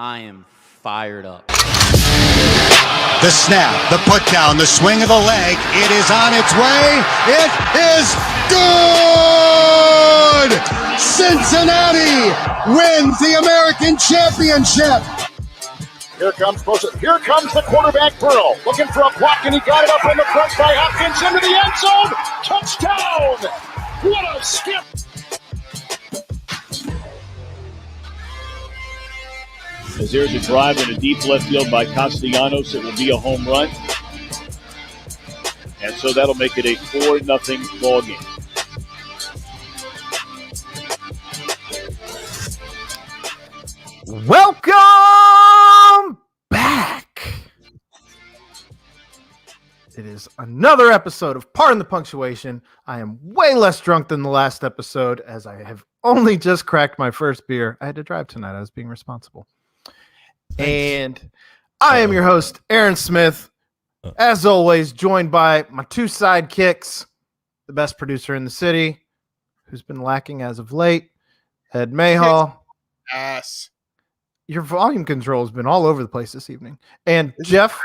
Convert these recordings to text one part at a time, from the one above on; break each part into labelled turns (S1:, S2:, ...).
S1: I am fired up.
S2: The snap, the put down, the swing of the leg. It is on its way. It is good! Cincinnati wins the American Championship.
S3: Here comes the quarterback, Burrow, looking for a block, and he got it up in the front by Hopkins into the end zone. Touchdown! What a skip! As there's a drive in a deep left field by Castellanos, it will be a home run. And so that'll make it a 4-0 ball game.
S4: Welcome back. It is another episode of Pardon the Punctuation. I am way less drunk than the last episode as I have only just cracked my first beer. I had to drive tonight. I was being responsible. And I am your host, Aaron Smith, as always, joined by my two sidekicks, the best producer in the city, who's been lacking as of late, Ed Mayhall.
S5: Yes.
S4: Your volume control has been all over the place this evening. And Jeff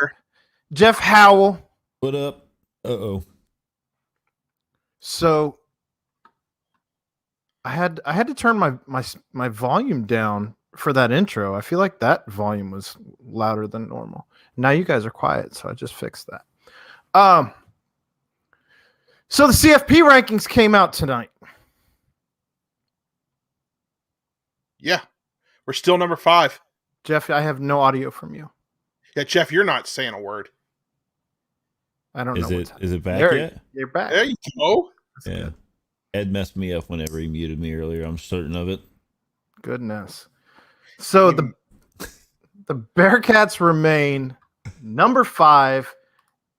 S4: Howell.
S6: What up? Uh-oh.
S4: So I had to turn my volume down for that intro. I feel like that volume was louder than normal. Now you guys are quiet, so I just fixed that. So the CFP rankings came out tonight.
S5: Yeah. We're still number 5.
S4: Jeff, I have no audio from you.
S5: Yeah, Jeff, you're not saying a word.
S4: I don't know.
S6: Is it back yet?
S4: You're back.
S5: There you go.
S4: That's
S6: Yeah.
S4: good.
S6: Ed messed me up whenever he muted me earlier. I'm certain of it.
S4: Goodness. So the Bearcats remain number 5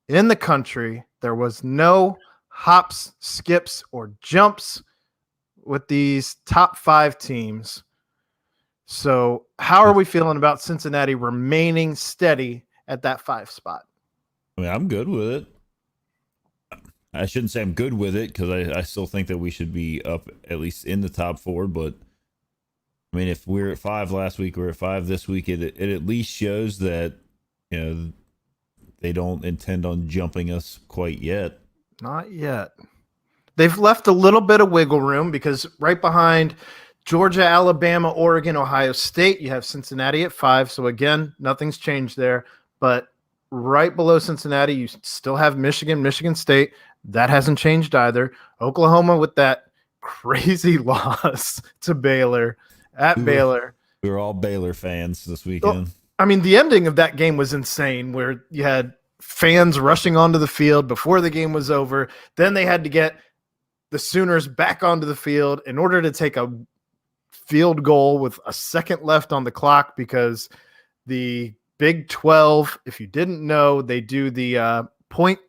S4: in the country. There was no hops, skips, or jumps with these top 5 teams. So how are we feeling about Cincinnati remaining steady at that 5 spot?
S6: I mean, I'm good with it. I shouldn't say I'm good with it because I still think that we should be up at least in the top 4. But I mean, if we're at 5 last week, we're at 5 this week. It at least shows that they don't intend on jumping us quite yet.
S4: Not yet. They've left a little bit of wiggle room because right behind Georgia, Alabama, Oregon, Ohio State, you have Cincinnati at 5. So again, nothing's changed there. But right below Cincinnati, you still have Michigan State. That hasn't changed either. Oklahoma with that crazy loss to Baylor at Baylor.
S6: We were all Baylor fans this weekend.
S4: I mean, the ending of that game was insane where you had fans rushing onto the field before the game was over. Then they had to get the Sooners back onto the field in order to take a field goal with a second left on the clock because the Big 12, if you didn't know, they do the point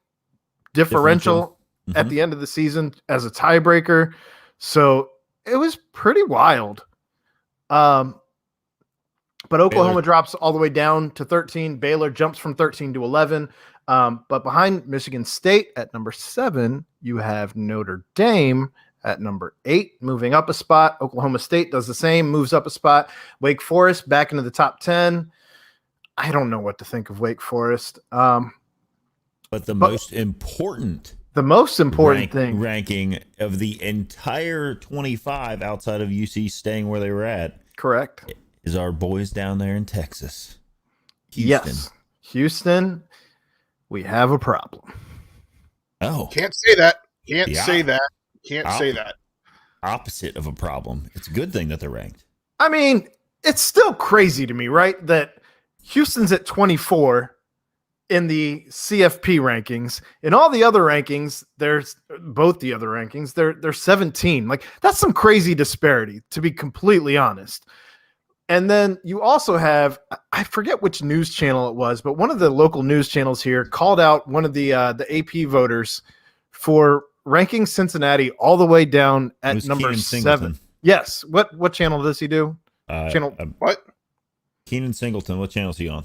S4: differential at the end of the season as a tiebreaker. So it was pretty wild. But Oklahoma
S6: Baylor
S4: drops all the way down to 13. Baylor jumps from 13 to 11. But behind Michigan State at number 7, you have Notre Dame at number 8, moving up a spot. Oklahoma State does the same, moves up a spot. Wake Forest back into the top 10. I don't know what to think of Wake Forest.
S6: But the most important
S4: thing
S6: ranking of the entire 25 outside of UC staying where they were at,
S4: correct,
S6: is our boys down there in Texas. Houston.
S4: Yes, Houston, we have a problem.
S6: Oh,
S5: Can't say that. Can't say that.
S6: Opposite of a problem. It's a good thing that they're ranked.
S4: I mean, it's still crazy to me, right? That Houston's at 24 in the CFP rankings. In all the other rankings, they're 17. Like, that's some crazy disparity, to be completely honest. And then you also have, I forget which news channel it was, but one of the local news channels here called out one of the AP voters for ranking Cincinnati all the way down at number 7. Yes. What channel does he do?
S5: What?
S6: Keenan Singleton. What channel is he on?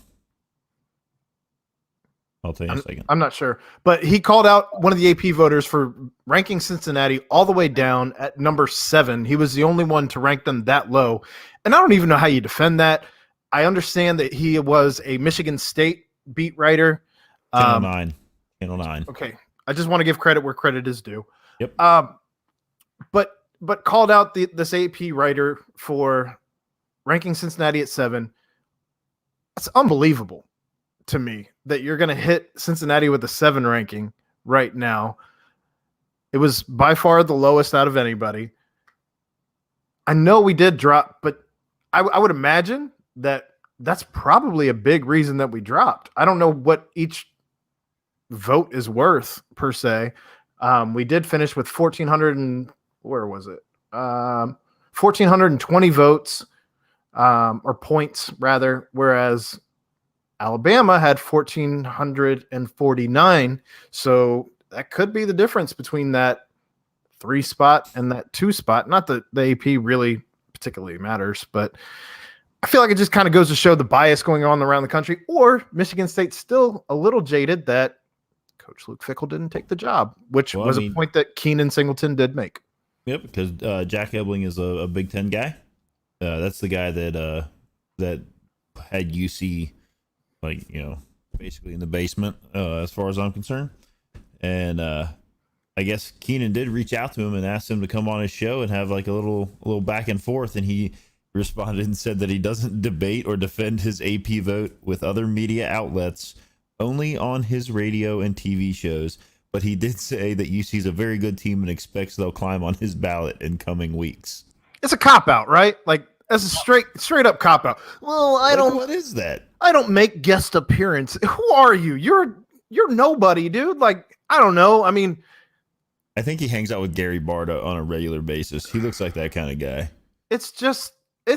S6: I'll tell you in a second.
S4: I'm not sure. But he called out one of the AP voters for ranking Cincinnati all the way down at number 7. He was the only one to rank them that low. And I don't even know how you defend that. I understand that he was a Michigan State beat writer.
S6: Channel 9. Channel 9.
S4: Okay. I just want to give credit where credit is due.
S6: Yep.
S4: But called out this AP writer for ranking Cincinnati at 7. That's unbelievable to me that you're going to hit Cincinnati with a 7 ranking right now. It was by far the lowest out of anybody. I know we did drop, but I would imagine that's probably a big reason that we dropped. I don't know what each vote is worth per se. We did finish with 1,420 votes, or points rather, whereas Alabama had 1,449. So that could be the difference between that 3 spot and that 2 spot. Not that the AP really particularly matters, but I feel like it just kind of goes to show the bias going on around the country, or Michigan State's still a little jaded that Coach Luke Fickell didn't take the job, which was a point that Keenan Singleton did make.
S6: Yep, because Jack Ebling is a Big Ten guy. That's the guy that had UC, basically in the basement, as far as I'm concerned. And I guess Keenan did reach out to him and asked him to come on his show and have like a little back and forth, and he responded and said that he doesn't debate or defend his AP vote with other media outlets, only on his radio and TV shows. But he did say that UC is a very good team and expects they'll climb on his ballot in coming weeks.
S4: It's a cop-out, right? Like, that's a straight up cop-out. Well,
S6: What is that?
S4: I don't make guest appearance. Who are you? You're nobody, dude. Like, I don't know. I mean,
S6: I think he hangs out with Gary Barta on a regular basis. He looks like that kind of guy.
S4: It's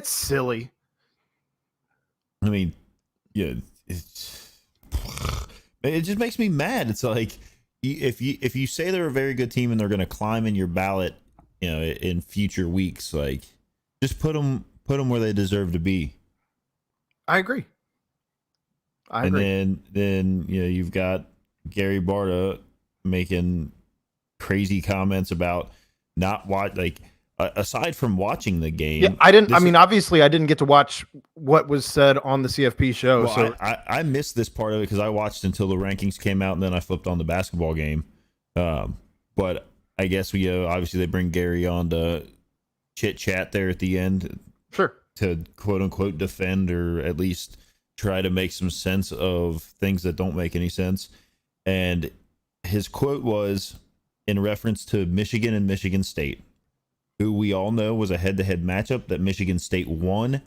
S4: silly.
S6: I mean, yeah, it just makes me mad. It's like, if you say they're a very good team and they're going to climb in your ballot, in future weeks, like, just put them where they deserve to be.
S4: I agree.
S6: And then you've got Gary Barta making crazy comments about not aside from watching the game.
S4: Yeah, obviously I didn't get to watch what was said on the CFP show.
S6: Well,
S4: so
S6: I missed this part of it because I watched until the rankings came out and then I flipped on the basketball game. But I guess obviously they bring Gary on to chit chat there at the end.
S4: Sure.
S6: To quote unquote defend or at least try to make some sense of things that don't make any sense. And his quote was in reference to Michigan and Michigan State, who we all know was a head-to-head matchup that Michigan State won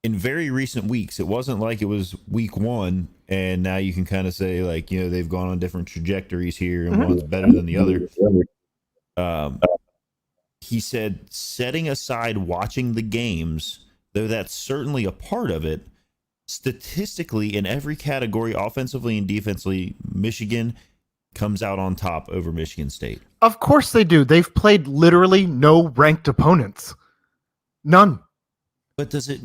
S6: in very recent weeks. It wasn't like it was week 1 and now you can kind of say they've gone on different trajectories here and one's better than the other. He said, setting aside watching the games, though that's certainly a part of it, statistically in every category, offensively and defensively, Michigan comes out on top over Michigan State.
S4: Of course they do. They've played literally no ranked opponents. None.
S6: But does it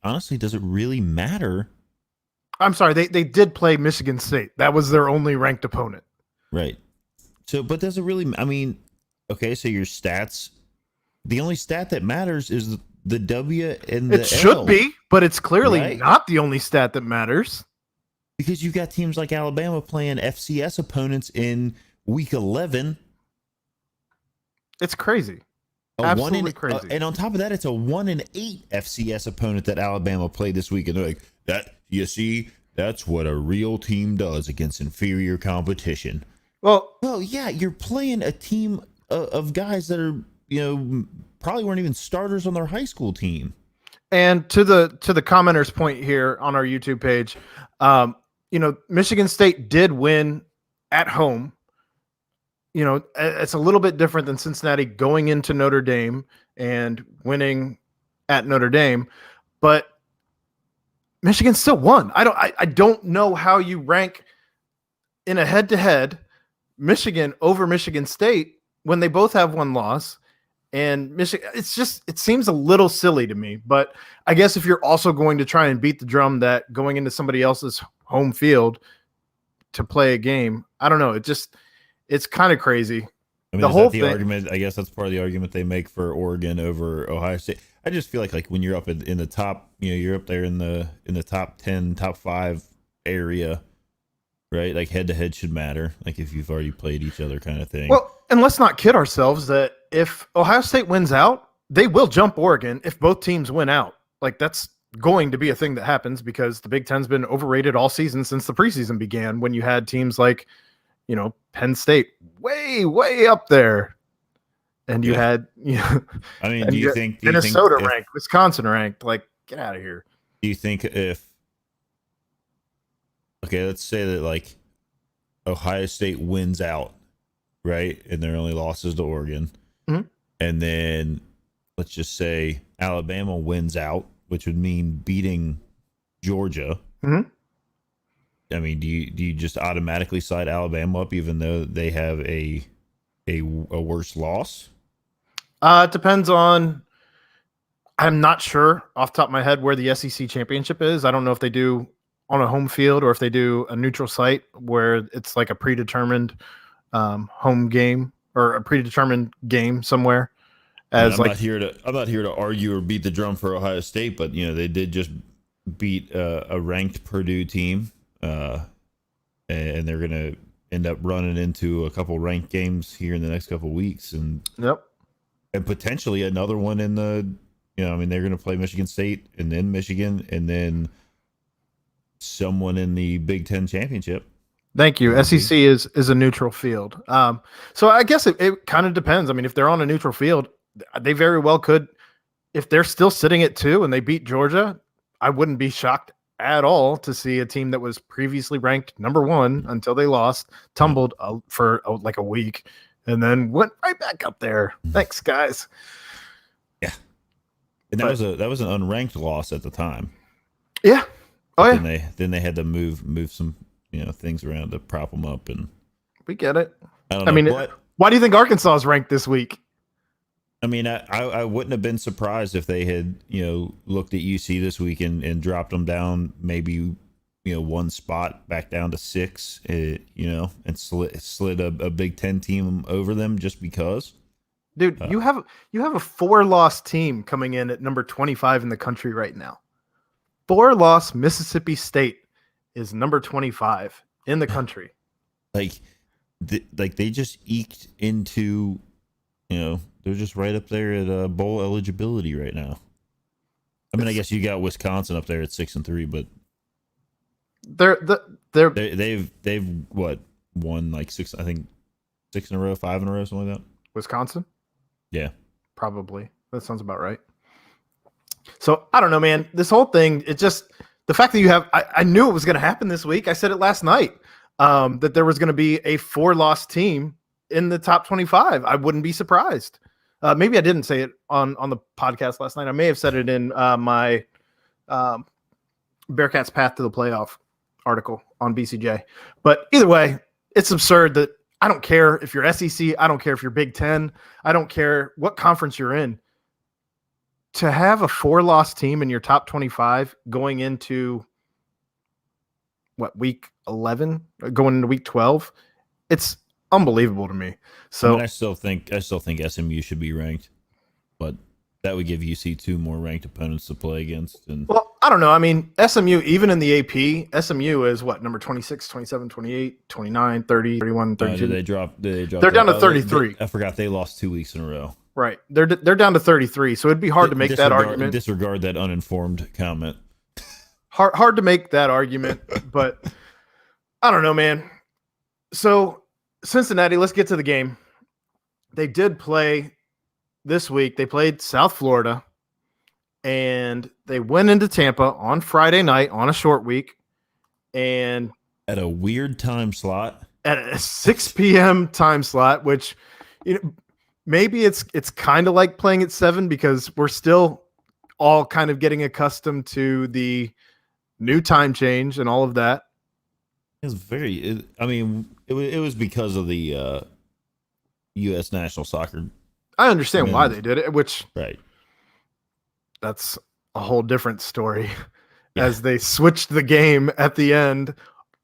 S6: really matter?
S4: I'm sorry, they did play Michigan State. That was their only ranked opponent.
S6: Right. So, but does it really, okay, so your stats, the only stat that matters is the W and the
S4: It should
S6: L,
S4: be, but it's clearly
S6: right?
S4: not the only stat that matters.
S6: Because you've got teams like Alabama playing FCS opponents in week 11.
S4: It's crazy. Absolutely crazy.
S6: And on top of that, it's a 1-8 FCS opponent that Alabama played this week. And they're like, that's what a real team does against inferior competition.
S4: Well,
S6: yeah, you're playing a team of guys that are, probably weren't even starters on their high school team. And
S4: to the commenter's point here on our YouTube page, Michigan State did win at home. It's a little bit different than Cincinnati going into Notre Dame and winning at Notre Dame, but Michigan still won. I don't know how you rank in a head-to-head Michigan over Michigan State when they both have one loss. And Michigan, it seems a little silly to me, but I guess if you're also going to try and beat the drum that going into somebody else's home field to play a game, I don't know. It's kind of crazy.
S6: I mean,
S4: The
S6: is
S4: whole
S6: that the
S4: thing-
S6: argument? I guess that's part of the argument they make for Oregon over Ohio State. I just feel like when you're up in the top, you're up there in the top 10, top 5 area, right? Like head to head should matter. Like if you've already played each other, kind of thing.
S4: Well, and let's not kid ourselves that if Ohio State wins out, they will jump Oregon if both teams win out. Like that's going to be a thing that happens because the Big Ten's been overrated all season since the preseason began. When you had teams like, Penn State way up there, and you had,
S6: I mean,
S4: and
S6: do you think
S4: Minnesota
S6: if,
S4: ranked, Wisconsin ranked? Like, get out of here.
S6: do you think let's say that like Ohio State wins out, right? And their only losses to Oregon.
S4: Mhm.
S6: And then let's just say Alabama wins out, which would mean beating Georgia.
S4: Mhm.
S6: I mean, do you just automatically slide Alabama up even though they have a worse loss?
S4: It depends on. I'm not sure off the top of my head where the SEC championship is. I don't know if they do on a home field or if they do a neutral site where it's like a predetermined home game or a predetermined game somewhere.
S6: I'm not here to argue or beat the drum for Ohio State, but they did just beat a ranked Purdue team, and they're gonna end up running into a couple ranked games here in the next couple weeks, and potentially another one in the. I mean, they're going to play Michigan State and then Michigan and then someone in the Big Ten championship.
S4: Thank you. SEC is a neutral field. So I guess it kind of depends. I mean, if they're on a neutral field, they very well could. If they're still sitting at 2 and they beat Georgia, I wouldn't be shocked at all to see a team that was previously ranked number 1 until they lost, tumbled for like a week, and then went right back up there. Thanks, guys.
S6: And that was an unranked loss at the time.
S4: Yeah. Oh yeah.
S6: Then they had to move some things around to prop them up, and
S4: we get it.
S6: I mean,
S4: why do you think Arkansas is ranked this week?
S6: I mean, I wouldn't have been surprised if they had looked at UC this week and dropped them down maybe one spot back down to 6, and slid a Big Ten team over them just because.
S4: Dude, you have a 4-loss team coming in at number 25 in the country right now. 4-loss Mississippi State is number 25 in the country.
S6: They just eked into, they're just right up there at bowl eligibility right now. I mean, I guess you got Wisconsin up there at 6-3, but they've what won like 6? I think 6 in a row, 5 in a row, something like that.
S4: Wisconsin.
S6: Yeah,
S4: probably. That sounds about right. So I don't know, man. This whole thing, it just the fact that you have, I knew it was going to happen this week. I said it last night that there was going to be a 4-loss team in the top 25. I wouldn't be surprised. Maybe I didn't say it on the podcast last night. I may have said it in my Bearcats Path to the Playoff article on BCJ. But either way, it's absurd that. I don't care if you're SEC. I don't care if you're Big Ten. I don't care what conference you're in. To have a 4-loss team in your top 25 going into week 11, going into week 12, it's unbelievable to me. So
S6: I mean, I still think SMU should be ranked, but that would give UC 2 more ranked opponents to play against. And
S4: well, I don't know. I mean, SMU, even in the AP, SMU is number 26, 27, 28, 29, 30, 31, 32.
S6: Did they drop? They're
S4: down to 33.
S6: I forgot they lost 2 weeks in a row.
S4: Right. They're down to 33. So it'd be hard to make that argument.
S6: Disregard that uninformed comment.
S4: Hard to make that argument, but I don't know, man. So Cincinnati, let's get to the game. They did play this week. They played South Florida, and they went into Tampa on Friday night on a short week, and
S6: at a weird time slot,
S4: at a 6 p.m. time slot, which maybe it's kind of like playing at 7 because we're still all kind of getting accustomed to the new time change and all of that.
S6: It was it was because of the U.S. national soccer.
S4: I understand why they did it, which
S6: right.
S4: That's a whole different story. Yeah. As they switched the game at the end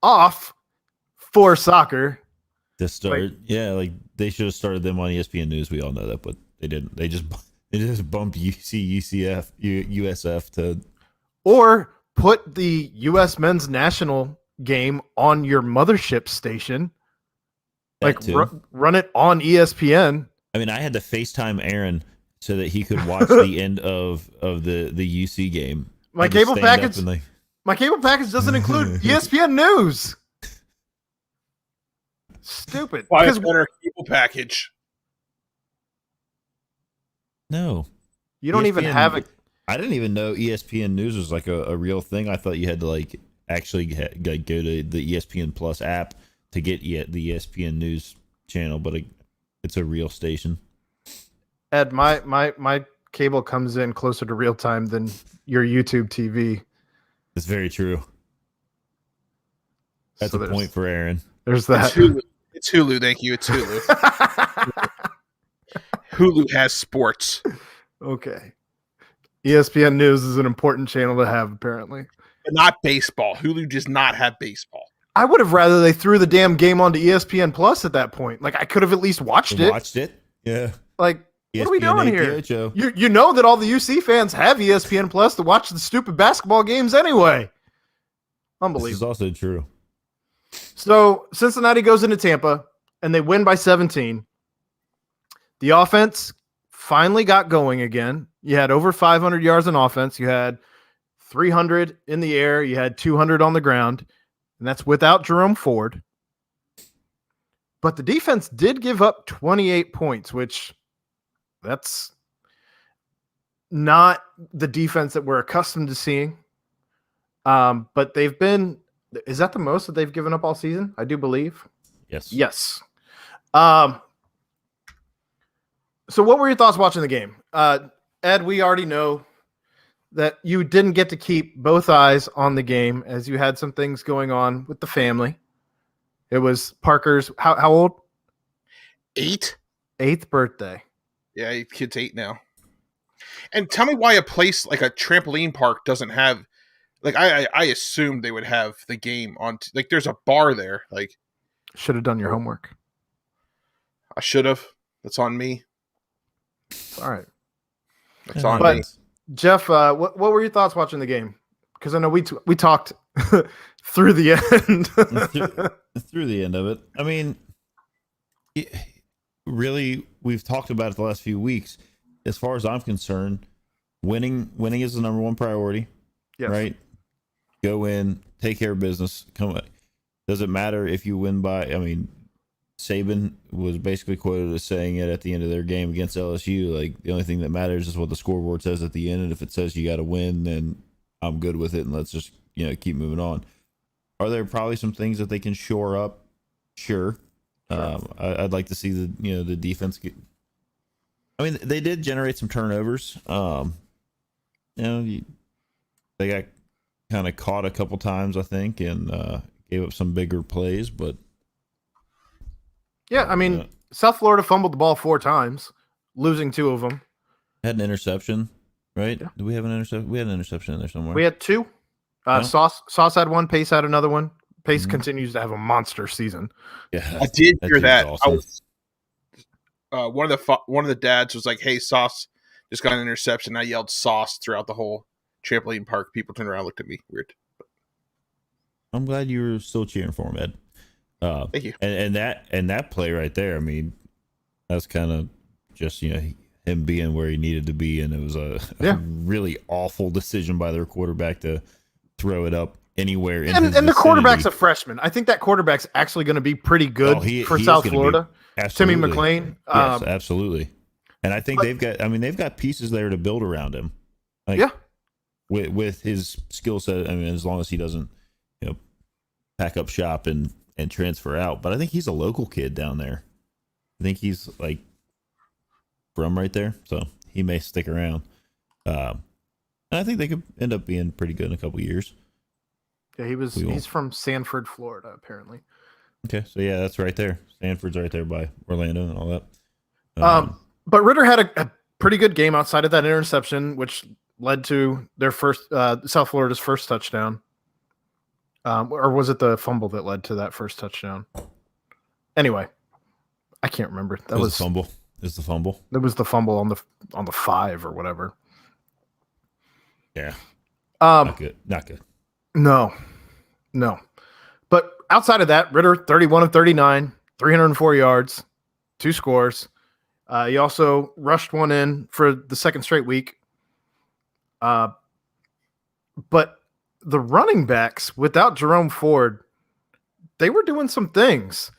S4: off for soccer.
S6: To start, like they should have started them on ESPN News. We all know that, but they didn't. They just bumped USF to,
S4: or put the U.S. men's national game on your mothership station. Like run it on ESPN.
S6: I mean, I had to FaceTime Aaron so that he could watch the end of the UC game.
S4: My cable package doesn't include ESPN News. Stupid.
S5: Why is better cable package?
S6: No.
S4: You don't even have it.
S6: I didn't even know ESPN News was like a real thing. I thought you had to like actually go to the ESPN Plus app to get the ESPN News channel, but it's a real station.
S4: Ed, my cable comes in closer to real time than your YouTube TV.
S6: That's very true. That's a point for Aaron.
S4: There's that.
S5: It's Hulu, thank you. It's Hulu. Hulu has sports.
S4: Okay. ESPN News is an important channel to have, apparently.
S5: But not baseball. Hulu does not have baseball.
S4: I would have rather they threw the damn game onto ESPN Plus at that point. Like, I could have at least watched it.
S6: Watched it? Yeah.
S4: Like,
S6: ESPN,
S4: what are we doing here?
S6: APHO.
S4: You know that all the UC fans have ESPN Plus to watch the stupid basketball games anyway. Unbelievable.
S6: This is also true.
S4: So Cincinnati goes into Tampa and they win by 17. The offense finally got going again. You had over 500 yards in offense. You had 300 in the air. You had 200 on the ground. And that's without Jerome Ford. But the defense did give up 28 points, which that's not the defense that we're accustomed to seeing. But they've been, is that the most that they've given up all season? I do believe.
S6: Yes.
S4: Yes. So what were your thoughts watching the game? Ed, we already know that you didn't get to keep both eyes on the game as you had some things going on with the family. It was Parker's, how old?
S5: 8?
S4: 8th birthday.
S5: Yeah, kid's 8 now. And tell me why a place like a trampoline park doesn't have, like, I assumed they would have the game on, like, there's a bar there. Like,
S4: should have done your homework.
S5: I should have. That's on me.
S4: All right.
S5: That's on me.
S4: Jeff, what were your thoughts watching the game? Because I know we talked through the end.
S6: through the end of it. I mean, really, we've talked about it the last few weeks. As far as I'm concerned, winning is the number one priority.
S4: Yes.
S6: Right? Go in, take care of business. Doesn't matter if you win by. I mean, Saban was basically quoted as saying it at the end of their game against LSU. Like, the only thing that matters is what the scoreboard says at the end, and if it says you got to win, then I'm good with it, and let's just keep moving on. Are there probably some things that they can shore up? Sure. I'd like to see the defense get. I mean, they did generate some turnovers. They got kind of caught a couple times, I think, and gave up some bigger plays, but.
S4: Yeah, I mean, South Florida fumbled the ball 4 times, losing 2 of them.
S6: Had an interception, right?
S4: Yeah.
S6: Do we have an interception? We had an interception in there somewhere.
S4: We had 2.
S6: No?
S4: Sauce had 1. Pace had another one. Pace continues to have a monster season.
S6: Yeah,
S5: I did hear that.
S6: Awesome.
S5: I was, one of the dads was like, "Hey, Sauce just got an interception." I yelled "Sauce" throughout the whole trampoline park. People turned around and looked at me weird.
S6: I'm glad you were still cheering for him, Ed.
S5: Thank you.
S6: And that play right there, I mean, that's kind of just him being where he needed to be, and it was a really awful decision by their quarterback to throw it up anywhere.
S4: And the quarterback's a freshman. I think that quarterback's actually going to be pretty good for South Florida. Timmy McClain.
S6: Yes, absolutely. And I think they've got pieces there to build around him. Like, with his skill set. I mean, as long as he doesn't, pack up shop and transfer out. But I think he's a local kid down there. I think he's like from right there, so he may stick around. And I think they could end up being pretty good in a couple years.
S4: Yeah, he's from Sanford, Florida, apparently.
S6: Okay, so yeah, that's right there. Sanford's right there by Orlando and all that.
S4: But Ritter had a pretty good game outside of that interception, which led to their first South Florida's first touchdown. Or was it the fumble that led to that first touchdown? Anyway, I can't remember. That was
S6: the fumble. Is the fumble?
S4: That was the fumble on the 5 or whatever.
S6: Yeah.
S4: Not
S6: good. Not good.
S4: No. But outside of that, Ritter 31 of 39, 304 yards, 2 scores. He also rushed one in for the second straight week. But the running backs without Jerome Ford, they were doing some things.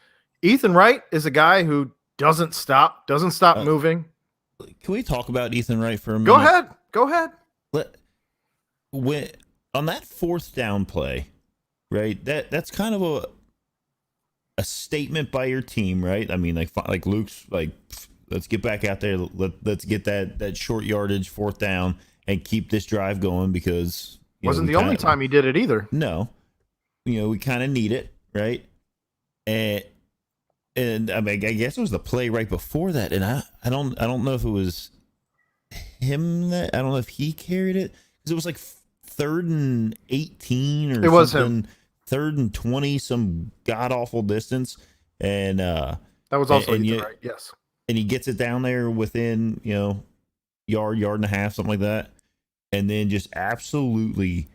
S4: Ethan Wright is a guy who doesn't stop moving.
S6: Can we talk about Ethan Wright for a minute?
S4: Go ahead.
S6: When on that 4th down play, right? That's kind of a statement by your team, right? I mean, like Luke's like, let's get back out there. Let's get that short yardage 4th down and keep this drive going because
S4: wasn't the only time he did it either.
S6: No, we kind of need it, right? And I mean, I guess it was the play right before that, and I don't know if it was him I don't know if he carried it because it was like 3rd and 18 or
S4: it was him.
S6: 3rd and 20, some god awful distance, and
S4: that was also right. Yes,
S6: and he gets it down there within yard and a half, something like that, and then just absolutely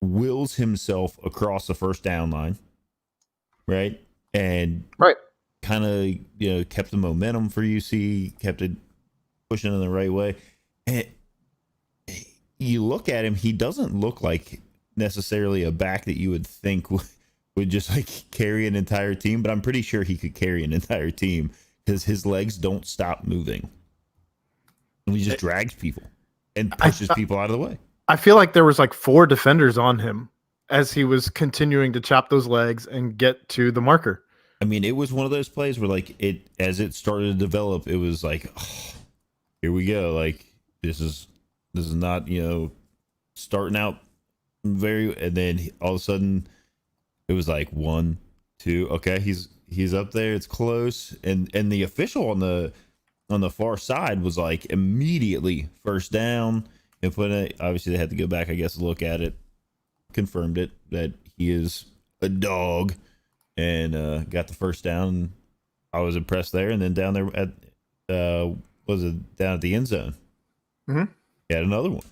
S6: wills himself across the 1st down line, right? And kind of kept the momentum for UC, kept it pushing in the right way. And you look at him, he doesn't look like necessarily a back that you would think would just like carry an entire team, but I'm pretty sure he could carry an entire team because his legs don't stop moving. And he just drags people and pushes people out of the way.
S4: I feel like there was like 4 defenders on him as he was continuing to chop those legs and get to the marker.
S6: I mean, it was one of those plays where as it started to develop, it was like, oh, here we go. Like this is not, starting out and then all of a sudden it was like 1, 2. Okay. He's up there. It's close. And the official on the far side was like immediately 1st down and obviously they had to go back, I guess, to look at it, confirmed it that he is a dog. And got the 1st down. I was impressed there. And then down there at down at the end zone, he had another one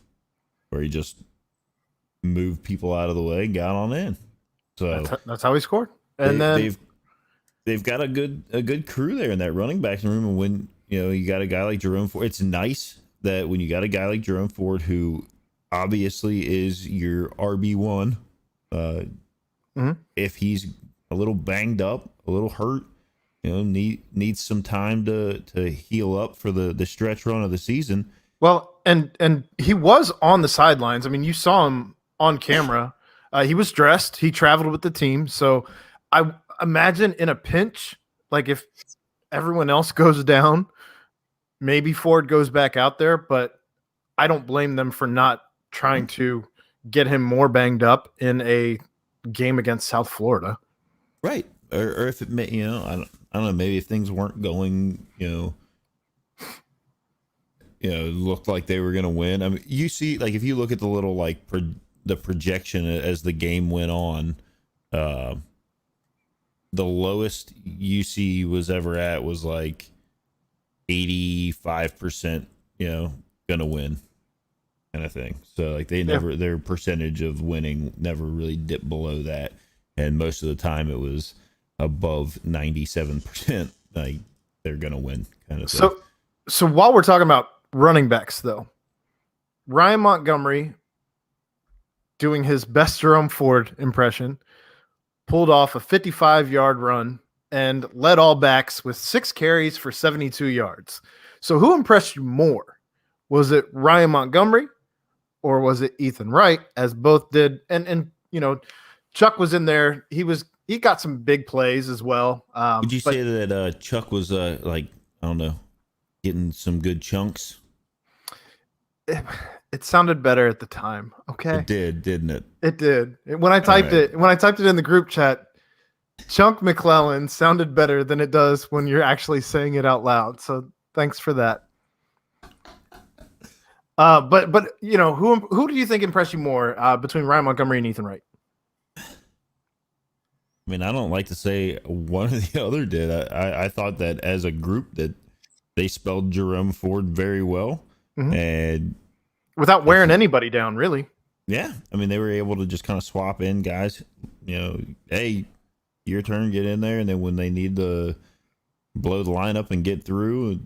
S6: where he just moved people out of the way and got on in. So
S4: that's how he scored. And
S6: they've got a good crew there in that running backs room. And when you got a guy like Jerome Ford, it's nice that when you got a guy like Jerome Ford, who obviously is your RB1, if he's a little banged up, a little hurt, needs some time to heal up for the stretch run of the season.
S4: Well, and he was on the sidelines. I mean, you saw him on camera. He was dressed. He traveled with the team. So I imagine in a pinch, like if everyone else goes down, maybe Ford goes back out there, but I don't blame them for not trying to get him more banged up in a game against South Florida.
S6: Right. Or if it may, I don't know, maybe if things weren't going, looked like they were going to win. I mean, you see, like, if you look at the little, like, the projection as the game went on, the lowest UC was ever at was like 85%, going to win kind of thing. So, like, their percentage of winning never really dipped below that. And most of the time it was above 97%. Like they're going to win kind of thing.
S4: So while we're talking about running backs though, Ryan Montgomery doing his best Jerome Ford impression, pulled off a 55-yard run and led all backs with 6 carries for 72 yards. So who impressed you more? Was it Ryan Montgomery or was it Ethan Wright, as both did? And Chuck was in there. He got some big plays as well.
S6: Would you say that Chuck was like, I don't know, getting some good chunks?
S4: It sounded better at the time. Okay,
S6: it did, didn't it?
S4: It did. When I typed it in the group chat, Chunk McClellan sounded better than it does when you're actually saying it out loud. So thanks for that. But who do you think impressed you more between Ryan Montgomery and Ethan Wright?
S6: I mean, I don't like to say one or the other did. I thought that as a group that they spelled Jerome Ford very well. And
S4: without wearing anybody down, really.
S6: yeah, I mean, they were able to just kind of swap in guys, hey, your turn, get in there. And then when they need to blow the lineup and get through,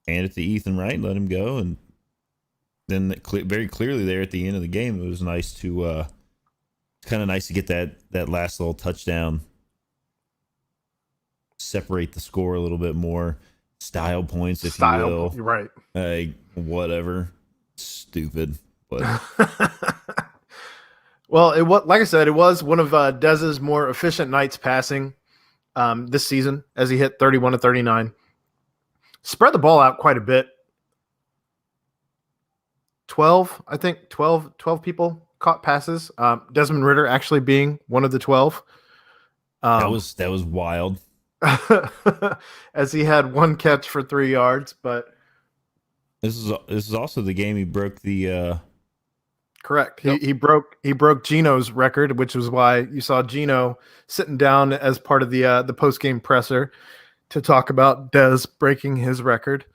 S6: hand it to Ethan Wright, let him go. And then very clearly there at the end of the game, it was nice to, kind of nice to get that last little touchdown, separate the score a little bit more, style points, if you will.
S4: Right.
S6: Whatever. Stupid. But
S4: well, like I said, it was one of Dez's more efficient nights passing this season as he hit 31 to 39. Spread the ball out quite a bit. 12 people caught passes. Desmond Ridder actually being one of the 12.
S6: That was wild.
S4: As he had one catch for 3 yards, but
S6: this is also the game he broke the
S4: correct. Yep. He broke Gino's record, which was why you saw Gino sitting down as part of the post-game presser to talk about Dez breaking his record.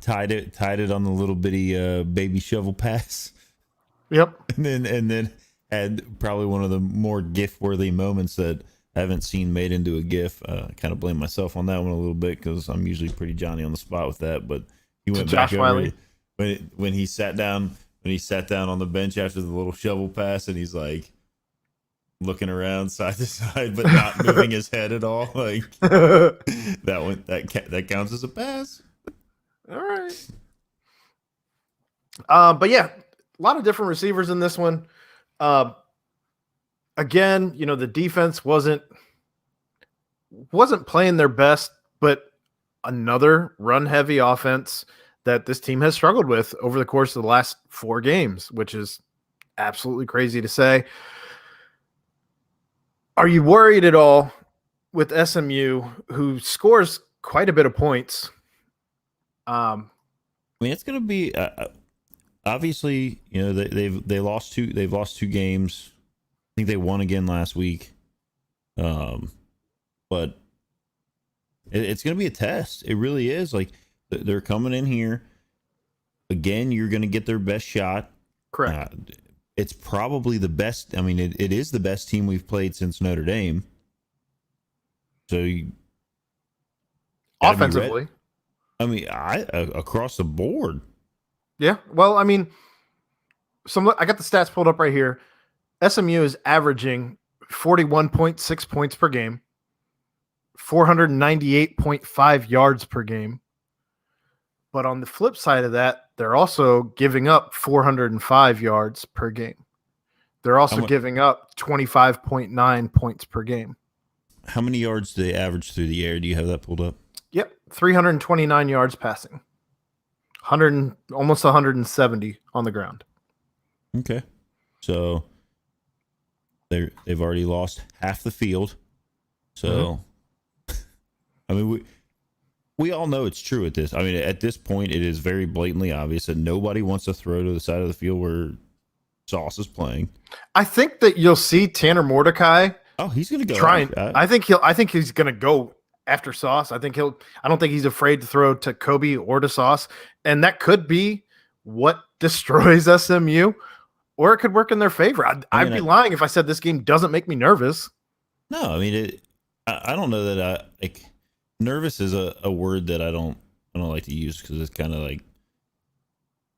S6: Tied it on the little bitty baby shovel pass.
S4: Yep.
S6: And then had probably one of the more GIF-worthy moments that I haven't seen made into a GIF. Kind of blame myself on that one a little bit because I'm usually pretty Johnny on the spot with that. But he went back over when he sat down on the bench after the little shovel pass, and he's like looking around side to side, but not moving his head at all. Like that counts as a pass.
S4: All right. But yeah, a lot of different receivers in this one. Again, the defense wasn't playing their best, but another run-heavy offense that this team has struggled with over the course of the last 4 games, which is absolutely crazy to say. Are you worried at all with SMU, who scores quite a bit of points?
S6: I mean, it's going to be obviously, they lost 2 games. I think they won again last week. But it's going to be a test. It really is. Like, they're coming in here again. You're going to get their best shot.
S4: Correct.
S6: It's probably the best. I mean, it is the best team we've played since Notre Dame. So
S4: offensively,
S6: I mean, across the board.
S4: Yeah. Well, I mean, I got the stats pulled up right here. SMU is averaging 41.6 points per game, 498.5 yards per game. But on the flip side of that, they're also giving up 405 yards per game. They're also giving up 25.9 points per game.
S6: How many yards do they average through the air? Do you have that pulled up?
S4: Yep, 329 yards passing. Almost 170 on the ground.
S6: Okay. So they've already lost half the field. So I mean, we all know it's true at this. I mean, at this point, it is very blatantly obvious that nobody wants to throw to the side of the field where Sauce is playing.
S4: I think that you'll see Tanner Mordecai.
S6: Oh, he's going to go
S4: trying. I think he's going to go after Sauce. I don't think he's afraid to throw to Kobe or to Sauce, and that could be what destroys SMU, or it could work in their favor. I'd be lying if I said this game doesn't make me nervous.
S6: No, I mean, I don't know that nervous is a word that I don't like to use because it's kind of like,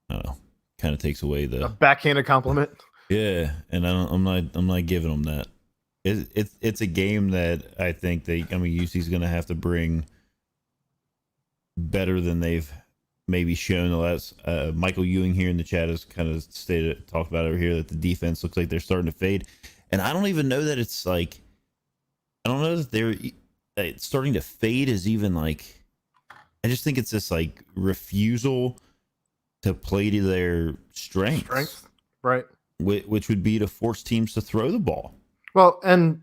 S6: I don't know, kind of takes away a
S4: backhanded compliment.
S6: Yeah, and I'm not giving them that. It's a game that I think UC's going to have to bring better than they've maybe shown the last. Michael Ewing here in the chat has kind of talked about over here that the defense looks like they're starting to fade, and I don't even know that it's like, I don't know that it's starting to fade is even like, I just think it's this like refusal to play to their strengths.
S4: Right.
S6: Which would be to force teams to throw the ball. Well,
S4: and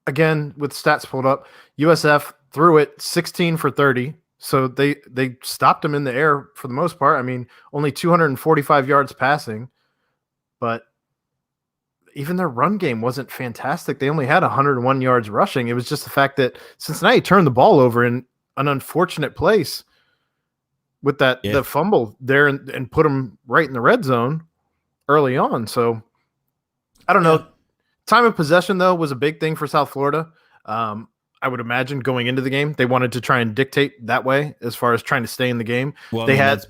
S4: again, with stats pulled up, USF threw it 16 for 30. So they stopped them in the air for the most part. I mean, only 245 yards passing, but even their run game wasn't fantastic. They only had 101 yards rushing. It was just the fact that Cincinnati turned the ball over in an unfortunate place with the fumble there and put them right in the red zone early on. So I don't know. Time of possession, though, was a big thing for South Florida. I would imagine going into the game, they wanted to try and dictate that way as far as trying to stay in the game.
S6: Well, that's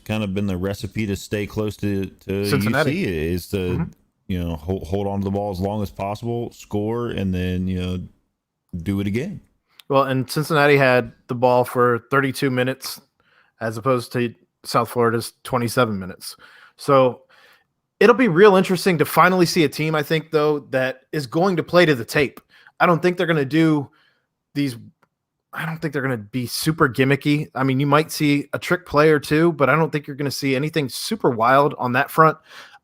S6: kind of been the recipe to stay close to
S4: Cincinnati.
S6: UC is to hold on to the ball as long as possible, score, and then do it again.
S4: Well, and Cincinnati had the ball for 32 minutes as opposed to South Florida's 27 minutes. So it'll be real interesting to finally see a team, I think, though, that is going to play to the tape. I don't think they're going to do these. I don't think they're going to be super gimmicky. I mean, you might see a trick play or two, but I don't think you're going to see anything super wild on that front.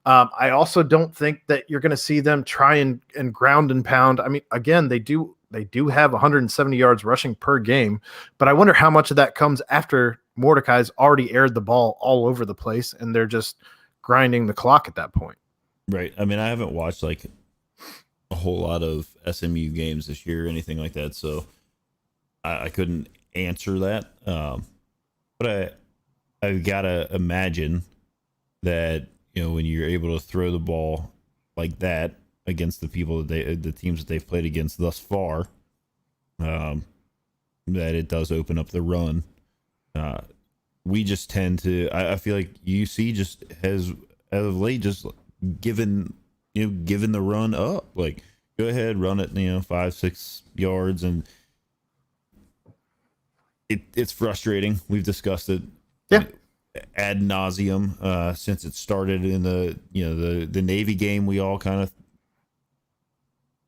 S4: I also don't think that you're going to see them try and ground and pound. I mean, again, they do have 170 yards rushing per game, but I wonder how much of that comes after Mordecai's already aired the ball all over the place and they're just grinding the clock at that point.
S6: Right. I mean, I haven't watched like a whole lot of SMU games this year or anything like that, so I couldn't answer that. But I've got to imagine that, when you're able to throw the ball like that against the teams that they've played against thus far, that it does open up the run. We just tend to, I feel like UC just has, as of late, just given the run up. Like, go ahead, run it, 5-6 yards, and it's frustrating. We've discussed it ad nauseum since it started in the Navy game. We all kind of,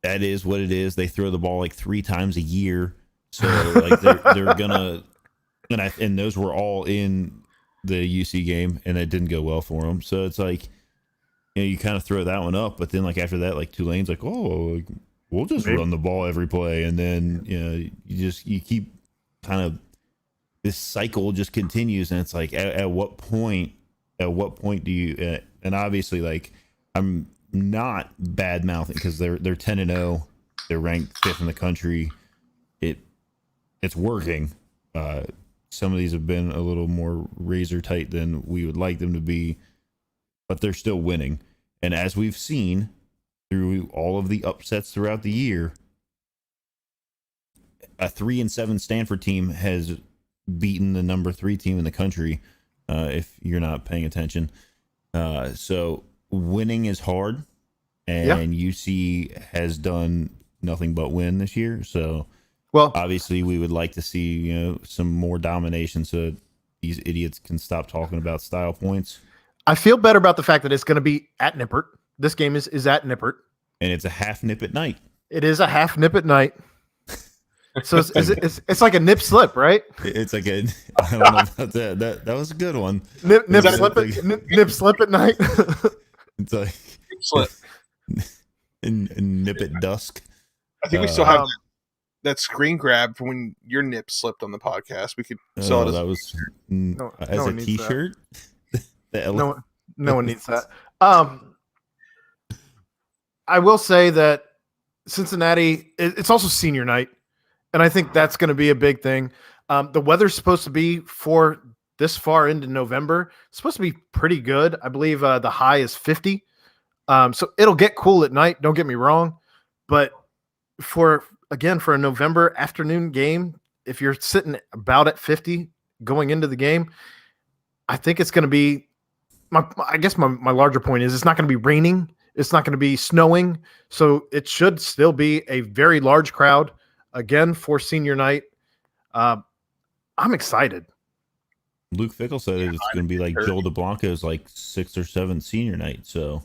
S6: that is what it is. They throw the ball like 3 times a year, so like they're gonna, and those were all in the UC game, and it didn't go well for them. So it's like, you kind of throw that one up, but then like after that, like Tulane's like, oh, we'll just run the ball every play, and then you keep kind of, this cycle just continues, and it's like at what point do you and obviously, like, I'm not bad mouthing because they're 10-0, they're ranked 5th in the country, it's working. Some of these have been a little more razor tight than we would like them to be, but they're still winning. And as we've seen through all of the upsets throughout the year, a 3-7 Stanford team has beaten the number 3 team in the country, if you're not paying attention. So winning is hard, and UC has done nothing but win this year. So, well, obviously we would like to see some more domination so these idiots can stop talking about style points.
S4: I feel better about the fact that it's going to be at Nippert. This game is at Nippert, and
S6: it's a half nip at night.
S4: It is a half nip at night. So it's like a nip slip, right?
S6: It's like I don't know about that. That was a good one.
S4: Nip slip at night.
S6: It's like
S5: nip slip.
S6: And nip at dusk.
S5: I think we still have that screen grab for when your nip slipped on the podcast. We could sell it
S6: as a T-shirt.
S4: No one needs that. I will say that Cincinnati, it's also senior night, and I think that's going to be a big thing. The weather's supposed to be, for this far into November, it's supposed to be pretty good. I believe the high is 50. So it'll get cool at night, don't get me wrong. But for a November afternoon game, if you're sitting about at 50 going into the game, I think it's going to be, my larger point is it's not going to be raining. It's not going to be snowing. So it should still be a very large crowd again for senior night. I'm excited.
S6: Luke Fickle said it's going to be like Joel DeBlanco's like 6th or 7th senior night. So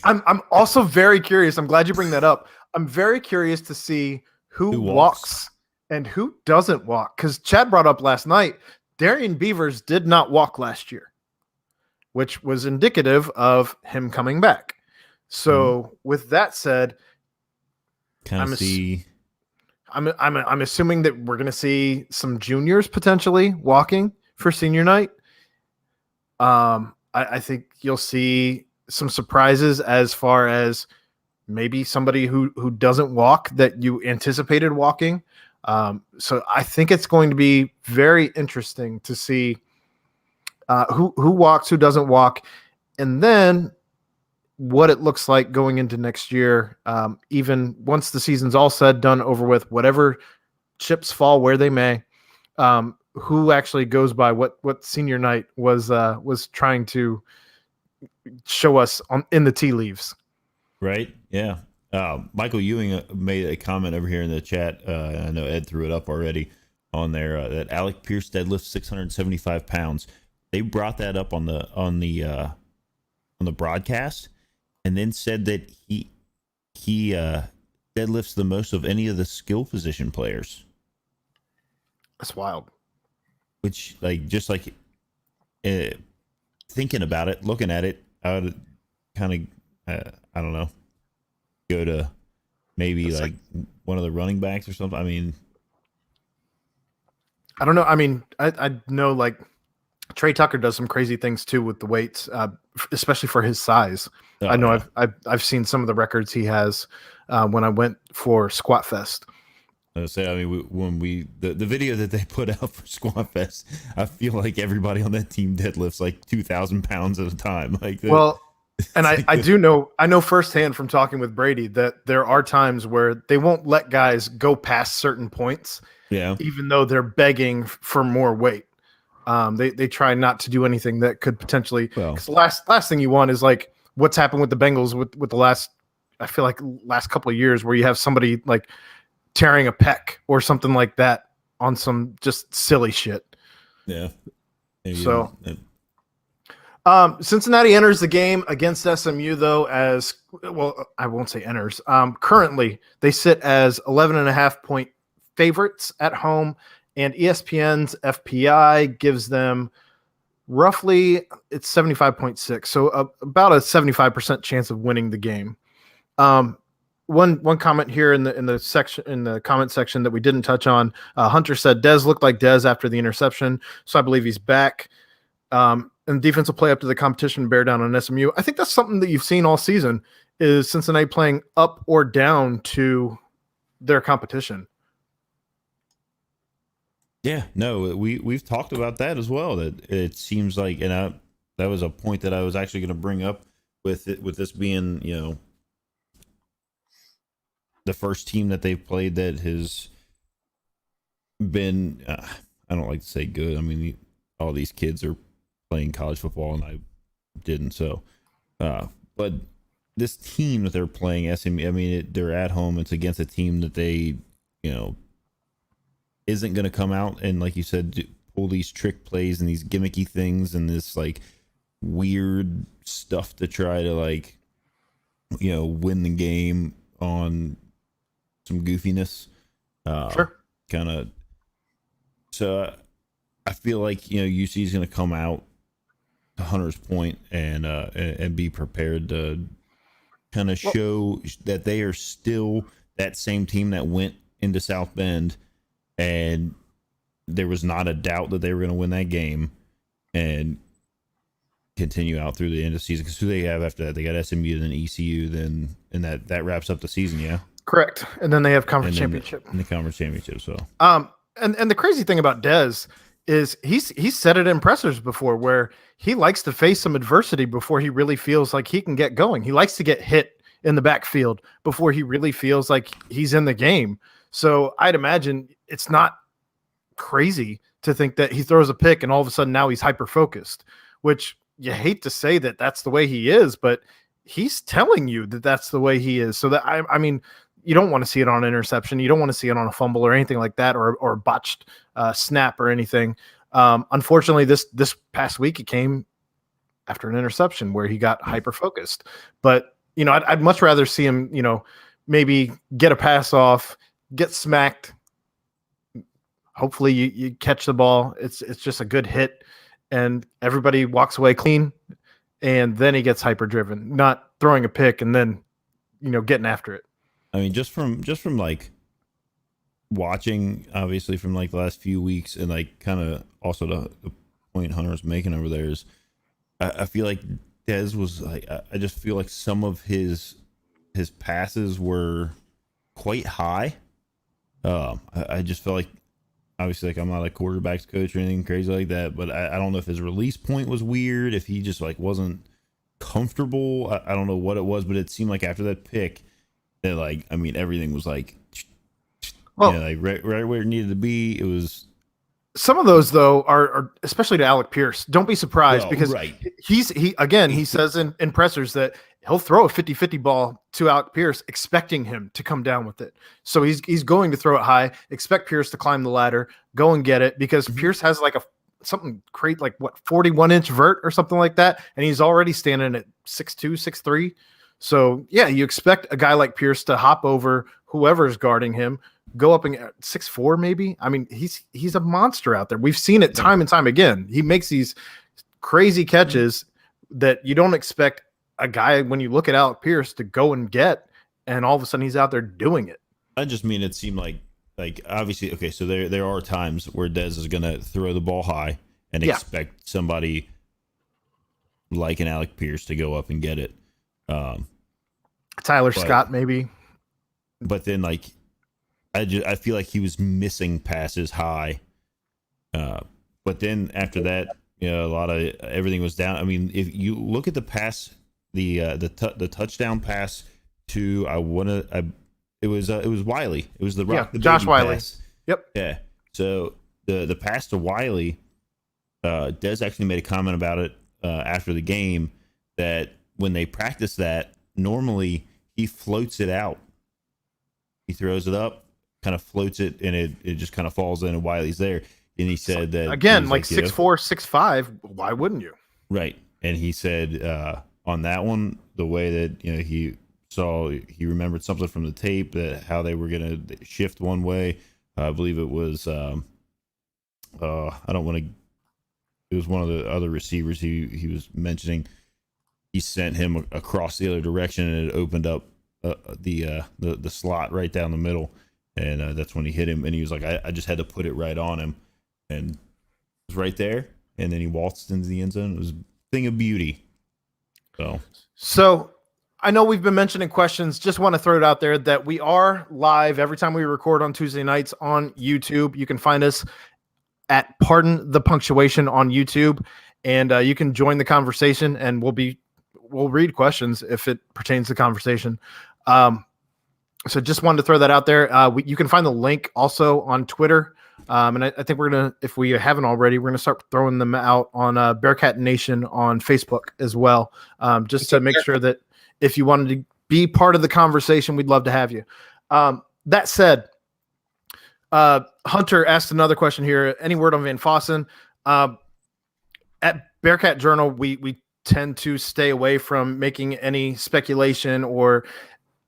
S4: I'm also very curious. I'm glad you bring that up. I'm very curious to see who walks and who doesn't walk. Because Chad brought up last night, Darian Beavers did not walk last year, which was indicative of him coming back. So with that said, I'm assuming that we're going to see some juniors potentially walking for senior night. I think you'll see some surprises as far as maybe somebody who doesn't walk that you anticipated walking. So I think it's going to be very interesting to see who walks, who doesn't walk, and then what it looks like going into next year. Even once the season's all said, done, over with, whatever chips fall where they may, who actually goes by what senior night was trying to show us in the tea leaves.
S6: Right. Yeah. Michael Ewing made a comment over here in the chat. I know Ed threw it up already on there that Alec Pierce deadlifts 675 pounds. They brought that up on the broadcast, and then said that he deadlifts the most of any of the skill position players.
S4: That's wild.
S6: Which, like, just like thinking about it, looking at it, I would kind of I don't know, go to maybe like one of the running backs or something. I mean,
S4: I don't know. I mean, I know like Trey Tucker does some crazy things too with the weights, especially for his size.
S6: Oh,
S4: I know
S6: yeah.
S4: I've seen some of the records he has when I went for Squat Fest.
S6: I say, I mean, when the video that they put out for Squat Fest, I feel like everybody on that team deadlifts like 2,000 pounds at a time. Like,
S4: well, and I know firsthand from talking with Brady that there are times where they won't let guys go past certain points,
S6: yeah,
S4: even though they're begging for more weight. They try not to do anything that could potentially. Because the last thing you want is like what's happened with the Bengals with the last couple of years, where you have somebody like tearing a pec or something like that on some just silly shit.
S6: Yeah. Maybe
S4: so Cincinnati enters the game against SMU though as well. I won't say enters. Currently they sit as 11.5 point favorites at home, and ESPN's FPI gives them roughly it's 75.6. So about a 75% chance of winning the game. One comment here in the comment section that we didn't touch on. Hunter said Dez looked like Dez after the interception, so I believe he's back. And defense will play up to the competition and bear down on SMU. I think that's something that you've seen all season is Cincinnati playing up or down to their competition.
S6: Yeah, no, we've talked about that as well. That it seems like, and that was a point that I was actually going to bring up with this being, you know, the first team that they've played that has been, I don't like to say good. I mean, all these kids are playing college football, and I didn't. So, but this team that they're playing, SMU, I mean, they're at home. It's against a team that they, you know, isn't going to come out and, like you said, pull these trick plays and these gimmicky things and this like weird stuff to try to, like, you know, win the game on some goofiness.
S4: Sure.
S6: Kind of. So I feel like, you know, UC is going to come out to Hunter's point and be prepared to kind of show that they are still that same team that went into South Bend, and there was not a doubt that they were going to win that game and continue out through the end of the season. Because who they have after that? They got SMU, then ECU, and that wraps up the season. Yeah,
S4: correct. And then they have conference championship.
S6: And the conference championship. So,
S4: and the crazy thing about Dez is he's said it in pressers before where he likes to face some adversity before he really feels like he can get going. He likes to get hit in the backfield before he really feels like he's in the game. So I'd imagine it's not crazy to think that he throws a pick and all of a sudden now he's hyper-focused, which you hate to say that that's the way he is, but he's telling you that that's the way he is. So that, I mean, you don't want to see it on an interception. You don't want to see it on a fumble or anything like that, or a botched snap or anything. Unfortunately, this past week, it came after an interception where he got hyper-focused. But, you know, I'd much rather see him, you know, maybe get a pass off, get smacked. Hopefully you catch the ball. It's just a good hit and everybody walks away clean, and then he gets hyper-driven, not throwing a pick and then, you know, getting after it.
S6: I mean, just from like watching, obviously, from like the last few weeks, and like kind of also the point Hunter's making over there is I feel like Dez was like, I just feel like some of his passes were quite high. I just felt like, obviously, like I'm not a quarterbacks coach or anything crazy like that, but I don't know if his release point was weird, if he just like wasn't comfortable. I don't know what it was, but it seemed like after that pick that, like, I mean, everything was like, like right where it needed to be. It was.
S4: Some of those, though, are especially to Alec Pierce. Don't be surprised because he says in pressers that he'll throw a 50-50 ball to Alec Pierce, expecting him to come down with it. So he's going to throw it high, expect Pierce to climb the ladder, go and get it, because Pierce has like something great, like 41-inch vert or something like that, and he's already standing at 6'2", 6'3". So yeah, you expect a guy like Pierce to hop over whoever's guarding him, go up and 6'4" maybe. I mean, he's a monster out there. We've seen it time and time again. He makes these crazy catches that you don't expect a guy, when you look at Alec Pierce, to go and get, and all of a sudden he's out there doing it.
S6: I just mean, it seemed like obviously, okay, so there are times where Dez is going to throw the ball high and expect somebody like an Alec Pierce to go up and get it.
S4: Tyler Scott maybe.
S6: But then, like, I feel like he was missing passes high. But then after that, you know, a lot of everything was down. I mean, if you look at the pass, the touchdown pass to it was Wiley. It was the
S4: Josh Wiley.
S6: Pass.
S4: Yep.
S6: Yeah. So the pass to Wiley, Des actually made a comment about it after the game, that when they practice that, normally he floats it out. He throws it up, kind of floats it, and it just kind of falls in, and Wiley's there. And he said that
S4: again, like 6'4", 6'5". Why wouldn't you?
S6: Right. And he said on that one, the way that, you know, he remembered something from the tape, that how they were going to shift one way. I believe it was I don't want to. It was one of the other receivers he was mentioning. He sent him across the other direction, and it opened up the slot right down the middle, and that's when he hit him. And he was like, I just had to put it right on him, and it was right there. And then he waltzed into the end zone. It was a thing of beauty. So
S4: I know we've been mentioning questions. Just want to throw it out there that we are live every time we record on Tuesday nights on YouTube. You can find us at Pardon the Punctuation on YouTube, and you can join the conversation, and we'll read questions if it pertains to conversation. So just wanted to throw that out there. You can find the link also on Twitter. And I think we're going to, if we haven't already, we're going to start throwing them out on Bearcat Nation on Facebook as well. Just to make sure that if you wanted to be part of the conversation, we'd love to have you. That said, Hunter asked another question here. Any word on Van Fossen? At Bearcat Journal, we tend to stay away from making any speculation, or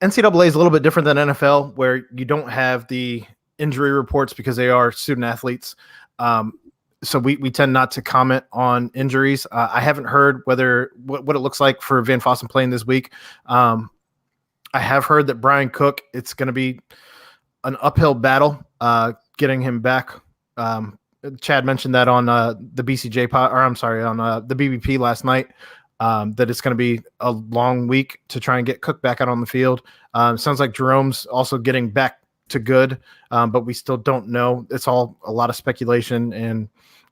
S4: NCAA is a little bit different than NFL, where you don't have the injury reports because they are student athletes. So we tend not to comment on injuries. I haven't heard what it looks like for Van Fossen playing this week. I have heard that Brian Cook, it's going to be an uphill battle getting him back. Chad mentioned that on the BCJ pod, or I'm sorry, on the BBP last night, that it's going to be a long week to try and get Cook back out on the field. Sounds like Jerome's also getting back to good, but we still don't know. It's all a lot of speculation, and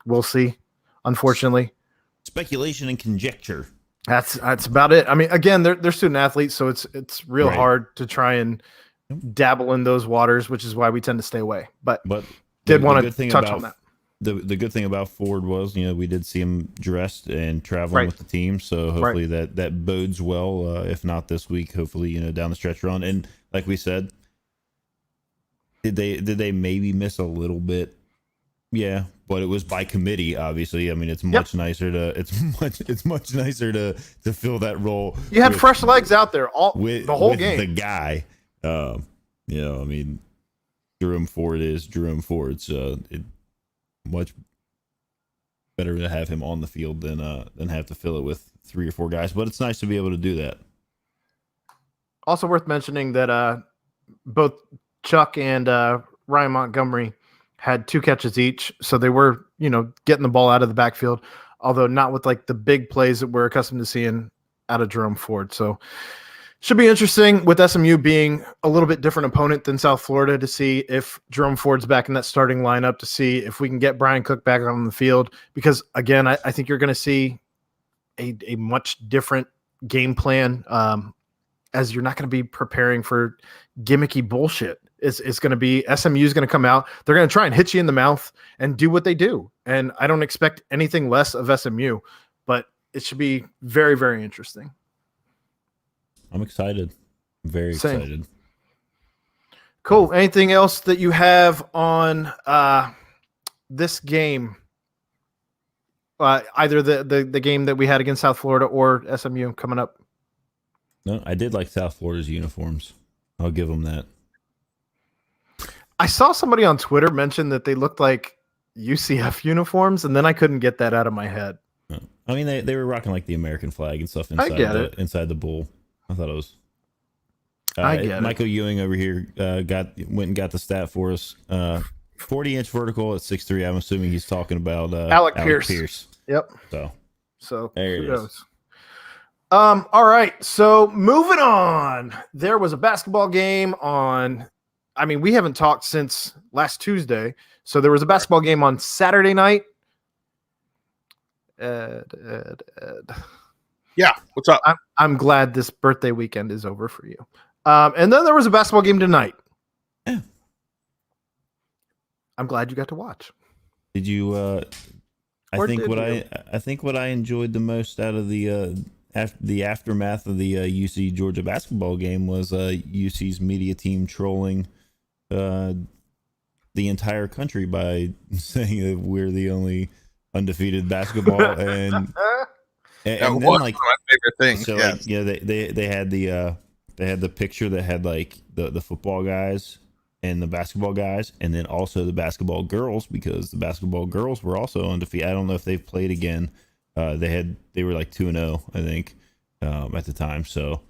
S4: we'll see, unfortunately.
S6: Speculation and conjecture.
S4: That's about it. I mean, again, they're student athletes, so it's real hard to try and dabble in those waters, which is why we tend to stay away. But did want to touch on that.
S6: The good thing about Ford was, you know, we did see him dressed and traveling with the team, so hopefully that bodes well. If not this week, hopefully, you know, down the stretch run. And like we said, did they maybe miss a little bit? Yeah, but it was by committee. Obviously, I mean, it's much nicer to fill that role.
S4: You had fresh legs out there the whole game.
S6: The guy, you know, I mean, Jerome Ford is Jerome Ford, so it much better to have him on the field than have to fill it with 3 or 4 guys. But it's nice to be able to do that.
S4: Also worth mentioning that both Chuck and Ryan Montgomery had 2 catches each, so they were, you know, getting the ball out of the backfield. although not with like the big plays that we're accustomed to seeing out of Jerome Ford. So should be interesting with SMU being a little bit different opponent than South Florida to see if Jerome Ford's back in that starting lineup, to see if we can get Brian Cook back on the field. Because again, I think you're going to see a much different game plan, as you're not going to be preparing for gimmicky bullshit. It's going to be SMU is going to come out. They're going to try and hit you in the mouth and do what they do. And I don't expect anything less of SMU, but it should be very, very interesting.
S6: I'm excited. I'm very
S4: Same.
S6: excited.
S4: Cool. Anything else that you have on this game? Either the game that we had against South Florida or SMU coming up?
S6: No, I did like South Florida's uniforms. I'll give them that.
S4: I saw somebody on Twitter mention that they looked like UCF uniforms, and then I couldn't get that out of my head.
S6: No. I mean, they were rocking like the American flag and stuff inside the bowl. I thought it was.
S4: I get
S6: Michael Ewing over here went and got the stat for us. 40-inch vertical at 6'3". I'm assuming he's talking about
S4: Alec Pierce. Yep.
S6: So there it is.
S4: All right. So moving on, there was a basketball game on. I mean, we haven't talked since last Tuesday. So there was a basketball game on Saturday night. Ed.
S5: Yeah, what's up?
S4: I'm glad this birthday weekend is over for you. And then there was a basketball game tonight.
S6: Yeah.
S4: I'm glad you got to watch.
S6: Did you? I think what I enjoyed the most out of the aftermath of the UC Georgia basketball game was UC's media team trolling the entire country by saying that we're the only undefeated basketball and then like
S5: my favorite thing.
S6: So
S5: yeah.
S6: like, yeah, they had the picture that had like the football guys and the basketball guys, and then also the basketball girls, because the basketball girls were also undefeated. I don't know if they've played again. They were like 2-0, I think, at the time. So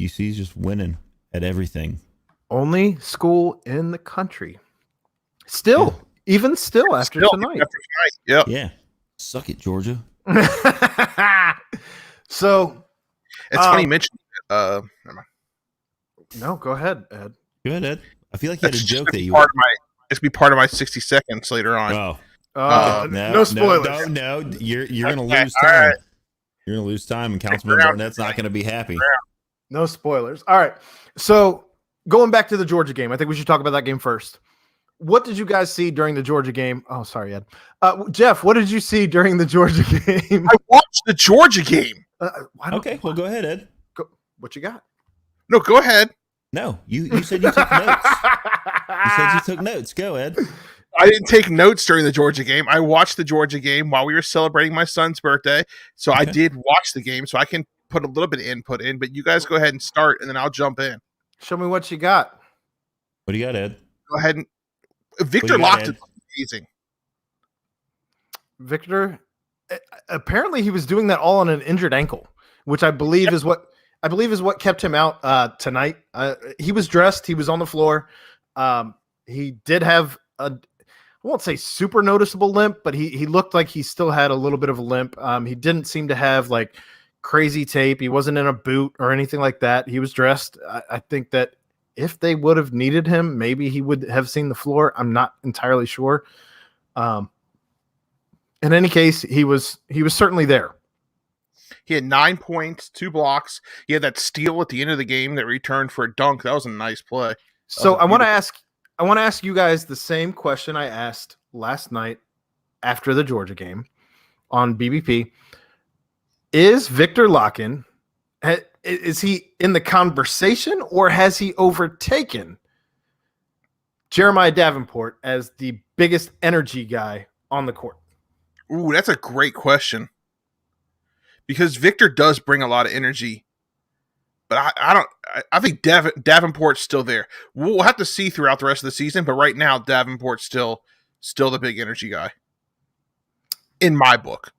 S6: UC's just winning at everything.
S4: Only school in the country. Still, even still after tonight.
S5: Yeah.
S6: Yeah. Suck it, Georgia.
S4: So
S5: it's funny you mentioned. Never mind.
S4: No, go ahead, Ed.
S6: Go ahead, Ed. I feel like you had a joke that you.
S5: It's be part of my 60 seconds later on.
S6: Oh.
S4: No spoilers.
S6: No, you're gonna
S5: Okay,
S6: lose time.
S5: right.
S6: You're gonna lose time, and Councilman Barnett's not gonna be happy.
S4: No spoilers. All right. So going back to the Georgia game, I think we should talk about that game first. What did you guys see during the Georgia game? Oh, sorry, Ed. Jeff, what did you see during the Georgia game?
S5: I watched the Georgia game.
S6: Okay, well, go ahead, Ed.
S4: What you got?
S5: No, go ahead.
S6: No, you said you took notes. You said you took notes. Go, Ed.
S5: I didn't take notes during the Georgia game. I watched the Georgia game while we were celebrating my son's birthday. So I did watch the game, so I can put a little bit of input in. But you guys go ahead and start, and then I'll jump in.
S4: Show me what you got.
S6: What do you got, Ed?
S5: Go ahead and Victor locked it. Amazing.
S4: Victor, apparently he was doing that all on an injured ankle, which I believe is what kept him out tonight. He was dressed. He was on the floor. He did have I won't say super noticeable limp, but he looked like he still had a little bit of a limp. He didn't seem to have like crazy tape. He wasn't in a boot or anything like that. He was dressed. I think that if they would have needed him, maybe he would have seen the floor. I'm not entirely sure. In any case, he was certainly there.
S5: He had 9 points, 2 blocks. He had that steal at the end of the game that returned for a dunk. That was a nice play.
S4: So I want to ask you guys the same question I asked last night after the Georgia game on BBP. Is Victor Locken, is he in the conversation, or has he overtaken Jeremiah Davenport as the biggest energy guy on the court?
S5: Ooh, that's a great question. Because Victor does bring a lot of energy. But I think Davenport's still there. We'll have to see throughout the rest of the season, but right now Davenport's still the big energy guy. In my book.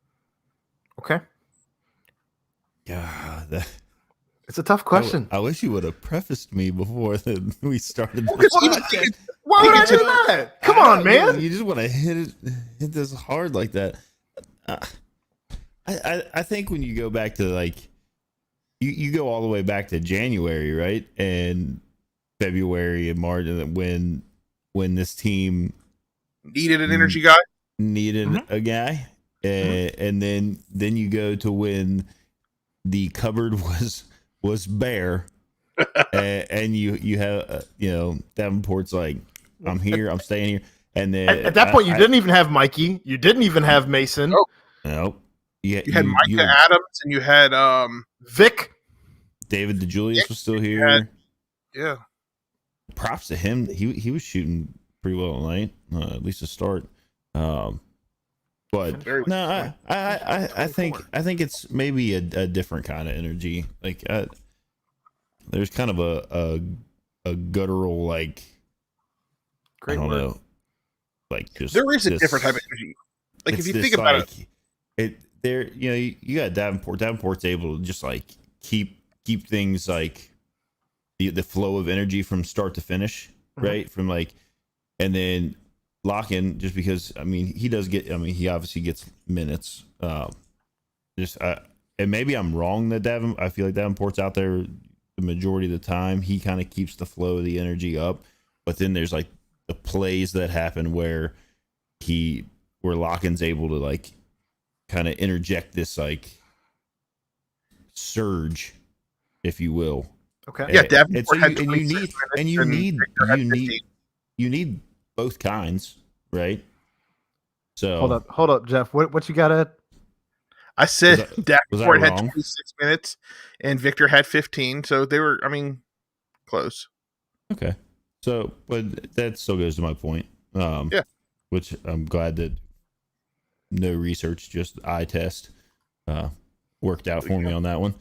S4: Okay.
S6: Yeah,
S4: it's a tough question.
S6: I wish you would have prefaced me before we started.
S4: Why would I do that? Come on, man.
S6: You just want to hit this hard like that. I think when you go back to like you go all the way back to January, right? And February and March, when this team
S5: Needed an energy guy.
S6: needed a guy, and then you go to when the cupboard was bare, and you have Davenport's like, I'm here, I'm staying here, and then
S4: At that point, you didn't even have Mikey. You didn't even have Mason.
S6: Nope. You
S5: had Micah Adams and you had
S4: Vic.
S6: David DeJulius was still here.
S5: Yeah.
S6: Props to him. He was shooting pretty well tonight, at least to start. But no, I think it's maybe a different kind of energy. Like there's kind of a guttural, like,
S4: Great
S6: I don't
S4: word.
S6: know, like just
S5: There is a different type of energy. Like if you think about it,
S6: there, you got Davenport. Davenport's able to just like keep things like the flow of energy from start to finish, right? From like, and then Locken, just because he does get. He obviously gets minutes. And maybe I'm wrong that I feel like Davenport's out there the majority of the time. He kind of keeps the flow of the energy up, but then there's like the plays that happen where Locken's able to like kind of interject this like surge, if you will.
S4: Okay.
S5: yeah, Davenport had
S6: you need both kinds, right? So
S4: Hold up, Jeff. What you got, Ed?
S5: I said
S6: was
S5: Davenport
S6: I
S5: had
S6: wrong?
S5: 26 minutes and Victor had 15, so they were, close.
S6: Okay. So, but that still goes to my point.
S5: Yeah.
S6: Which I'm glad that no research, just eye test, worked out for me on that one.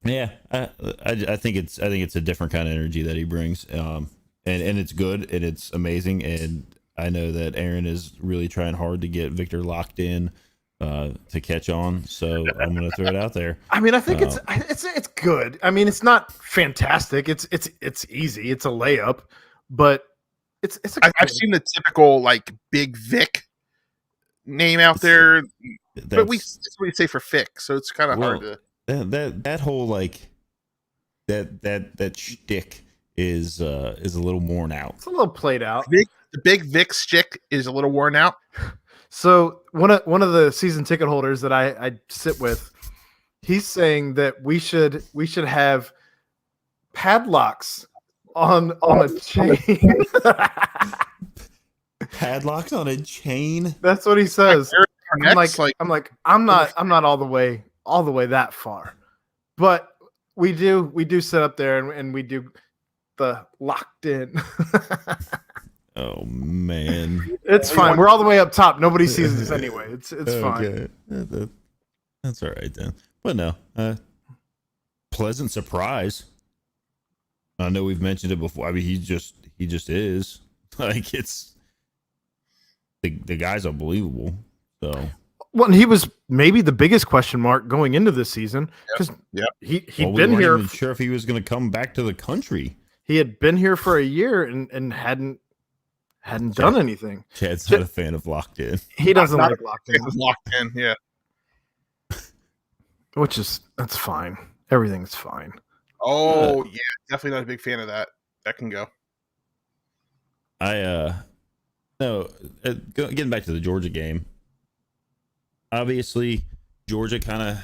S6: Yeah, I think it's a different kind of energy that he brings. And it's good and it's amazing. And I know that Aaron is really trying hard to get Victor locked in to catch on. So I'm going to throw it out there.
S4: I think it's good. It's not fantastic. It's easy. It's a layup, but it's
S5: I've seen the typical like Big Vic name out there, but that's what we say for Vic, so it's kind of hard to.
S6: That whole like that shtick is a little worn out.
S4: It's a little played out.
S5: The Big Vic shtick is a little worn out.
S4: So one of the season ticket holders that I sit with, he's saying that we should have padlocks on a chain.
S6: Padlocks on a chain.
S4: That's what he says. I'm
S5: I'm
S4: not all the way that far, but we do sit up there and we do the locked in.
S6: Oh man,
S4: it's fine. We're all the way up top. Nobody sees us anyway. It's fine.
S6: That's all right then. But no, pleasant surprise. I know we've mentioned it before. He just is like it's the guy's unbelievable. So.
S4: Well, and he was maybe the biggest question mark going into this season because he'd been here.
S6: Even sure if he was going to come back to the country.
S4: He had been here for a year and hadn't done anything.
S6: Chad's not a fan of locked in.
S4: He doesn't like locked in.
S5: Locked in, yeah.
S4: That's fine. Everything's fine.
S5: Oh yeah, definitely not a big fan of that. That can go.
S6: Getting back to the Georgia game. Obviously, Georgia kind of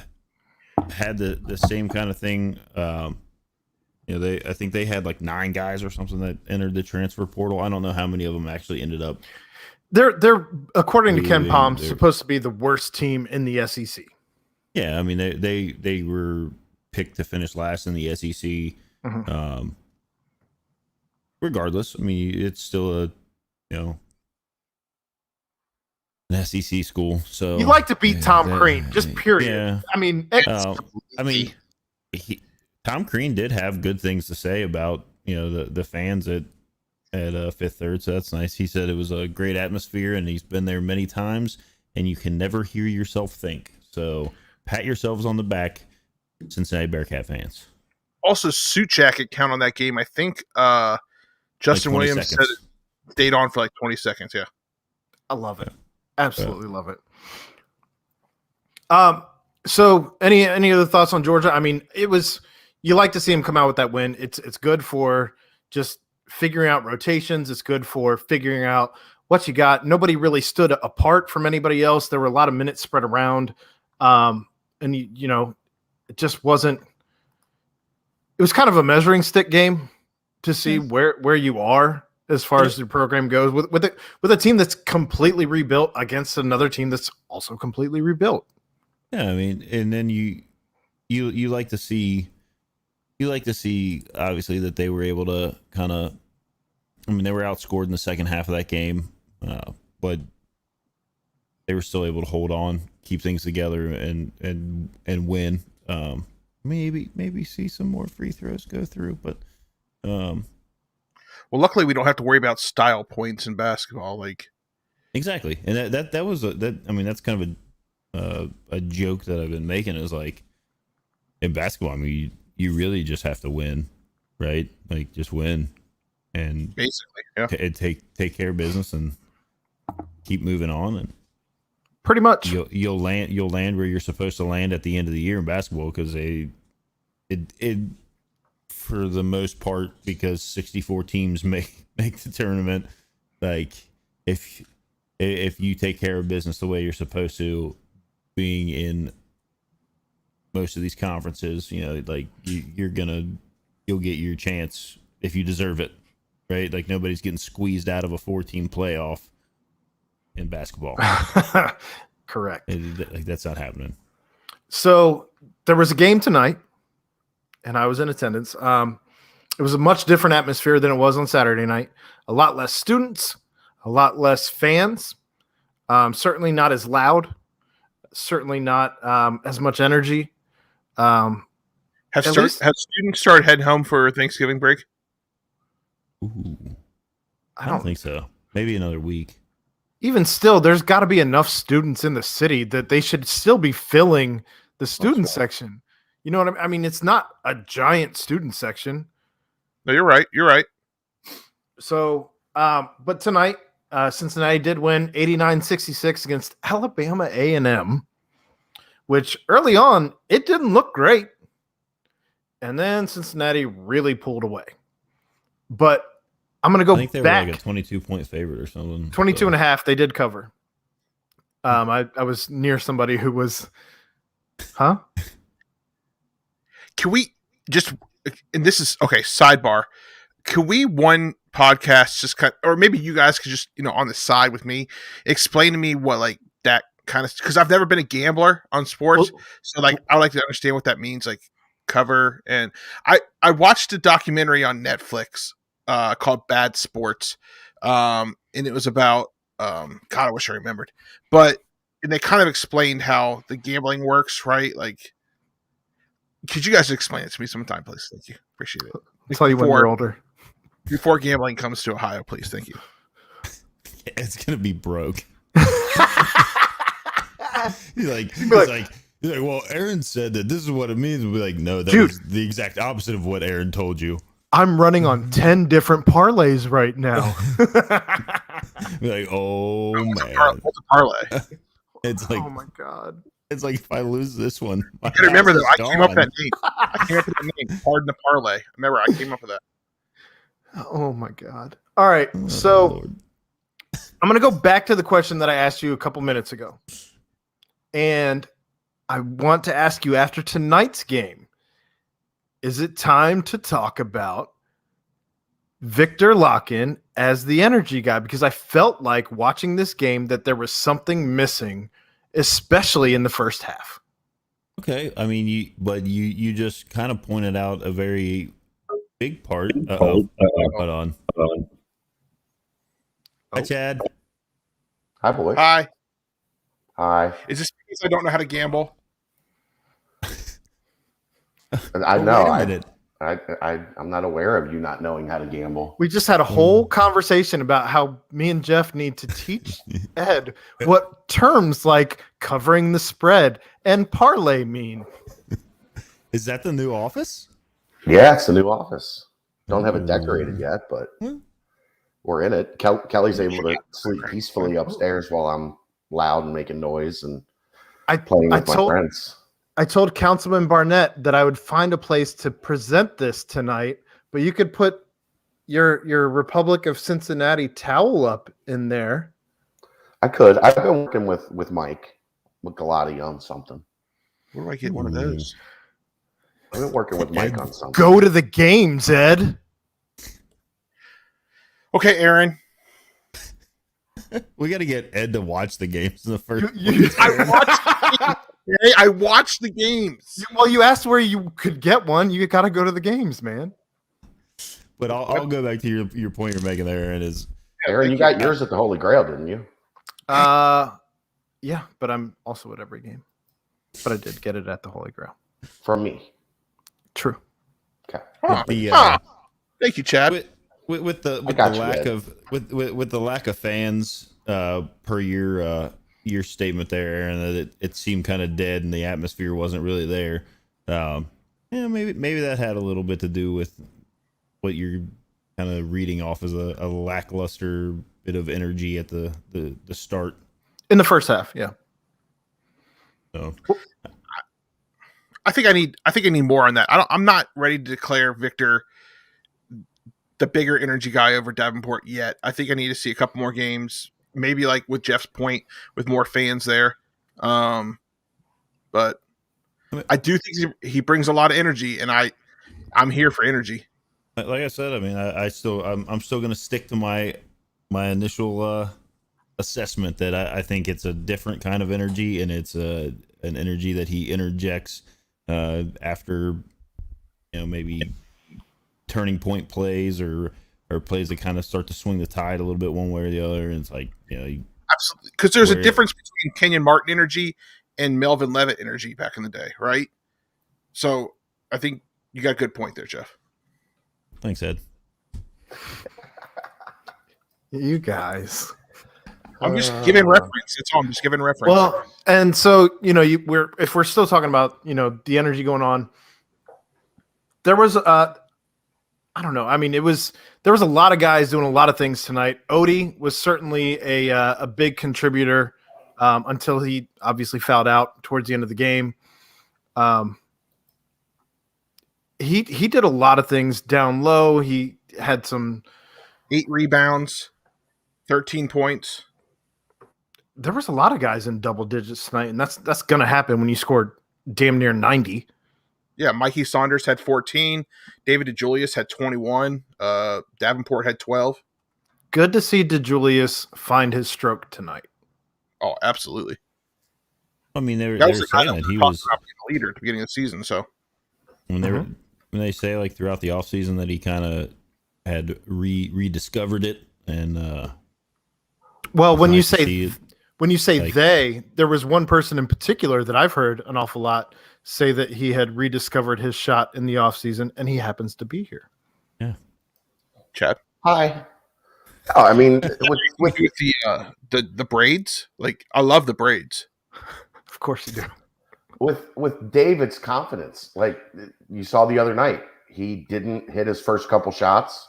S6: had the same kind of thing. I think they had like 9 guys or something that entered the transfer portal. I don't know how many of them actually ended up.
S4: They're according to Ken Palm supposed to be the worst team in the SEC.
S6: Yeah, they were picked to finish last in the SEC. Mm-hmm. Regardless, it's still an SEC school, so
S4: you like to beat Tom Crean, just period.
S6: Yeah. Tom Crean did have good things to say about the fans at Fifth Third, so that's nice. He said it was a great atmosphere, and he's been there many times, and you can never hear yourself think. So pat yourselves on the back, Cincinnati Bearcat fans.
S5: Also, suit jacket count on that game. I think Justin
S6: like
S5: Williams said it stayed on for like 20 seconds. Yeah,
S4: I love it. Absolutely love it. So any other thoughts on Georgia? I mean, you like to see him come out with that win. It's good for just figuring out rotations. It's good for figuring out what you got. Nobody really stood apart from anybody else. There were a lot of minutes spread around. And it just wasn't, it was kind of a measuring stick game to see where you are as far as the program goes with a team that's completely rebuilt against another team that's also completely rebuilt.
S6: Yeah, I mean, and then you like to see obviously that they were able to kind of, I mean, they were outscored in the second half of that game, but they were still able to hold on, keep things together, and win. Maybe see some more free throws go through, but
S5: well, luckily we don't have to worry about style points in basketball. Like
S6: exactly, and that was I mean, that's kind of a joke that I've been making is like in basketball. I mean, you really just have to win, right? Like just win, and
S5: basically, yeah,
S6: take care of business and keep moving on, and
S4: pretty much
S6: you'll land where you're supposed to land at the end of the year in basketball because it for the most part, because 64 teams make the tournament. Like if you take care of business the way you're supposed to, being in most of these conferences, like you'll get your chance if you deserve it, right? Like nobody's getting squeezed out of a 4-team playoff in basketball.
S4: Correct.
S6: Like that's not happening.
S4: So there was a game tonight, and I was in attendance. It was a much different atmosphere than it was on Saturday night. A lot less students, a lot less fans. Certainly not as loud. Certainly not as much energy.
S5: Have students started heading home for Thanksgiving break?
S6: Ooh, I don't think so. Maybe another week.
S4: Even still, there's got to be enough students in the city that they should still be filling the student section. You know what I mean? I mean, it's not a giant student section.
S5: No, you're right. You're right.
S4: So, but tonight, Cincinnati did win 89-66 against Alabama A&M, which early on, it didn't look great. And then Cincinnati really pulled away. But I'm going to go back.
S6: I think they were like a 22-point favorite or something.
S4: 22 and a half. They did cover. I was near somebody who was, huh?
S5: Can we just, and this is, okay, sidebar. Can we one podcast just cut, or maybe you guys could just, on the side with me, explain to me what like that kind of, because I've never been a gambler on sports. So like, I like to understand what that means, like cover. And I watched a documentary on Netflix called Bad Sports. And it was about, God, I wish I remembered, and they kind of explained how the gambling works, right? Like, could you guys explain it to me sometime, please? Thank you. Appreciate it.
S4: I'll tell you when you're older.
S5: Before gambling comes to Ohio, please. Thank you.
S6: It's going to be broke. He's like, well, Aaron said that this is what it means. We'll be like, no, that was the exact opposite of what Aaron told you.
S4: I'm running on 10 different parlays right now.
S6: Be like, oh, man.
S5: What's a parlay?
S6: It's like,
S4: oh, my God.
S6: It's like if I lose this one.
S5: I remember that. I came up with that name. Pardon the parlay. Remember, I came up with that.
S4: Oh, my God. All right. So I'm going to go back to the question that I asked you a couple minutes ago. And I want to ask you, after tonight's game, is it time to talk about Victor Lock-in as the energy guy? Because I felt like watching this game that there was something missing, especially in the first half.
S6: Okay. I mean, you just kind of pointed out a very big part. Hold on. Hi, Chad.
S1: Hi, boys.
S5: Hi.
S1: Hi.
S5: Is this because I don't know how to gamble?
S1: I know.
S6: Wait a minute.
S1: I'm not aware of you not knowing how to gamble.
S4: We just had a whole conversation about how me and Jeff need to teach Ed what terms like covering the spread and parlay mean.
S6: Is that the new office?
S1: Yeah, it's the new office. Don't have it decorated yet, but we're in it. Kelly's able to sleep peacefully upstairs while I'm loud and making noise and
S4: I
S1: playing with my friends.
S4: I told Councilman Barnett that I would find a place to present this tonight, but you could put your Republic of Cincinnati towel up in there.
S1: I could. I've been working with Mike Galati on something.
S5: Where do I get one of those?
S1: I've been working with Mike on something.
S4: Go to the games, Ed.
S5: Okay, Aaron.
S6: We got to get Ed to watch the games in the first.
S5: I watched the games.
S4: Well, you asked where you could get one. You got to go to the games, man.
S6: But I'll go back to your point you're making there, and is
S1: Aaron, you got yours at the Holy Grail, didn't you?
S4: Yeah, but I'm also at every game. But I did get it at the Holy Grail.
S1: From me.
S4: True.
S1: Okay.
S5: Thank you, Chad.
S6: With the lack of fans per your statement there, and that it seemed kind of dead and the atmosphere wasn't really there. Maybe that had a little bit to do with what you're kind of reading off as a lackluster bit of energy at the start
S4: in the first half. Yeah.
S6: So
S5: I think I need more on that. I'm not ready to declare Victor the bigger energy guy over Davenport yet. I think I need to see a couple more games, maybe like with Jeff's point, with more fans there. But I do think he brings a lot of energy, and I'm here for energy.
S6: Like I said, I mean, I'm still going to stick to my initial assessment that I think it's a different kind of energy, and it's an energy that he interjects after maybe turning point plays or plays that kind of start to swing the tide a little bit one way or the other. And it's like,
S5: absolutely, because there's a difference between Kenyon Martin energy and Melvin Levitt energy back in the day, right? So I think you got a good point there, Jeff.
S6: Thanks, Ed.
S4: You guys.
S5: I'm just giving reference. That's all. I'm just giving reference.
S4: Well, and so if we're still talking about the energy going on, there was I don't know. I mean, there was a lot of guys doing a lot of things tonight. Odie was certainly a big contributor until he obviously fouled out towards the end of the game. He did a lot of things down low. He had some
S5: 8 rebounds, 13 points.
S4: There was a lot of guys in double digits tonight, and that's going to happen when you scored damn near 90.
S5: Yeah, Mikey Saunders had 14. David DeJulius had 21. Davenport had 12.
S4: Good to see DeJulius find his stroke tonight.
S5: Oh, absolutely.
S6: I mean, they were
S5: saying
S6: that he was
S5: a leader at the beginning of the season. So
S6: when they say like throughout the offseason that he kind of had rediscovered it, and
S4: well, when you say there was one person in particular that I've heard an awful lot say that he had rediscovered his shot in the offseason, and he happens to be here.
S6: Yeah.
S5: Chad.
S1: Hi. Oh, I mean, with
S5: the braids, like I love the braids.
S4: Of course you do.
S1: With David's confidence, like you saw the other night, he didn't hit his first couple shots,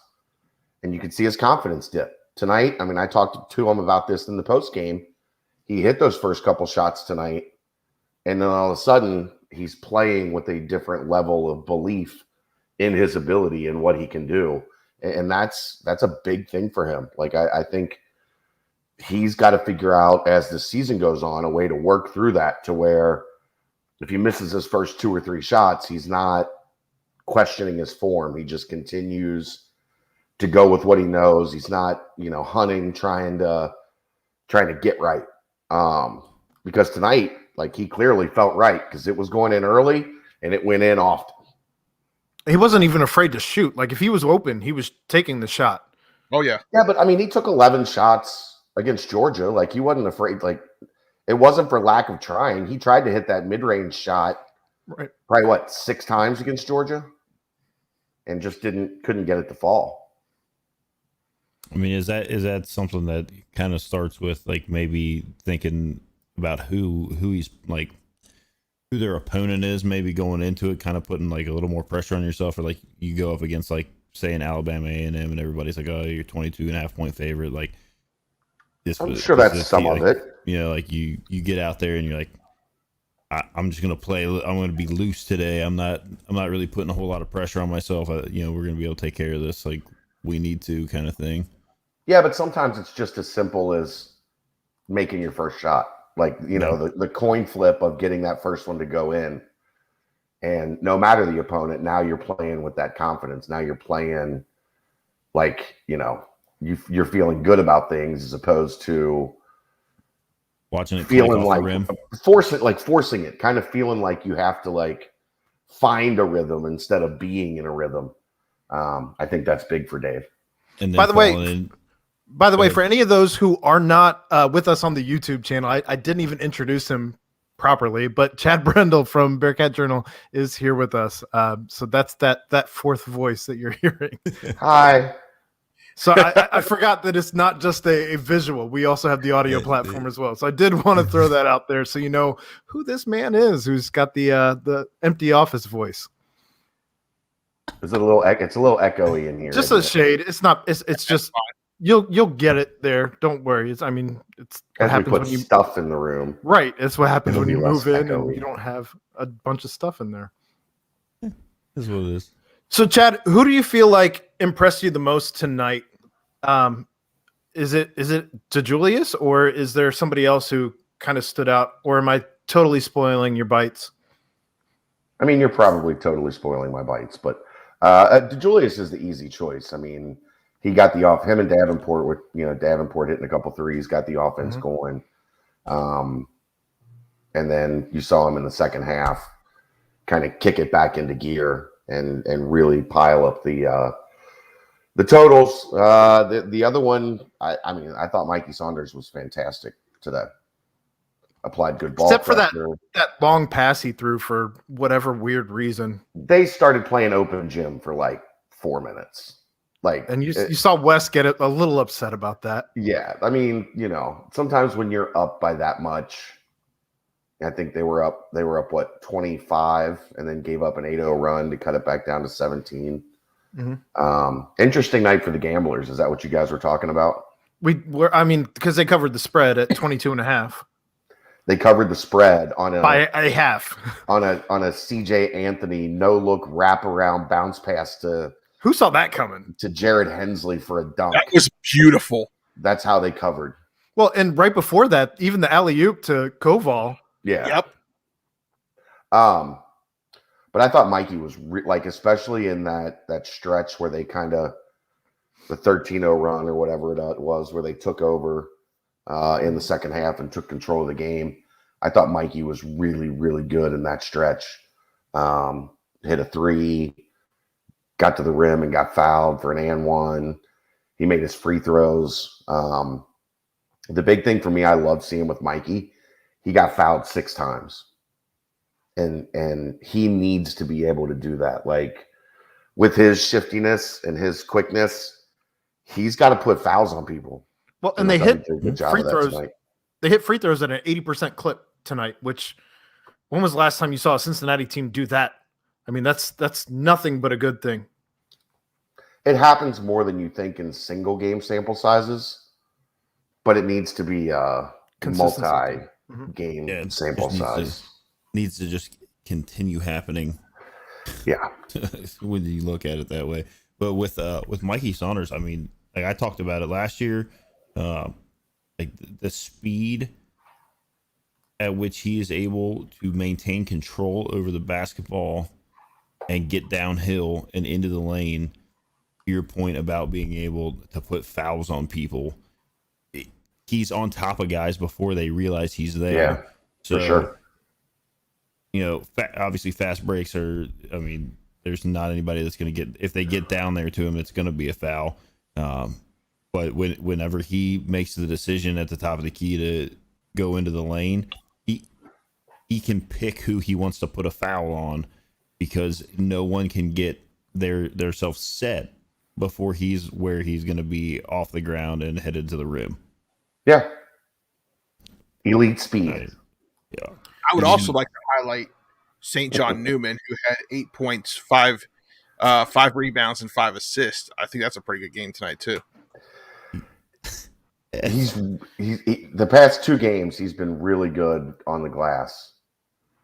S1: and you could see his confidence dip. Tonight, I mean, I talked to him about this in the post game. He hit those first couple shots tonight, and then all of a sudden, he's playing with a different level of belief in his ability and what he can do. And that's a big thing for him. Like, I think he's got to figure out as the season goes on a way to work through that to where if he misses his first 2 or 3 shots, he's not questioning his form. He just continues to go with what he knows. He's not, hunting, trying to get right. Because tonight, like he clearly felt right because it was going in early and it went in often.
S4: He wasn't even afraid to shoot. Like if he was open, he was taking the shot.
S5: Oh yeah.
S1: Yeah, but I mean, he took 11 shots against Georgia. Like he wasn't afraid. Like it wasn't for lack of trying. He tried to hit that mid-range shot,
S4: right?
S1: Probably 6 times against Georgia, and just couldn't get it to fall.
S6: I mean, is that something that kind of starts with like maybe thinking about who he's like, who their opponent is, maybe going into it, kind of putting like a little more pressure on yourself, or like you go up against like say an Alabama A&M and everybody's like, oh, you're 22.5 point favorite. Like this,
S1: I'm sure that's some of it.
S6: like you get out there and you're like, I'm just gonna play. I'm gonna be loose today. I'm not really putting a whole lot of pressure on myself. We're gonna be able to take care of this like we need to, kind of thing.
S1: Yeah, but sometimes it's just as simple as making your first shot. Like, the coin flip of getting that first one to go in. And no matter the opponent, now you're playing with that confidence. Now you're playing like, you're feeling good about things as opposed to
S6: watching it
S1: feeling
S6: off
S1: like
S6: the rim.
S1: forcing it, kind of feeling like you have to like find a rhythm instead of being in a rhythm. I think that's big for Dave.
S6: And then
S4: by the way, for any of those who are not with us on the YouTube channel, I didn't even introduce him properly, but Chad Brendel from Bearcat Journal is here with us. So that's that fourth voice that you're hearing.
S1: Hi.
S4: So I forgot that it's not just a visual. We also have the audio platform as well. So I did want to throw that out there so you know who this man is who's got the empty office voice.
S1: It's a little echoey in here.
S4: Just a shade. It's not. It's just you'll get it there. Don't worry. It's what
S1: as
S4: happens
S1: we put
S4: when you
S1: stuff in the room.
S4: Right. It's what happens
S1: It'll
S4: when you
S1: be less
S4: move in
S1: echoey.
S4: and you don't have a bunch of stuff in there.
S6: That's what it is.
S4: So, Chad, who do you feel like impressed you the most tonight? Is it DeJulius, or is there somebody else who kind of stood out, or am I totally spoiling your bites?
S1: I mean, you're probably totally spoiling my bites, but DeJulius is the easy choice. I mean, he got him and Davenport with Davenport hitting a couple threes, got the offense going. And then you saw him in the second half kind of kick it back into gear and really pile up the totals. The other one, I thought Mikey Saunders was fantastic today. Applied good ball
S4: Except for
S1: pressure.
S4: that long pass he threw for whatever weird reason.
S1: They started playing open gym for like 4 minutes.
S4: And you saw Wes get a little upset about that.
S1: Yeah. I mean, sometimes when you're up by that much, I think they were up what, 25, and then gave up an 8-0 run to cut it back down to 17. Interesting night for the gamblers. Is that what you guys were talking about?
S4: Because they covered the spread at 22.5.
S1: They covered the spread
S4: by a half
S1: on a CJ Anthony no look wraparound bounce pass to
S4: who saw that coming
S1: to Jared Hensley for a dunk.
S5: That was beautiful.
S1: That's how they covered.
S4: Well, and right before that, even the alley-oop to Koval.
S1: Yeah.
S5: Yep.
S1: But I thought Mikey was especially in that stretch where they kind of the 13-0 run or whatever it was, where they took over in the second half and took control of the game. I thought Mikey was really, really good in that stretch. Hit a three, got to the rim and got fouled for an and one. He made his free throws. The big thing for me, I love seeing with Mikey, he got fouled 6 times. And he needs to be able to do that. Like with his shiftiness and his quickness, he's got to put fouls on people.
S4: Well, and they hit free throws. They hit free throws at an 80% clip tonight, which when was the last time you saw a Cincinnati team do that? I mean, that's nothing but a good thing.
S1: It happens more than you think in single game sample sizes, but it needs to be a multi-game sample size.
S6: Needs to just continue happening.
S1: Yeah.
S6: When you look at it that way. But with Mikey Saunders, I mean, like I talked about it last year, like the speed at which he is able to maintain control over the basketball and get downhill and into the lane. Your point about being able to put fouls on people, he's on top of guys before they realize he's there.
S1: Yeah, for sure.
S6: Obviously fast breaks are, I mean, there's not anybody that's going to get, if they get down there to him, it's going to be a foul. But whenever he makes the decision at the top of the key to go into the lane, he can pick who he wants to put a foul on because no one can get their self set before he's where he's going to be off the ground and headed to the rim.
S1: Yeah. Elite speed.
S6: Yeah.
S5: I would also like to highlight St. John Newman, who had 8 points, 5 rebounds, and 5 assists. I think that's a pretty good game tonight, too.
S1: The past 2 games he's been really good on the glass,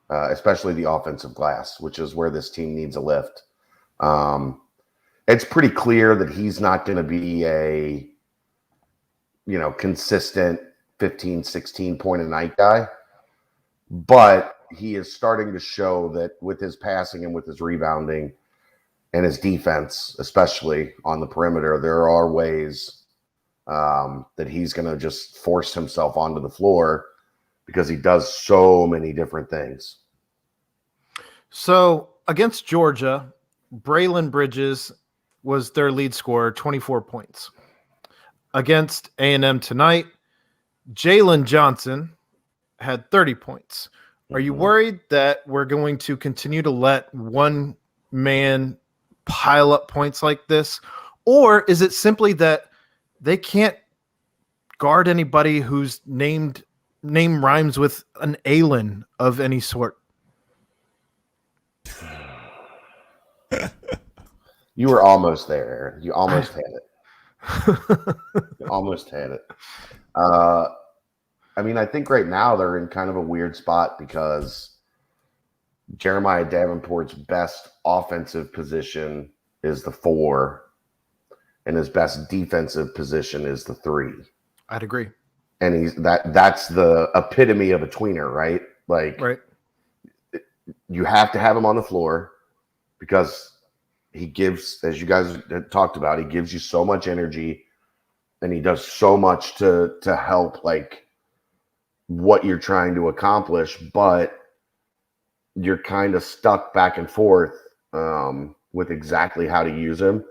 S1: especially the offensive glass, which is where this team needs a lift. It's pretty clear that he's not going to be a consistent 15, 16 point a night guy, but he is starting to show that with his passing and with his rebounding and his defense, especially on the perimeter, there are ways that he's going to just force himself onto the floor because he does so many different things.
S4: So against Georgia, Braylon Bridges was their lead scorer, 24 points. Against A&M tonight, Jalen Johnson had 30 points. Are you worried that we're going to continue to let one man pile up points like this? Or is it simply that they can't guard anybody whose name rhymes with an Allen of any sort?
S1: You were almost there, Aaron. You almost had it. You almost had it. I think right now they're in kind of a weird spot because Jeremiah Davenport's best offensive position is the 4, and his best defensive position is the 3.
S4: I'd agree.
S1: And that's the epitome of a tweener, right?
S4: Right.
S1: You have to have him on the floor because he gives, as you guys talked about, he gives you so much energy and he does so much to help what you're trying to accomplish, but you're kind of stuck back and forth with exactly how to use him.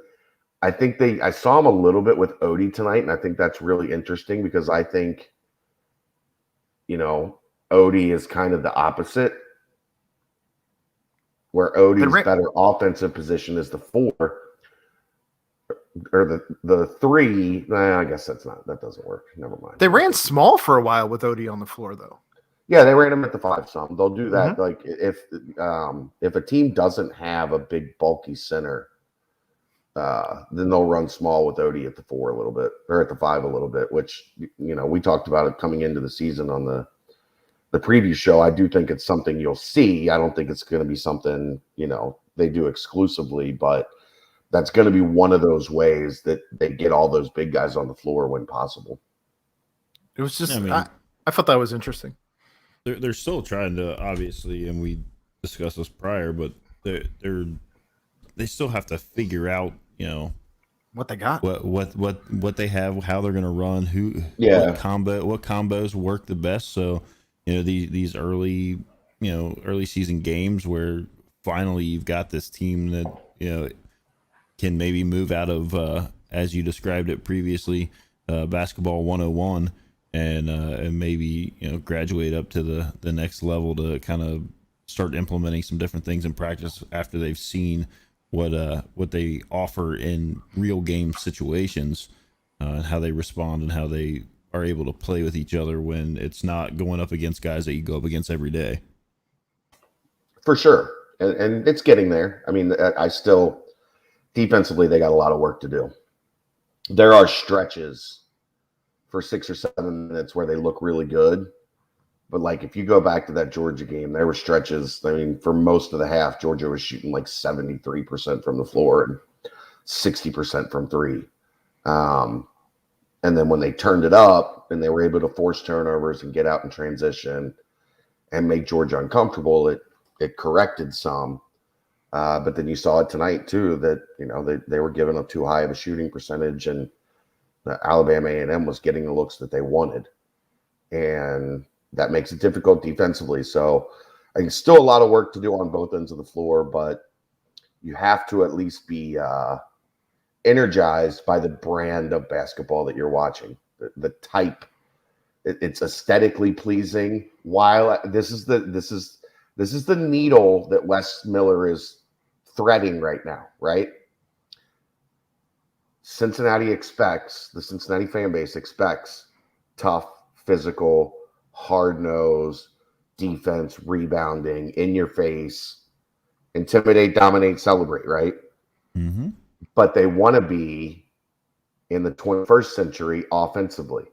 S1: I saw him a little bit with Odie tonight, and I think that's really interesting because I think, Odie is kind of the opposite, where Odie's better offensive position is the 4, or the 3. I guess that doesn't work. Never mind.
S4: They ran small for a while with Odie on the floor, though.
S1: Yeah, they ran him at the 5 some. They'll do that. If a team doesn't have a big bulky center, then they'll run small with Odie at the 4 a little bit, or at the 5 a little bit, which, we talked about it coming into the season on the preview show. I do think it's something you'll see. I don't think it's going to be something, they do exclusively, but that's going to be one of those ways that they get all those big guys on the floor when possible.
S4: It was just, I thought that was interesting.
S6: They're still trying to, obviously, and we discussed this prior, but they still have to figure out,
S4: what they got,
S6: what they have, how they're going to run, what combos work the best. So, these early season games where finally you've got this team that, can maybe move out of, as you described it previously, basketball 101 and maybe, graduate up to the next level to kind of start implementing some different things in practice after they've seen what they offer in real game situations, and how they respond and how they are able to play with each other when it's not going up against guys that you go up against every day.
S1: For sure. And it's getting there. I still, defensively, they got a lot of work to do. There are stretches for 6 or 7 minutes where they look really good. But if you go back to that Georgia game, there were stretches. For most of the half, Georgia was shooting 73% from the floor and 60% from 3. And then when they turned it up and they were able to force turnovers and get out in transition and make Georgia uncomfortable, it corrected some. But then you saw it tonight too, that, they were giving up too high of a shooting percentage, and Alabama A&M was getting the looks that they wanted. And that makes it difficult defensively. So I think still a lot of work to do on both ends of the floor, but you have to at least be energized by the brand of basketball that you're watching, the type. It's aesthetically pleasing. While this is the needle that Wes Miller is threading right now, right? The Cincinnati fan base expects tough, physical, hard-nosed defense, rebounding, in your face, intimidate, dominate, celebrate, right?
S6: Mm-hmm.
S1: But they want to be in the 21st century offensively.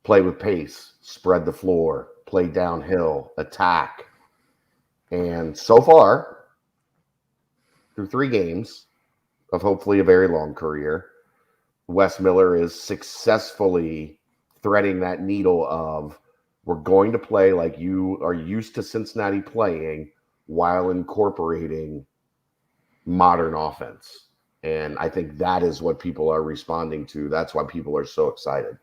S1: play with pace, spread the floor, play downhill, attack. And so far, through 3 games of hopefully a very long career, Wes Miller is successfully threading that needle of we're going to play like you are used to Cincinnati playing while incorporating modern offense. And I think that is what people are responding to. That's why people are so excited.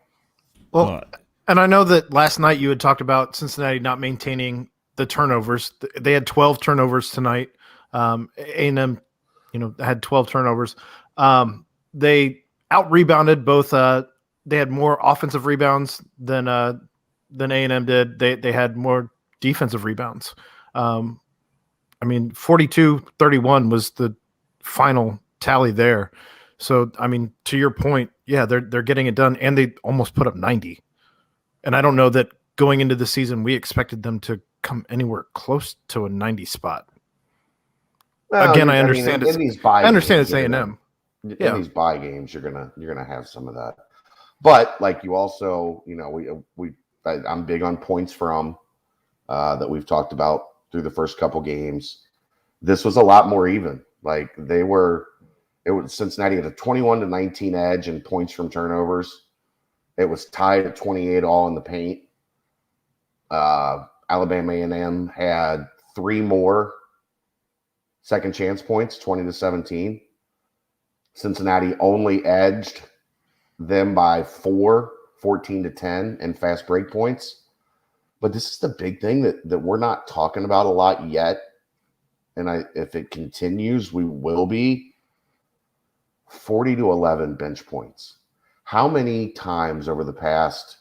S4: Well, and I know that last night you had talked about Cincinnati not maintaining the turnovers. They had 12 turnovers tonight. A&M, had 12 turnovers. They out-rebounded both. They had more offensive rebounds than A&M did. They had more defensive rebounds. 42-31 was the final tally there. So, to your point, yeah, they're getting it done, and they almost put up 90. And I don't know that going into the season we expected them to come anywhere close to a 90 spot.
S1: Well,
S4: Again, I understand it's A&M.
S1: In these bye games, you're gonna have some of that. But like you also, I'm big on points from that we've talked about through the first couple games. This was a lot more even. Like Cincinnati had a 21-19 edge in points from turnovers. It was tied at 28 all in the paint. Alabama A&M had 3 more second chance points, 20-17. Cincinnati only edged them by 4, 14-10 in fast break points. But this is the big thing that we're not talking about a lot yet. And if it continues, we will be 40-11 bench points. How many times over the past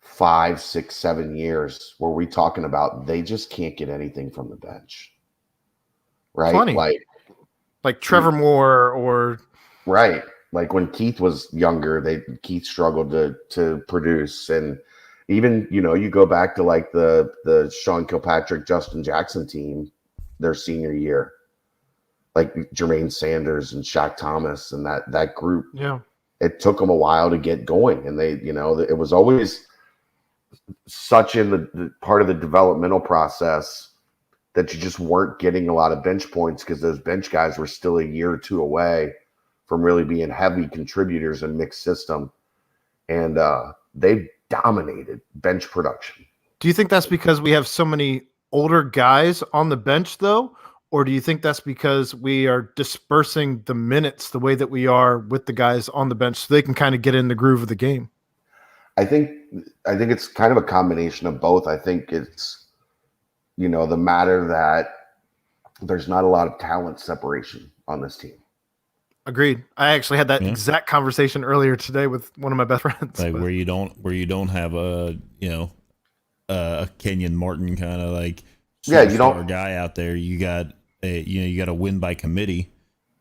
S1: 5, 6, 7 years were we talking about they just can't get anything from the bench? Right?
S4: Plenty. Like Trevor Moore or
S1: right. Like when Keith was younger, Keith struggled to produce. And even, you go back to like the Sean Kilpatrick, Justin Jackson team, their senior year, like Jermaine Sanders and Shaq Thomas and that group.
S4: Yeah.
S1: It took them a while to get going. And they, it was always such in the part of the developmental process that you just weren't getting a lot of bench points because those bench guys were still a year or 2 away from really being heavy contributors in mixed system. And they've dominated bench production.
S4: Do you think that's because we have so many older guys on the bench, though? Or do you think that's because we are dispersing the minutes the way that we are with the guys on the bench so they can kind of get in the groove of the game?
S1: I think it's kind of a combination of both. I think it's, the matter that there's not a lot of talent separation on this team.
S4: Agreed. I actually had that exact conversation earlier today with one of my best friends.
S6: Where you don't have a Kenyon Martin kind of like
S1: you don't
S6: guy out there. You got you got to win by committee,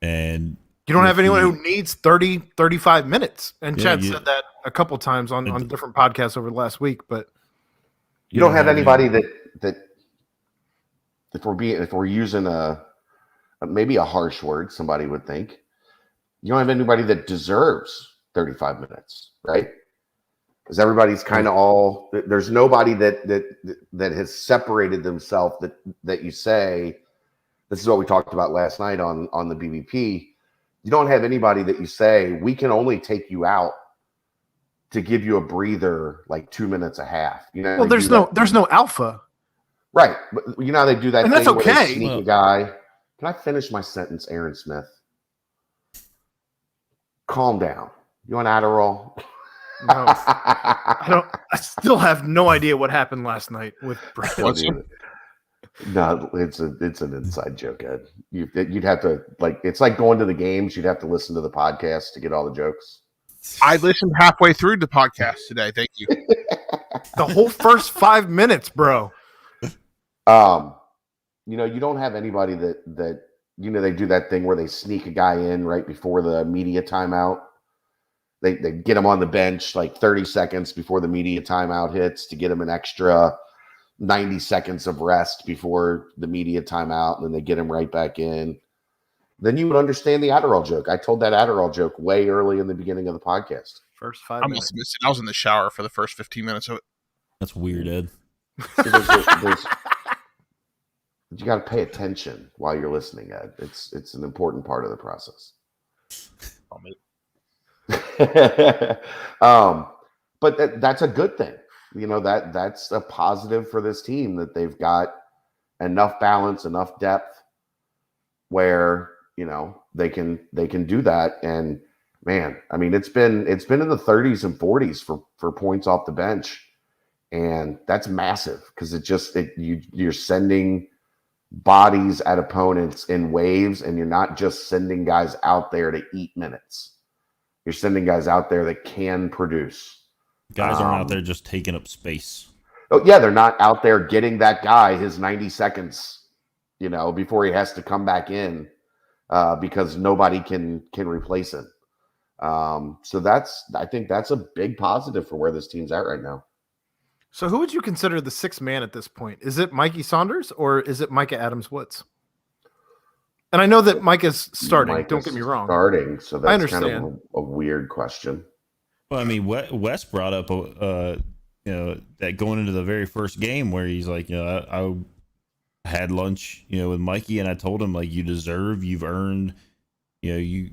S6: and
S4: you don't have anyone who needs 30, 35 minutes. And Chad said that a couple times on different podcasts over the last week. But
S1: you don't have anybody that if we're using maybe a harsh word, somebody would think. You don't have anybody that deserves 35 minutes, right? Because everybody's kind of there's nobody that has separated themselves that you say, this is what we talked about last night on the BBP. You don't have anybody that you say, we can only take you out to give you a breather like 2 minutes a half.
S4: Well, there's no alpha.
S1: Right. But how they do that
S4: and
S1: thing
S4: that's
S1: where
S4: okay.
S1: they sneak a guy. Can I finish my sentence, Aaron Smith? Calm down. You want Adderall?
S4: No, I still have no idea what happened last night with Brandon.
S1: No, it's an inside joke, Ed. You'd have to it's like going to the games. You'd have to listen to the podcast to get all the jokes.
S5: I listened halfway through the podcast today. Thank you.
S4: The whole first 5 minutes, bro.
S1: You don't have anybody that they do that thing where they sneak a guy in right before the media timeout. They get him on the bench like 30 seconds before the media timeout hits to get him an extra 90 seconds of rest before the media timeout, and then they get him right back in. Then you would understand the Adderall joke. I told that Adderall joke way early in the beginning of the podcast.
S4: First 5
S5: I
S4: minutes.
S5: must have missed it. I was in the shower for the first 15 minutes of it.
S6: That's weird, Ed.
S1: See, you got to pay attention while you're listening, Ed. It's an important part of the process. But that's a good thing. That's a positive for this team, that they've got enough balance, enough depth where they can do that. And man, I mean, it's been in the 30s and 40s for points off the bench, and that's massive because you're sending bodies at opponents in waves, and you're not just sending guys out there to eat minutes. You're sending guys out there that can produce.
S6: Guys aren't out there just taking up space.
S1: Oh yeah, they're not out there getting that guy his 90 seconds, before he has to come back in, because nobody can replace him. So I think that's a big positive for where this team's at right now.
S4: So who would you consider the sixth man at this point? Is it Mikey Saunders or is it Micah Adams-Woods? And I know that Micah's starting. Don't get me wrong.
S1: Starting, so that's
S4: I understand.
S1: kind of a weird question.
S6: Well, I mean, Wes brought up, that going into the very first game where he's like, I had lunch, with Mikey, and I told him, like, you've earned, you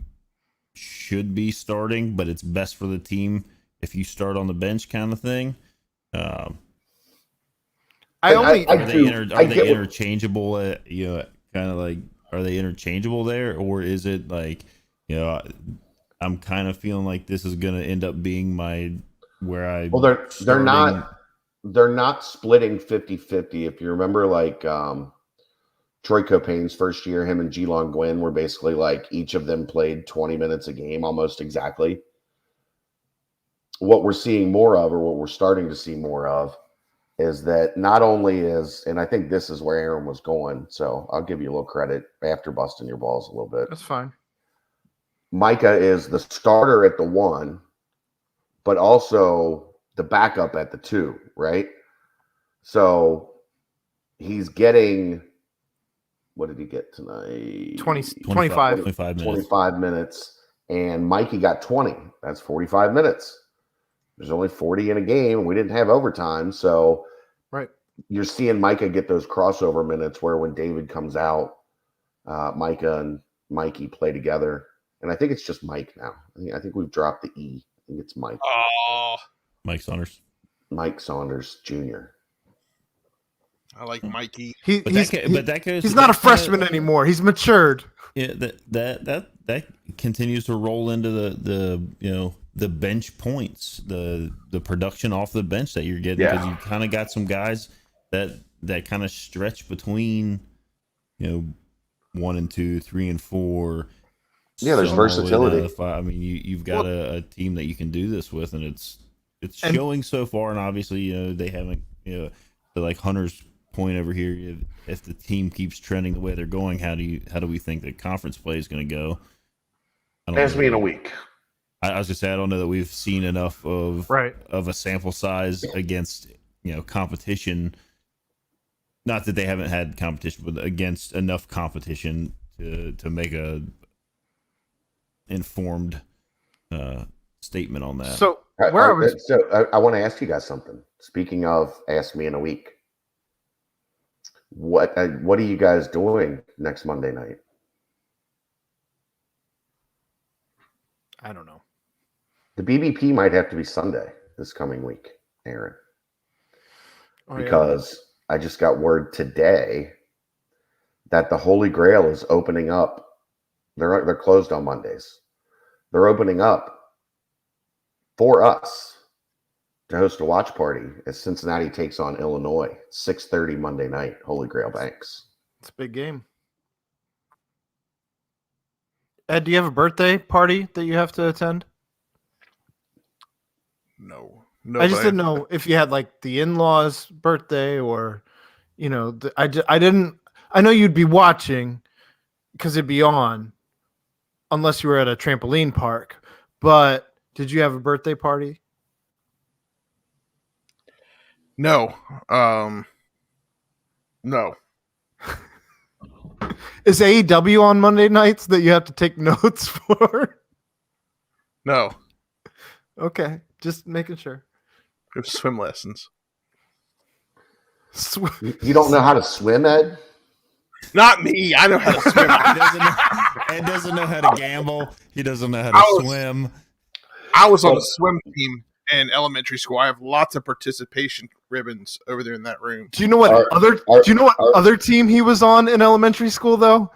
S6: should be starting, but it's best for the team if you start on the bench, kind of thing. Are they interchangeable? Kind of like, are they interchangeable there, or is it like, I'm kind of feeling like this is going to end up being they're not splitting 50-50. If you remember, like Troy Copain's first year, him and Geelon Gwynn were basically like each of them played 20 minutes a game, almost exactly. What we're seeing more of, or what we're starting to see more of, is that not only is, and I think this is where Aaron was going, so I'll give you a little credit after busting your balls a little bit.
S4: That's fine.
S1: Micah is the starter at the 1, but also the backup at the 2, right? So he's getting, what did he get tonight?
S4: 25
S1: minutes. And Mikey got 20. That's 45 minutes. There's only 40 in a game, and we didn't have overtime. So
S4: right,
S1: you're seeing Micah get those crossover minutes where when David comes out, Micah and Mikey play together. And I think it's just Mike now. I think we've dropped the E. I think it's Mike.
S5: Oh,
S6: Mike Saunders.
S1: Mike Saunders Jr.
S5: I like Mikey.
S4: He's not a freshman anymore. He's matured.
S6: Yeah, that continues to roll into the bench points, the production off the bench that you're getting, because you kind of got some guys that kind of stretch between 1 and 2, 3 and 4.
S1: Yeah, there's versatility.
S6: I mean, you've got a team that you can do this with, and it's showing so far. And obviously, they haven't. Like Hunter's point over here, if the team keeps trending the way they're going, how do we think that conference play is going to go?
S1: Ask me in a week.
S6: I was gonna say, I don't know that we've seen enough of a sample size against competition. Not that they haven't had competition, but against enough competition to make a informed statement on that.
S4: So
S1: I want to ask you guys something. Speaking of, ask me in a week. What are you guys doing next Monday night?
S4: I don't know.
S1: The BBP might have to be Sunday this coming week, Aaron, because I just got word today that the Holy Grail is opening up. They're closed on Mondays. They're opening up for us to host a watch party as Cincinnati takes on Illinois. 6:30 Monday night, Holy Grail Banks.
S4: It's a big game. Ed, do you have a birthday party that you have to attend?
S5: No.
S4: I just didn't know if you had like the in-laws' birthday or, I didn't. I know you'd be watching because it'd be on, unless you were at a trampoline park. But did you have a birthday party?
S5: No. No.
S4: Is AEW on Monday nights that you have to take notes for?
S5: No.
S4: Okay, just making sure.
S5: Go swim lessons.
S1: You don't know how to swim, Ed?
S5: Not me. I know how to swim.
S6: Ed doesn't know how to gamble. He doesn't know how to swim.
S5: I was on the swim team in elementary school. I have lots of participation ribbons over there in that room.
S4: Do you know what other team he was on in elementary school though?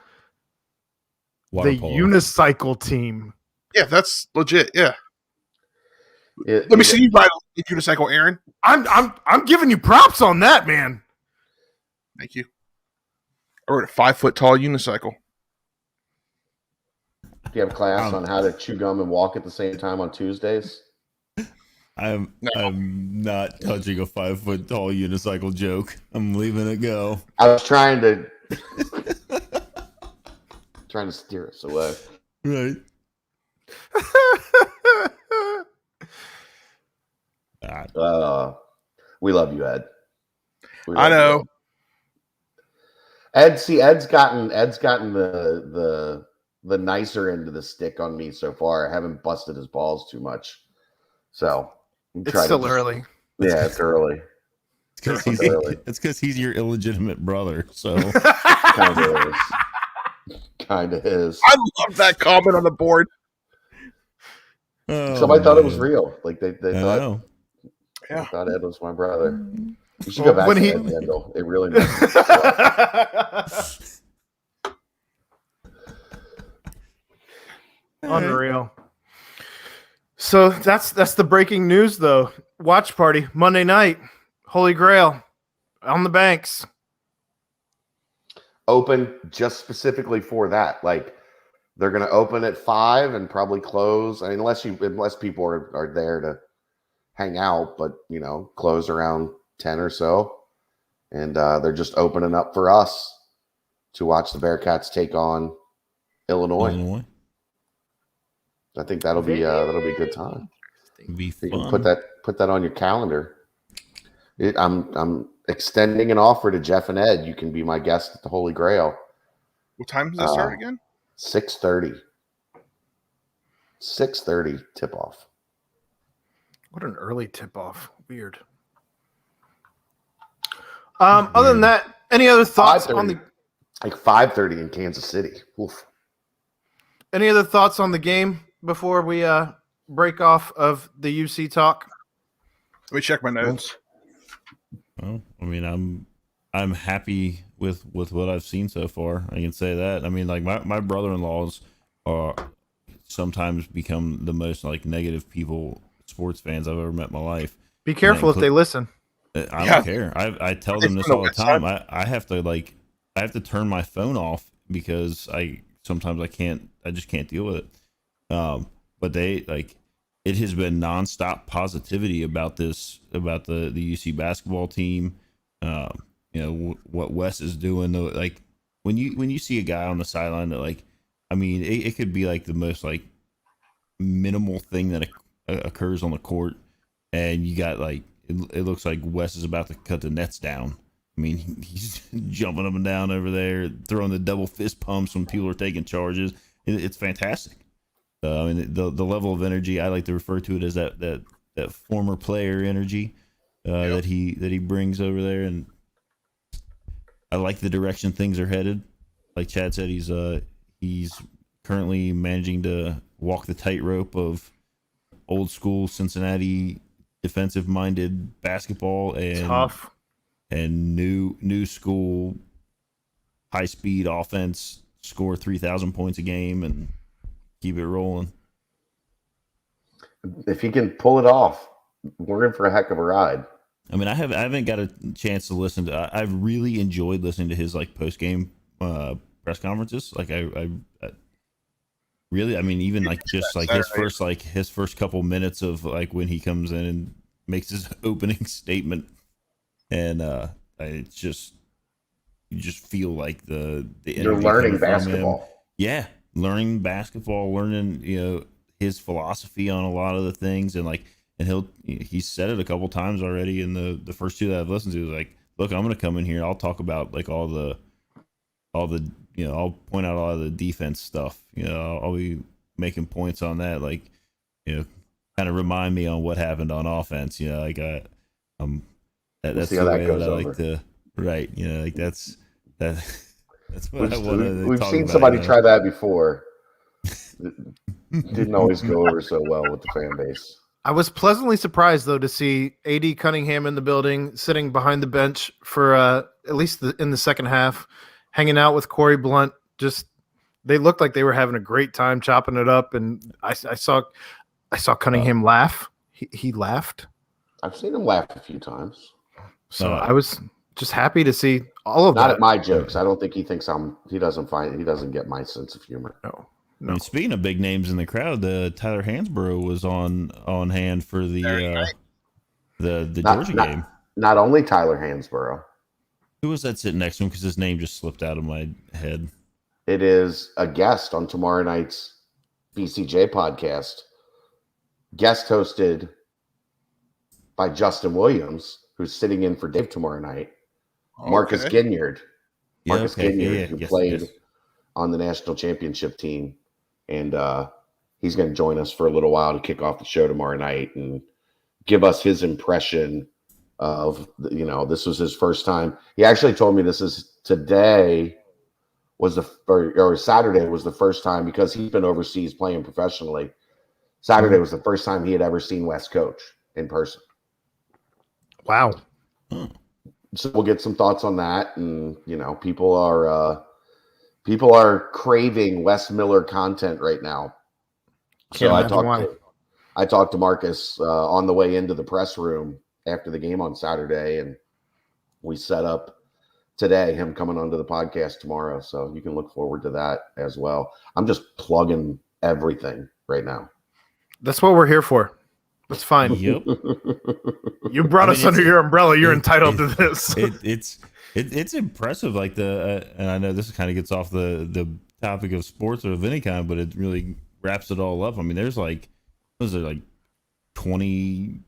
S6: Water
S4: The
S6: polo.
S4: unicycle team.
S5: Yeah, that's legit. Yeah.
S1: Let
S5: Let me see you ride a unicycle, Aaron.
S4: I'm giving you props on that, man.
S5: Thank you. I rode a 5-foot tall unicycle.
S1: Do you have class on how to chew gum and walk at the same time on Tuesdays?
S6: I'm not touching a 5-foot tall unicycle joke. I'm leaving it go.
S1: I was trying to steer us away.
S6: Right.
S1: We love you, Ed.
S5: I know.
S1: Ed's gotten the nicer end of the stick on me so far. I haven't busted his balls too much. So
S4: It's still early.
S1: Yeah, it's early.
S6: It's because he's your illegitimate brother. So
S1: Kind of is. Kind of is.
S5: I love that comment on the board.
S1: Somebody thought it was real. Like they
S6: know.
S1: I thought Ed was my brother. You should go back
S4: when
S1: to
S6: Oh,
S1: Ed Kendall. It really matters.
S4: Unreal. So that's the breaking news though. Watch party Monday night. Holy Grail on the banks.
S1: Open just specifically for that. Like they're going to open at 5 and probably close. I mean, unless people are there to hang out, but close around 10 or so. And they're just opening up for us to watch the Bearcats take on Illinois. I think that'll be a good time.
S6: Be fun.
S1: You can put that on your calendar. I'm extending an offer to Jeff and Ed. You can be my guest at the Holy Grail.
S5: What time does it start again?
S1: 6:30. 6:30 tip off.
S4: What an early tip off. Weird. Other than that, any other thoughts on the
S1: 5:30 in Kansas City? Oof.
S4: Any other thoughts on the game before we break off of the UC talk?
S5: Let me check my notes.
S6: Well, I mean, I'm happy with what I've seen so far. I can say that. I mean, like my brother-in-laws are sometimes become the most like negative sports fans I've ever met in my life.
S4: Be careful if they listen.
S6: I don't care. I tell them this all the time. I have to turn my phone off because sometimes I just can't deal with it. But it has been nonstop positivity about the UC basketball team. What Wes is doing though. Like when you see a guy on the sideline that it could be like the most like minimal thing that occurs on the court, and you got it looks like Wes is about to cut the nets down. I mean, he's jumping up and down over there, throwing the double fist pumps when people are taking charges. It's fantastic. I mean, the level of energy, I like to refer to it as that former player energy that he brings over there, and I like the direction things are headed. Like Chad said, he's currently managing to walk the tightrope of old school Cincinnati defensive-minded basketball and
S4: tough
S6: and new school high-speed offense. Score 3,000 points a game and keep it rolling.
S1: If he can pull it off, we're in for a heck of a ride.
S6: I mean, I haven't got a chance to listen to. I've really enjoyed listening to his post game press conferences. I really, I mean, even just his first couple minutes of when he comes in and makes his opening statement, and it's just you just feel like the
S1: you're learning basketball.
S6: Yeah, learning basketball, learning his philosophy on a lot of the things, and he's said it a couple times already in the first two that I've listened to. Like, look, I'm gonna come in here, I'll talk about all the I'll point out a lot of the defense stuff. I'll be making points on that. kind of remind me on what happened on offense. Like that's
S1: see
S6: the
S1: how that
S6: way
S1: goes
S6: that I like
S1: over.
S6: to write. Like that's what I
S1: We've,
S6: want to
S1: we've
S6: talk
S1: seen
S6: about,
S1: somebody try that before. Didn't always go over so well with the fan base.
S4: I was pleasantly surprised, though, to see AD Cunningham in the building, sitting behind the bench for at least in the second half, hanging out with Corey Blunt. Just they looked like they were having a great time chopping it up, and I saw Cunningham laugh. He laughed.
S1: I've seen him laugh a few times.
S4: So I was just happy to see all of
S1: Not
S4: that.
S1: at my jokes. I don't think he thinks he doesn't get my sense of humor.
S4: No.
S6: I mean, speaking of big names in the crowd, Tyler Hansborough was on hand for the Georgia game.
S1: Not only Tyler Hansborough.
S6: Who was that sitting next to him? Because his name just slipped out of my head.
S1: It is a guest on tomorrow night's BCJ podcast. Guest hosted by Justin Williams, who's sitting in for Dave tomorrow night.
S5: Okay.
S1: Marcus Ginyard. Who
S6: Yes,
S1: played
S6: yes.
S1: on the national championship team. And he's going to join us for a little while to kick off the show tomorrow night and give us his impression of, this was his first time. He actually told me Saturday was the first time, because he's been overseas playing professionally. Saturday was the first time he had ever seen Wes coach in person.
S4: Wow.
S1: So we'll get some thoughts on that. And, people are craving Wes Miller content right now. So I talked to Marcus on the way into the press room after the game on Saturday, and we set up today him coming onto the podcast tomorrow. So you can look forward to that as well. I'm just plugging everything right now.
S4: That's what we're here for. That's fine.
S6: Yep.
S4: You brought us under your umbrella. You're entitled to this.
S6: It's impressive. Like and I know this kind of gets off the topic of sports or of any kind, but it really wraps it all up. I mean, there's like 20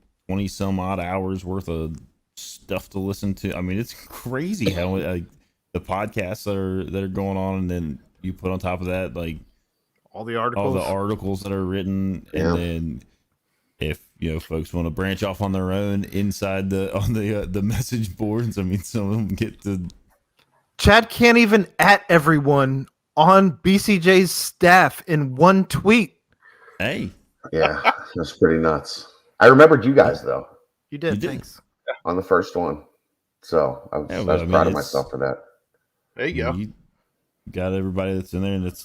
S6: some odd hours worth of stuff to listen to. I mean, it's crazy how the podcasts that are going on, and then you put on top of that like
S4: all the
S6: articles that are written, and then if folks want to branch off on their own inside the message boards, I mean, some of them get to.
S4: Chad can't even at everyone on BCJ's staff in one tweet.
S6: Hey,
S1: yeah, that's pretty nuts. I remembered you guys though.
S4: You did. Thanks.
S1: On the first one, so I was proud of myself for that.
S5: There you go.
S6: You got everybody that's in there, and it's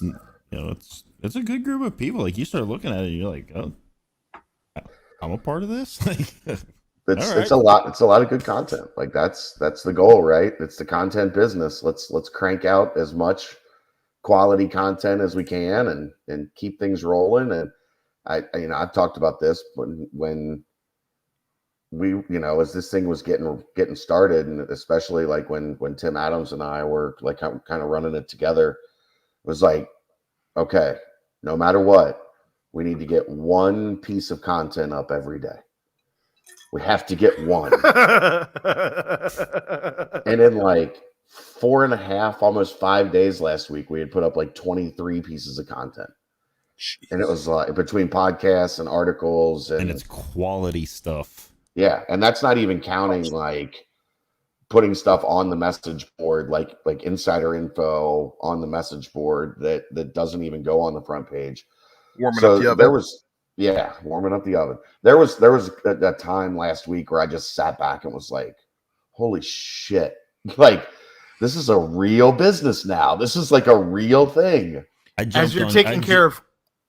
S6: a good group of people. Like, you start looking at it, and you're like, oh, I'm a part of this.
S1: It's a lot. It's a lot of good content. Like that's the goal, right? It's the content business. Let's crank out as much quality content as we can and keep things rolling. And I've talked about this when we, as this thing was getting started, and especially like when Tim Adams and I were like kind of running it together, it was like, okay, no matter what, we need to get one piece of content up every day. We have to get one. And in like 4.5, almost 5 days last week, we had put up like 23 pieces of content. Jeez. And it was like between podcasts and articles. And
S6: it's quality stuff.
S1: Yeah. And that's not even counting like putting stuff on the message board, like insider info on the message board that doesn't even go on the front page.
S5: Warming up the oven.
S1: Warming up the oven. There was a time last week where I just sat back and was like, holy shit. Like, this is a real business now. This is like a real thing.
S4: As you're taking care of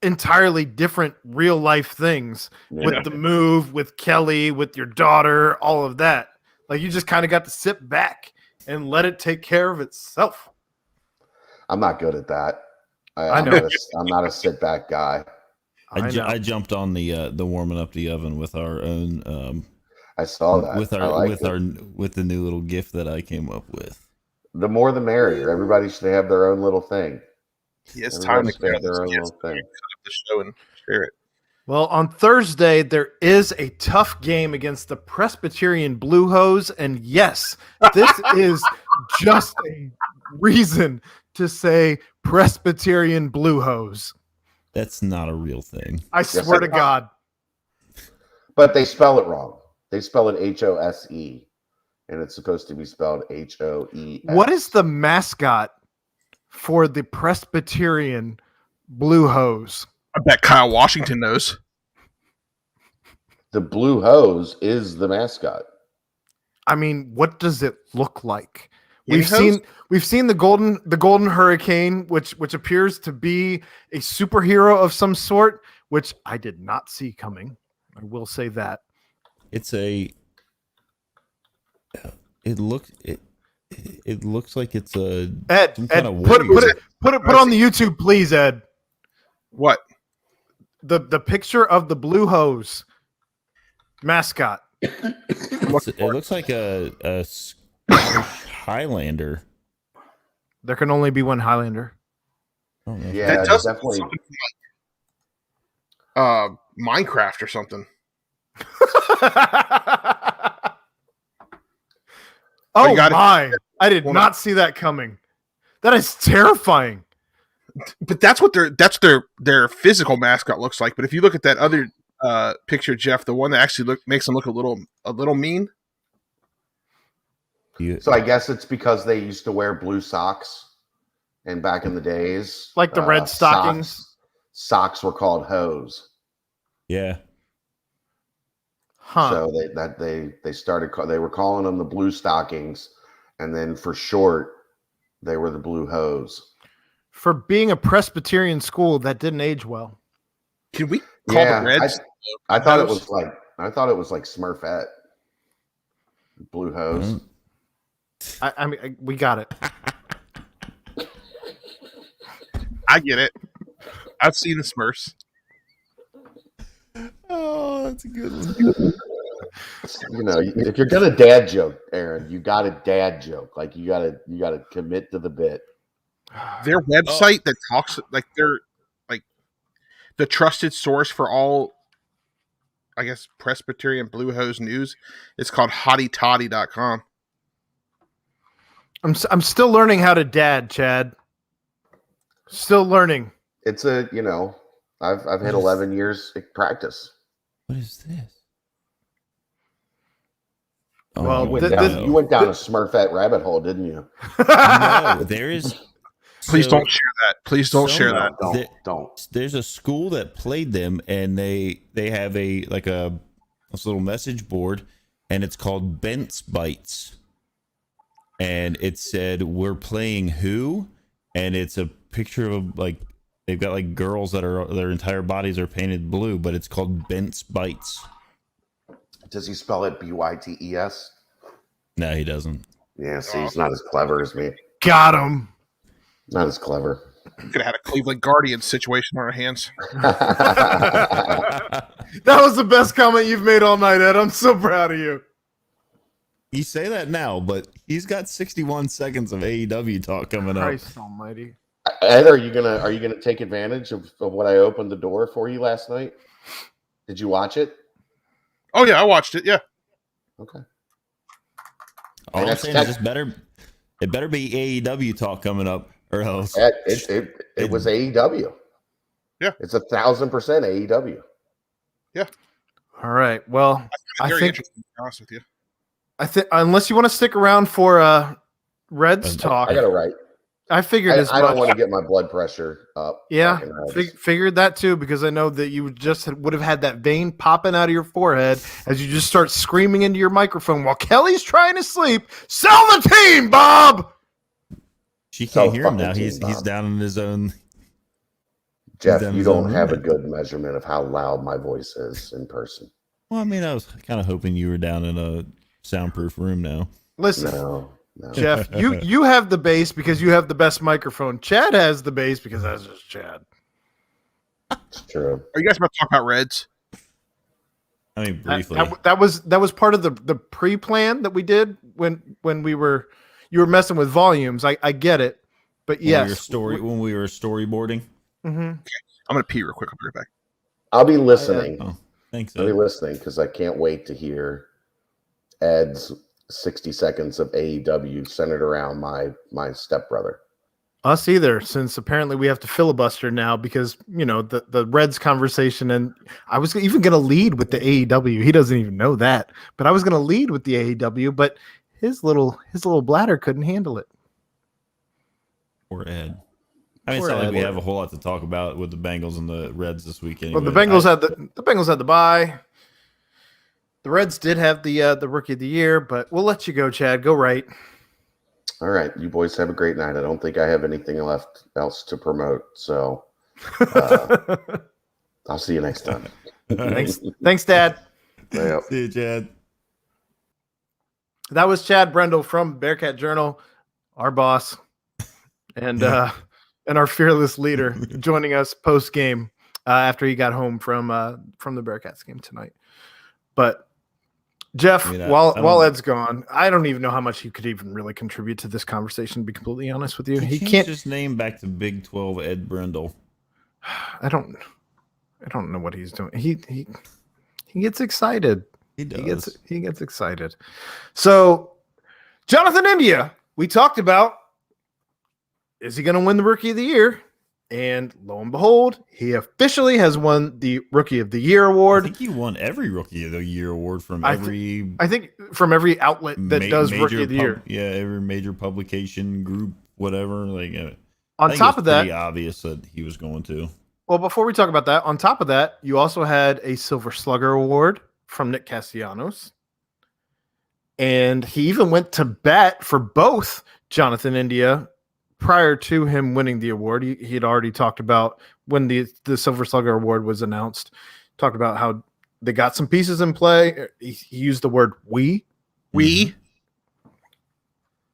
S4: entirely different real life things with the move, with Kelly, with your daughter, all of that. Like, you just kind of got to sit back and let it take care of itself.
S1: I'm not good at that.
S4: I know.
S1: I'm not a sit back guy.
S6: I jumped on the warming up the oven with our own.
S1: I saw that
S6: with the new little gift that I came up with.
S1: The more the merrier. Everybody should have their own little thing.
S5: It's time to
S1: have their own little thing.
S5: Cut up the show and share it.
S4: Well, on Thursday, there is a tough game against the Presbyterian Blue Hose. And yes, this is just a reason to say Presbyterian Blue Hose.
S6: That's not a real thing.
S4: I swear to God.
S1: But they spell it wrong. They spell it HOSE, and it's supposed to be spelled HOE.
S4: What is the mascot for the Presbyterian Blue Hose?
S5: I bet Kyle Washington knows.
S1: The Blue Hose is the mascot.
S4: I mean, what does it look like?
S5: Hose?
S4: We've seen the golden hurricane, which appears to be a superhero of some sort, which I did not see coming. I will say that.
S6: It looks like it's a
S4: Ed,
S6: some
S4: Ed,
S6: kind of
S4: put
S6: warrior.
S4: it on the YouTube, please, Ed.
S5: What?
S4: The picture of the Blue Hose mascot.
S6: It looks like a Scottish Highlander.
S4: There can only be one Highlander.
S6: I don't know.
S1: Yeah,
S5: That does
S1: definitely.
S5: something like Minecraft or something.
S4: Oh
S5: you gotta-
S4: my! I did
S5: Hold
S4: not see that coming. That is terrifying.
S5: But that's what their physical mascot looks like. But if you look at that other picture, Jeff, the one that actually makes them look a little mean.
S1: So I guess it's because they used to wear blue socks, and back in the days,
S4: Like the red stockings?
S1: Socks were called hose.
S6: Yeah.
S4: Huh.
S1: So they were calling them the blue stockings, and then for short, they were the blue hose.
S4: For being a Presbyterian school, that didn't age well.
S5: Can we call the Reds?
S1: I thought it was like Smurfette. Blue hose.
S4: I mean, we got it.
S5: I get it. I've seen the Smurfs.
S6: Oh, that's a good one.
S1: You know, if you're gonna dad joke, Aaron, you got to dad joke. Like you gotta commit to the bit.
S5: Their website that talks like they're like the trusted source for all, I guess, Presbyterian Blue Hose news. It's called hottytoddy.com.
S4: I'm still learning how to dad, Chad. Still learning.
S1: It's I've had 11 years of practice.
S6: What is this?
S4: Well,
S1: You went down a Smurfette rabbit hole, didn't you?
S6: no, there is.
S5: Please don't share that. Please don't share that.
S1: Don't.
S6: There's a school that played them, and they have this little message board, and it's called Bent's Bites, and it said we're playing who, and it's a picture of like they've got like girls that are their entire bodies are painted blue, but it's called Bent's Bites.
S1: Does he spell it BYTES?
S6: No, he doesn't.
S1: Yeah, see, he's not as clever as me.
S4: Got him.
S1: Not as clever.
S5: Could have had a Cleveland Guardians situation on our hands.
S4: That was the best comment you've made all night, Ed. I'm so proud of you.
S6: You say that now, but he's got 61 seconds of AEW talk coming up.
S4: Christ almighty.
S1: Ed, are you gonna take advantage of what I opened the door for you last night? Did you watch it?
S5: Oh yeah, I watched it. Yeah.
S1: Okay.
S6: All I'm saying is it better be AEW talk coming up, or else.
S1: It was AEW.
S5: Yeah.
S1: It's 1,000% AEW.
S5: Yeah.
S4: All right. Well, I
S5: Very
S4: think
S5: interesting, to be honest with you.
S4: unless you want to stick around for Reds talk,
S1: I got it right.
S4: I figured as much.
S1: I don't want to get my blood pressure up.
S4: Yeah,
S1: Fucking
S4: figured that too, because I know that you would have had that vein popping out of your forehead as you just start screaming into your microphone while Kelly's trying to sleep. Sell the team, Bob!
S6: She can't hear him
S1: fucking
S6: now.
S1: team,
S6: He's
S1: Bob.
S6: down in his own.
S1: Jeff,
S6: He's
S1: you
S6: his own
S1: don't have a
S6: room.
S1: good measurement of how loud my voice is in person.
S6: Well, I mean, I was kind of hoping you were down in a soundproof room now.
S4: Listen,
S1: No.
S4: Jeff, you have the bass because you have the best microphone. Chad has the bass because that's just Chad.
S1: It's true.
S5: Are you guys about to talk about Reds?
S6: I mean, briefly.
S4: That was part of the pre-plan that we did when you were messing with volumes. I get it, but yes,
S6: when we were storyboarding.
S4: Mm-hmm.
S5: I'm gonna pee real quick. I'll be right back.
S1: I'll be listening.
S6: Oh, thanks.
S1: I'll be listening because I can't wait to hear Ed's 60 seconds of AEW centered around my stepbrother.
S4: Us either, since apparently we have to filibuster now because, the Reds conversation. And I was even going to lead with the AEW. He doesn't even know that. But I was going to lead with the AEW, but his little bladder couldn't handle it.
S6: Poor Ed. I mean, it's not like we have a whole lot to talk about with the Bengals and the Reds this weekend.
S4: Well, the Bengals had the bye. The Reds did have the Rookie of the Year, but we'll let you go, Chad. Go right.
S1: All right, you boys have a great night. I don't think I have anything else to promote, so I'll see you next time.
S4: Thanks, Dad.
S1: Yep.
S6: See you, Chad.
S4: That was Chad Brendel from Bearcat Journal, our boss, and our fearless leader, joining us post game after he got home from the Bearcats game tonight. But Jeff, while Ed's gone, I don't even know how much he could even really contribute to this conversation, to be completely honest with you.
S6: He can't just name back to Big 12 Ed Brendel.
S4: I don't know what he's doing. He gets excited.
S6: He does.
S4: He gets excited. So, Jonathan India, we talked about, is he going to win the Rookie of the Year? And lo and behold, he officially has won the Rookie of the Year award.
S6: I think he won every Rookie of the Year award from
S4: I think from every outlet that does Rookie of the Year.
S6: Yeah, every major publication group, whatever.
S4: On top of that,
S6: pretty obvious that he was going to.
S4: Well, before we talk about that, on top of that, you also had a Silver Slugger award from Nick Castellanos. And he even went to bat for both Jonathan India prior to him winning the award. He had already talked about when the Silver Slugger award was announced, talked about how they got some pieces in play. He used the word we.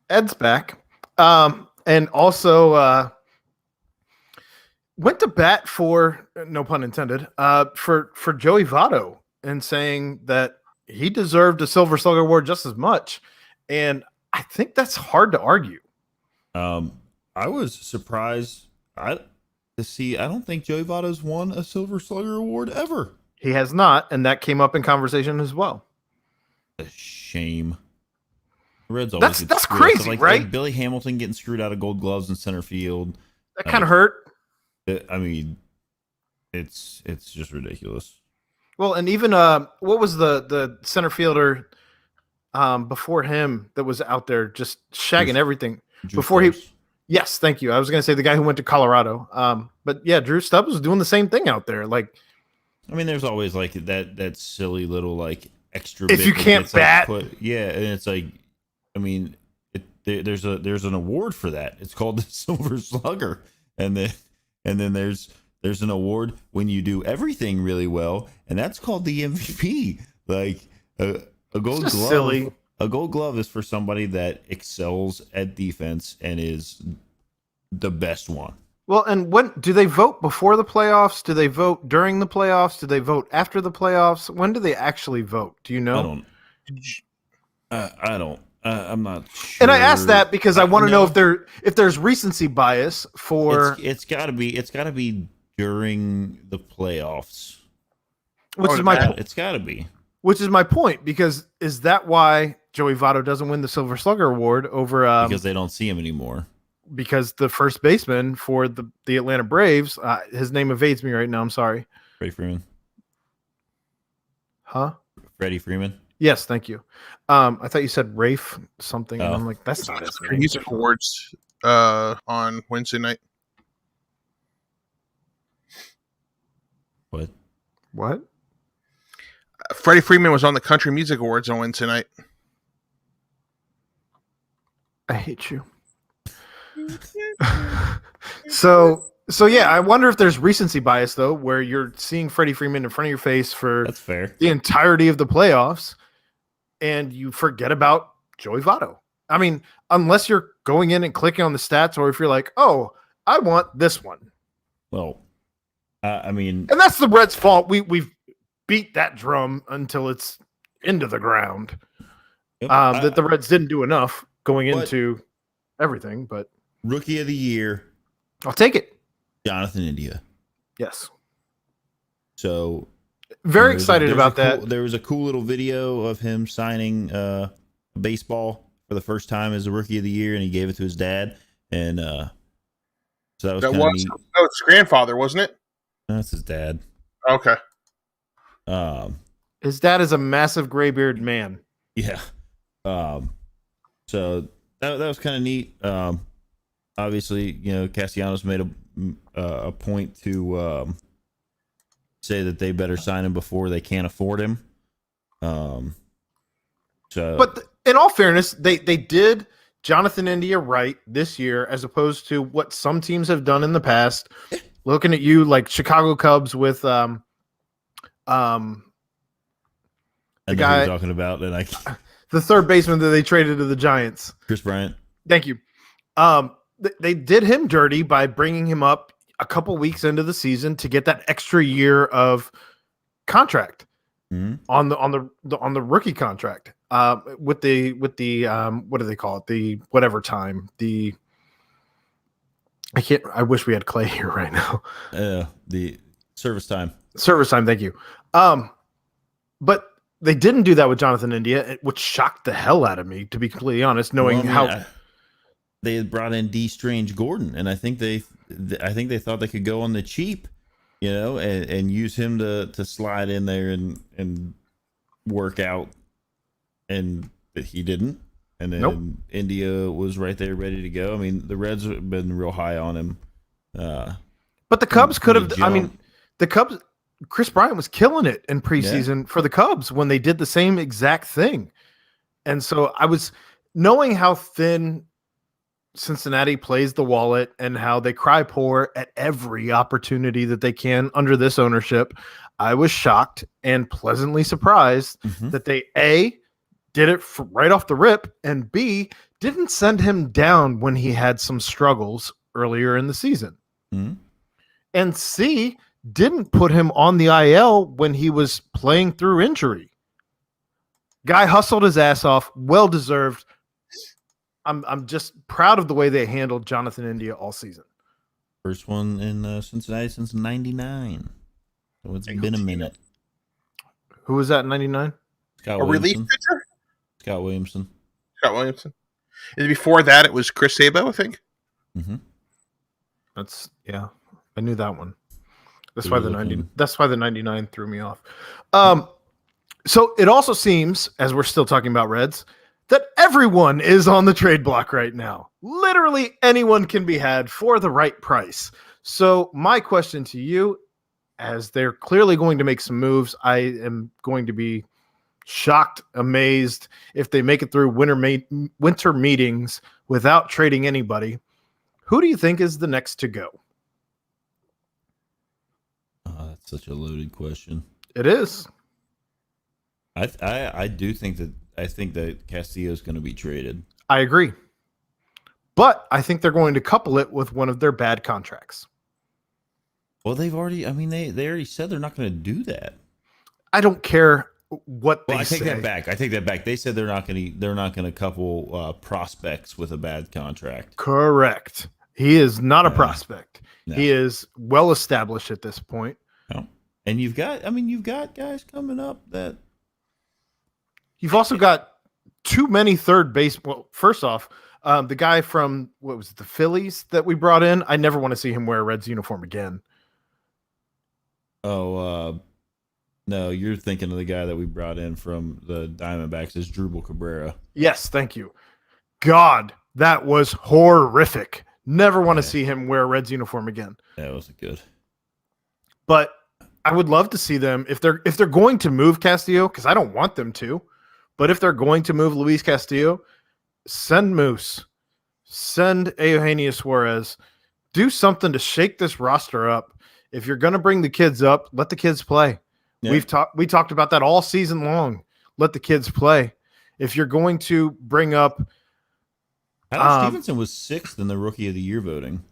S4: Ed's back. And also went to bat for, no pun intended, for Joey Votto, and saying that he deserved a Silver Slugger award just as much. And I think that's hard to argue.
S6: I was surprised to see. I don't think Joey Votto's won a Silver Slugger award ever.
S4: He has not, and that came up in conversation as well.
S6: A shame. The Reds always
S4: that's crazy, right?
S6: Like Billy Hamilton getting screwed out of Gold Gloves in center field.
S4: That kind of hurt.
S6: I mean, it's just ridiculous.
S4: Well, and even what was the center fielder before him that was out there just shagging everything before he. Yes, thank you. I was going to say the guy who went to Colorado. But yeah, Drew Stubbs was doing the same thing out there. Like,
S6: I mean, there's always like that silly little extra.
S4: If you can't bat,
S6: and it's like, I mean, there's an award for that. It's called the Silver Slugger, and then there's an award when you do everything really well, and that's called the MVP. Like a Gold Glove.
S4: Silly.
S6: A Gold Glove is for somebody that excels at defense and is the best one.
S4: Well, and when do they vote before the playoffs? Do they vote during the playoffs? Do they vote after the playoffs? When do they actually vote? Do you know?
S6: I don't. I'm not sure.
S4: And I asked that because I want to know if there's recency bias for.
S6: It's got to be during the playoffs.
S4: Which is my point.
S6: It's got to be.
S4: Which is my point, because is that why Joey Votto doesn't win the Silver Slugger award over
S6: because they don't see him anymore?
S4: Because the first baseman for the Atlanta Braves, his name evades me right now. I'm sorry.
S6: Freddie Freeman.
S4: Huh?
S6: Freddie Freeman.
S4: Yes, thank you. I thought you said Rafe something, and I'm like, that's not his name.
S5: Music awards on Wednesday night.
S6: What?
S5: Freddie Freeman was on the Country Music Awards on Wednesday night.
S4: I hate you. So yeah, I wonder if there's recency bias though, where you're seeing Freddie Freeman in front of your face for
S6: that's fair
S4: the entirety of the playoffs, and you forget about Joey Votto. I mean, unless you're going in and clicking on the stats, or if you're like, oh, I want this one.
S6: Well, I mean,
S4: and that's the Reds' fault. We've beat that drum until it's into the ground.
S6: Yep.
S4: That the Reds didn't do enough going into everything, but
S6: Rookie of the Year,
S4: I'll take it.
S6: Jonathan India.
S4: Yes.
S6: So
S4: very excited about that.
S6: There was a cool little video of him signing a baseball for the first time as a Rookie of the Year, and he gave it to his dad. And So that was
S5: That
S6: kind of
S5: was
S6: neat.
S5: his grandfather, wasn't it?
S6: That's his dad.
S5: Okay.
S4: His dad is a massive gray-bearded man.
S6: Yeah. So that was kind of neat. Obviously, Castellanos made a point to say that they better sign him before they can't afford him.
S4: But in all fairness, they did Jonathan India right this year, as opposed to what some teams have done in the past. Looking at you, like Chicago Cubs with
S6: I know who
S4: guy-
S6: you're talking about, and
S4: the third baseman that they traded to the Giants.
S6: Chris Bryant.
S4: Thank you. They did him dirty by bringing him up a couple weeks into the season to get that extra year of contract on the rookie contract. With the what do they call it? The whatever time. I wish we had Clay here right now.
S6: The service time.
S4: Service time, thank you. But they didn't do that with Jonathan India, which shocked the hell out of me, to be completely honest, knowing how
S6: they had brought in D. Strange Gordon, and I think they thought they could go on the cheap, and use him to slide in there and work out, and he didn't. And then India was right there ready to go. I mean, the Reds have been real high on him.
S4: But the Cubs could have. I mean, the Cubs. Chris Bryant was killing it in preseason for the Cubs when they did the same exact thing. And so I was knowing how thin Cincinnati plays the wallet and how they cry poor at every opportunity that they can under this ownership. I was shocked and pleasantly surprised that they did it right off the rip, and B, didn't send him down when he had some struggles earlier in the season. And C, didn't put him on the IL when he was playing through injury. Guy hustled his ass off, well deserved. I'm just proud of the way they handled Jonathan India all season.
S6: First one in Cincinnati since '99. So it's been a minute.
S4: Who was that in '99?
S5: A relief pitcher?
S6: Scott Williamson.
S5: And before that, it was Chris Sabo, I think.
S4: I knew that one. That's why the 99 threw me off. So it also seems, as we're still talking about Reds, that everyone is on the trade block right now. Literally anyone can be had for the right price. So my question to you, as they're clearly going to make some moves, I am going to be shocked, amazed if they make it through winter meetings without trading anybody. Who do you think is the next to go?
S6: That's such a loaded question.
S4: It is.
S6: I do think that Castillo's going to be traded.
S4: I agree. But I think they're going to couple it with one of their bad contracts.
S6: Well, they already said they're not going to do that.
S4: I don't care what they say.
S6: I take that back. They said they're not going to couple prospects with a bad contract.
S4: Correct. He is not a prospect.
S6: No.
S4: He is well established at this point.
S6: No. And you've got guys coming up that
S4: you've also got too many third base. Well, first off, the guy from the Phillies that we brought in, I never want to see him wear a Reds uniform again.
S6: Oh, no, you're thinking of the guy that we brought in from the Diamondbacks, is Drupal Cabrera.
S4: Yes, thank you. God, that was horrific. Never want to see him wear a Reds uniform again.
S6: That wasn't good.
S4: But I would love to see them if they're going to move Castillo, because I don't want them to. But if they're going to move Luis Castillo, send Moose, send Eugenio Suarez, do something to shake this roster up. If you're going to bring the kids up, let the kids play. Yeah. We talked about that all season long. Let the kids play. If you're going to bring up,
S6: Tyler Stevenson was 6th in the Rookie of the Year voting.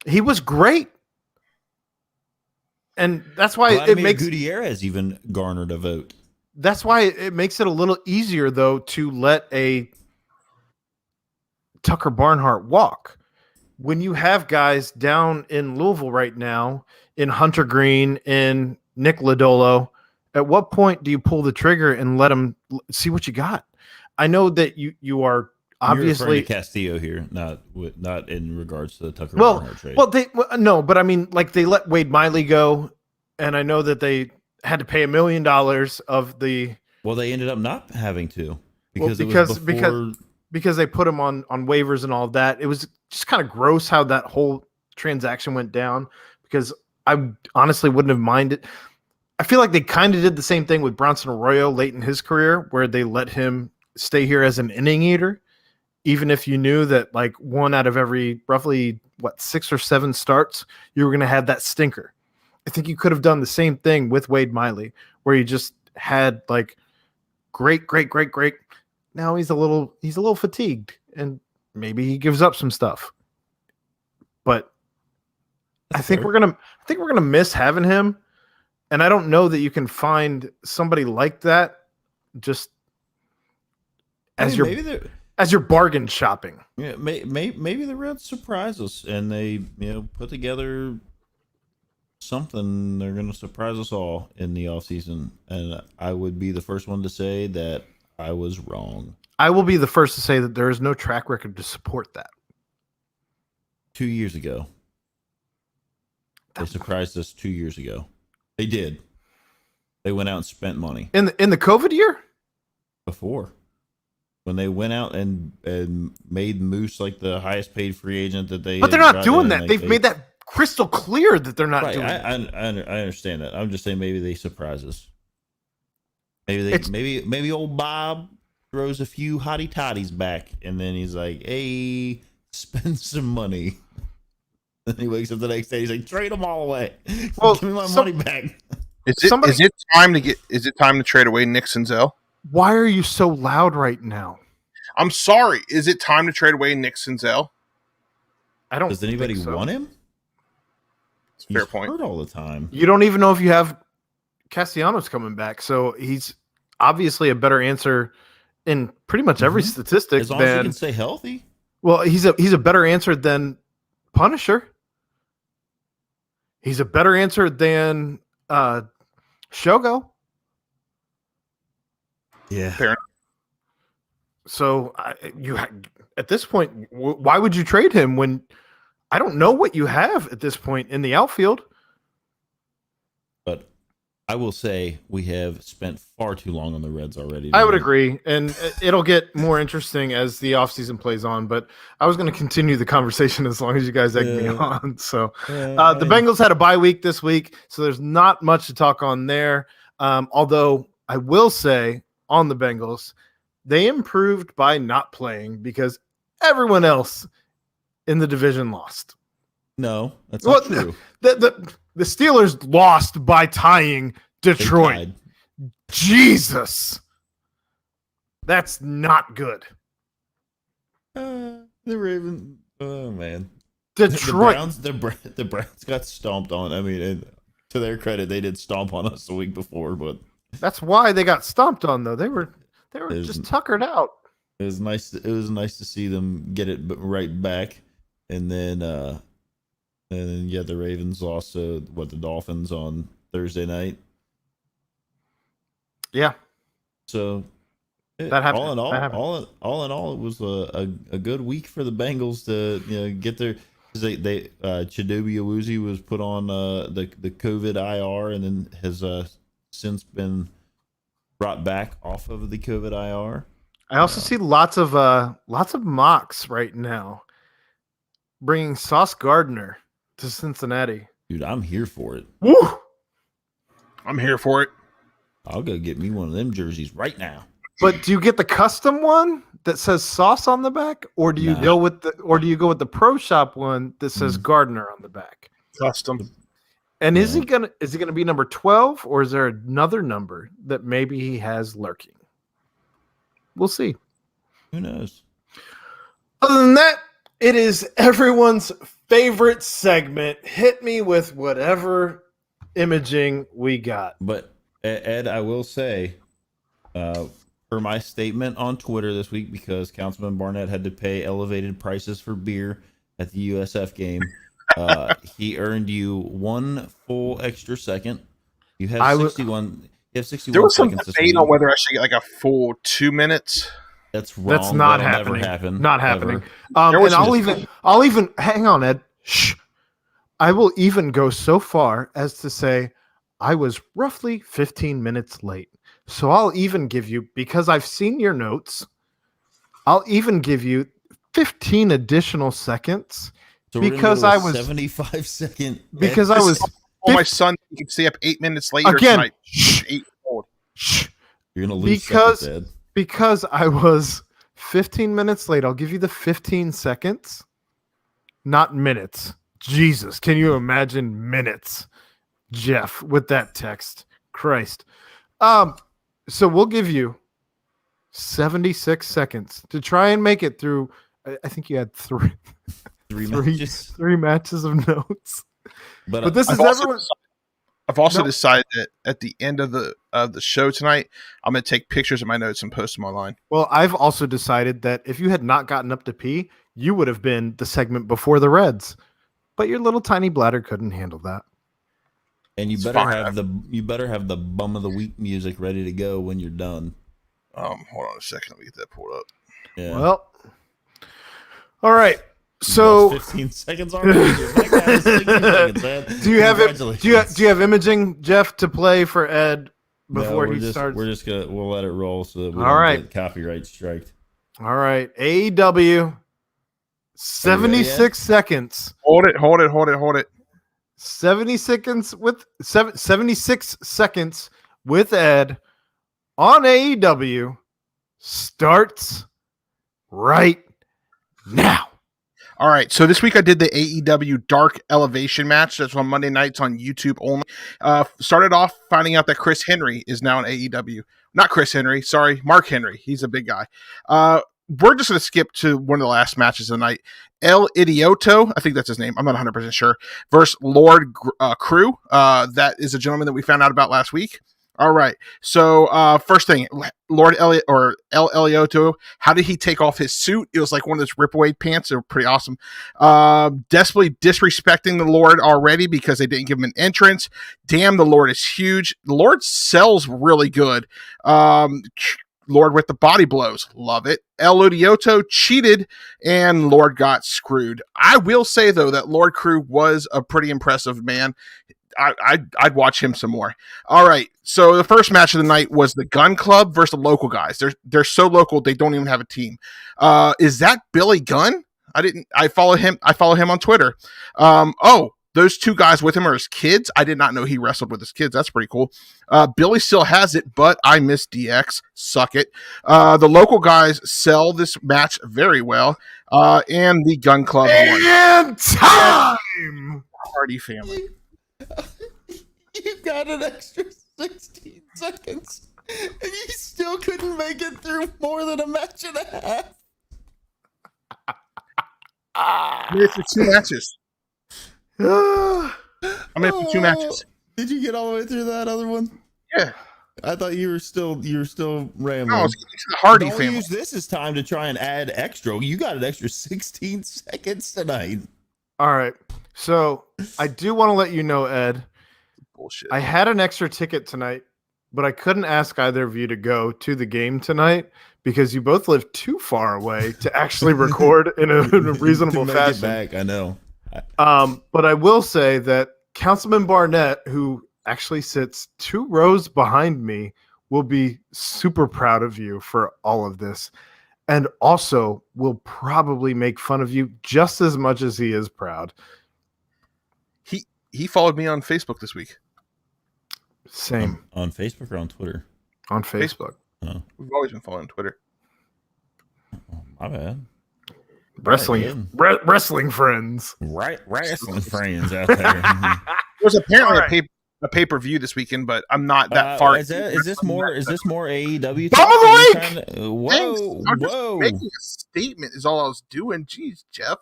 S4: He was great, and that's why it makes
S6: Gutierrez even garnered a vote.
S4: That's why it makes it a little easier, though, to let a Tucker Barnhart walk. When you have guys down in Louisville right now, in Hunter Green, in Nick Lodolo, at what point do you pull the trigger and let them see what you got? I know that you are obviously
S6: Castillo here, not in regards to the Tucker Barnhart trade.
S4: No, but I mean, like they let Wade Miley go, and I know that they had to pay $1 million of the.
S6: Well, they ended up not having to because
S4: they put him on waivers and all of that. It was just kind of gross how that whole transaction went down, because I honestly wouldn't have minded. I feel like they kind of did the same thing with Bronson Arroyo late in his career, where they let him stay here as an inning eater, even if you knew that like one out of every roughly 6 or 7 starts, you were going to have that stinker. I think you could have done the same thing with Wade Miley, where you just had like great. Now he's a little fatigued, and maybe he gives up some stuff. But I think we're gonna miss having him, and I don't know that you can find somebody like that just as your bargain shopping.
S6: Yeah, maybe the Reds surprise us and they put together something. They're going to surprise us all in the offseason, and I would be the first one to say that I was wrong.
S4: I will be the first to say that there is no track record to support that.
S6: 2 years ago. They surprised us 2 years ago. They did. They went out and spent money.
S4: In the COVID year?
S6: Before. When they went out and made Moose like the highest paid free agent that they.
S4: But they're not doing that. They've made that crystal clear that they're not doing that.
S6: I understand that. I'm just saying maybe they surprise us. Maybe old Bob throws a few hottie toddies back, and then he's like, "Hey, spend some money." Then he wakes up the next day. He's like, "Trade them all away.
S4: Well,
S6: give me my money back."
S5: Is it time to trade away Nick Senzel?
S4: Why are you so loud right now?
S5: I'm sorry. Is it time to trade away Nick Senzel?
S4: I don't.
S6: Does anybody want him?
S5: It's a fair point.
S6: Hurt all the time.
S4: You don't even know if you have Castellanos coming back, so he's obviously a better answer in pretty much every statistic.
S6: As long as he can stay healthy.
S4: Well, he's a better answer than Punisher. He's a better answer than Shogo.
S6: Yeah.
S5: Fair enough.
S4: So at this point, why would you trade him when I don't know what you have at this point in the outfield?
S6: But I will say we have spent far too long on the Reds already.
S4: I would agree, and it'll get more interesting as the offseason plays on, but I was going to continue the conversation as long as you guys egg me on. So the Bengals had a bye week this week, so there's not much to talk on there. Although I will say on the Bengals, they improved by not playing because everyone else in the division lost.
S6: No, that's not true.
S4: The Steelers lost by tying Detroit. Jesus. That's not good.
S6: The Ravens. Oh, man.
S4: Detroit.
S6: The Browns got stomped on. I mean, to their credit, they did stomp on us the week before, but
S4: that's why they got stomped on, though. They were just tuckered out.
S6: It was nice. It was nice to see them get it right back, and then the Ravens lost to the Dolphins on Thursday night.
S4: Yeah.
S6: So
S4: that happened.
S6: All in all, it was a good week for the Bengals to get their. They Chidobe Awuzie was put on the COVID IR and then has since been brought back off of the COVID IR.
S4: I also see lots of mocks right now bringing Sauce Gardner to Cincinnati.
S6: Dude, I'm here for it.
S4: Woo!
S5: I'm here for it.
S6: I'll go get me one of them jerseys right now.
S4: But do you get the custom one that says Sauce on the back, or do you go with the Pro Shop one that says Gardner on the back?
S5: Custom.
S4: And is he gonna be number 12, or is there another number that maybe he has lurking? We'll see.
S6: Who knows?
S4: Other than that, it is everyone's favorite segment. Hit me with whatever imaging we got.
S6: But Ed, I will say, for my statement on Twitter this week, because Councilman Barnett had to pay elevated prices for beer at the USF game, he earned you 1 full extra second. You have 61. You have 61
S5: There was some
S6: seconds.
S5: debate on whether I should get like a full 2 minutes.
S6: That's wrong.
S4: That's not
S6: That'll
S4: happening.
S6: Never happen.
S4: Not happening.
S5: There was
S4: And I'll even hang on, Ed. Shh. I will even go so far as to say I was roughly 15 minutes late. So I'll even give you, because I've seen your notes, I'll even give you 15 additional seconds
S6: So we're
S4: because
S6: gonna
S4: I
S6: go a
S4: was
S6: 75-second.
S4: because I was
S5: Oh, my son, you can stay up 8 minutes later
S4: again.
S5: tonight. 8 old.
S4: Shh.
S6: You're gonna lose
S4: Because
S6: seconds, Ed.
S4: because I was 15 minutes late. I'll give you the 15 seconds, not minutes. Jesus, can you imagine minutes, Jeff, with that text? Christ. So we'll give you 76 seconds to try and make it through. I think you had three matches of notes. But this is everyone.
S5: I've also decided that at the end of the show tonight, I'm going to take pictures of my notes and post them online.
S4: Well, I've also decided that if you had not gotten up to pee, you would have been the segment before the Reds. But your little tiny bladder couldn't handle that.
S6: And you better have the bum of the week music ready to go when you're done.
S5: Hold on a second. Let me get that pulled up.
S6: Yeah.
S4: Well, all right. So
S6: 15 seconds already.
S4: do you have imaging, Jeff, to play for Ed before he starts?
S6: We'll let it roll so that we
S4: All
S6: don't
S4: right.
S6: get copyright striked.
S4: All right. AEW 76 seconds.
S5: Hold it.
S4: 76 seconds with Ed on AEW starts right now.
S5: All right, so this week I did the AEW Dark Elevation match. That's on Monday nights on YouTube only. Started off finding out that Chris Henry is now in AEW. Not Chris Henry, sorry, Mark Henry. He's a big guy. We're just going to skip to one of the last matches of the night. El Idioto, I think that's his name. I'm not 100% sure. Versus Lord Crewe. That is a gentleman that we found out about last week. All right. So first thing, Lord Elliot or El Elioto, how did he take off his suit? It was like one of those ripaway pants. They were pretty awesome. Desperately disrespecting the Lord already because they didn't give him an entrance. Damn, the Lord is huge. The Lord sells really good. Lord with the body blows. Love it. El Odioto cheated and Lord got screwed. I will say, though, that Lord Crewe was a pretty impressive man. I'd watch him some more. All right. So the first match of the night was the Gun Club versus the local guys. They're so local they don't even have a team. Is that Billy Gunn? I follow him on Twitter. Those two guys with him are his kids. I did not know he wrestled with his kids. That's pretty cool. Billy still has it, but I miss DX. Suck it. The local guys sell this match very well. And the Gun Club won.
S4: And time!
S5: Hardy family.
S6: You got an extra 16 seconds, and you still couldn't make it through more than a match and a half.
S5: I made it through two matches. I made it through two matches.
S6: Did you get all the way through that other one?
S5: Yeah.
S6: I thought you were still rambling.
S5: No, I was getting to the Hardy
S6: Don't
S5: family.
S6: use this as time to try and add extra. You got an extra 16 seconds tonight.
S4: All right. So I do want to let you know, Ed,
S5: Bullshit.
S4: I had an extra ticket tonight, but I couldn't ask either of you to go to the game tonight because you both live too far away to actually record in a reasonable
S6: to make
S4: fashion.
S6: It back, I know.
S4: But I will say that Councilman Barnett, who actually sits 2 rows behind me, will be super proud of you for all of this. And also will probably make fun of you just as much as he is proud.
S5: He followed me on Facebook this week.
S4: Same.
S6: On Facebook or on Twitter?
S4: On Facebook.
S6: Oh,
S5: We've always been following Twitter.
S6: my bad.
S4: Wrestling friends.
S6: Right, wrestling friends out there.
S5: There's apparently a pay-per-view this weekend, but I'm not that far.
S6: Is this more AEW?
S4: Bum of the week!
S6: Whoa,
S5: I'm just
S6: whoa.
S5: making a statement is all I was doing. Jeez, Jeff.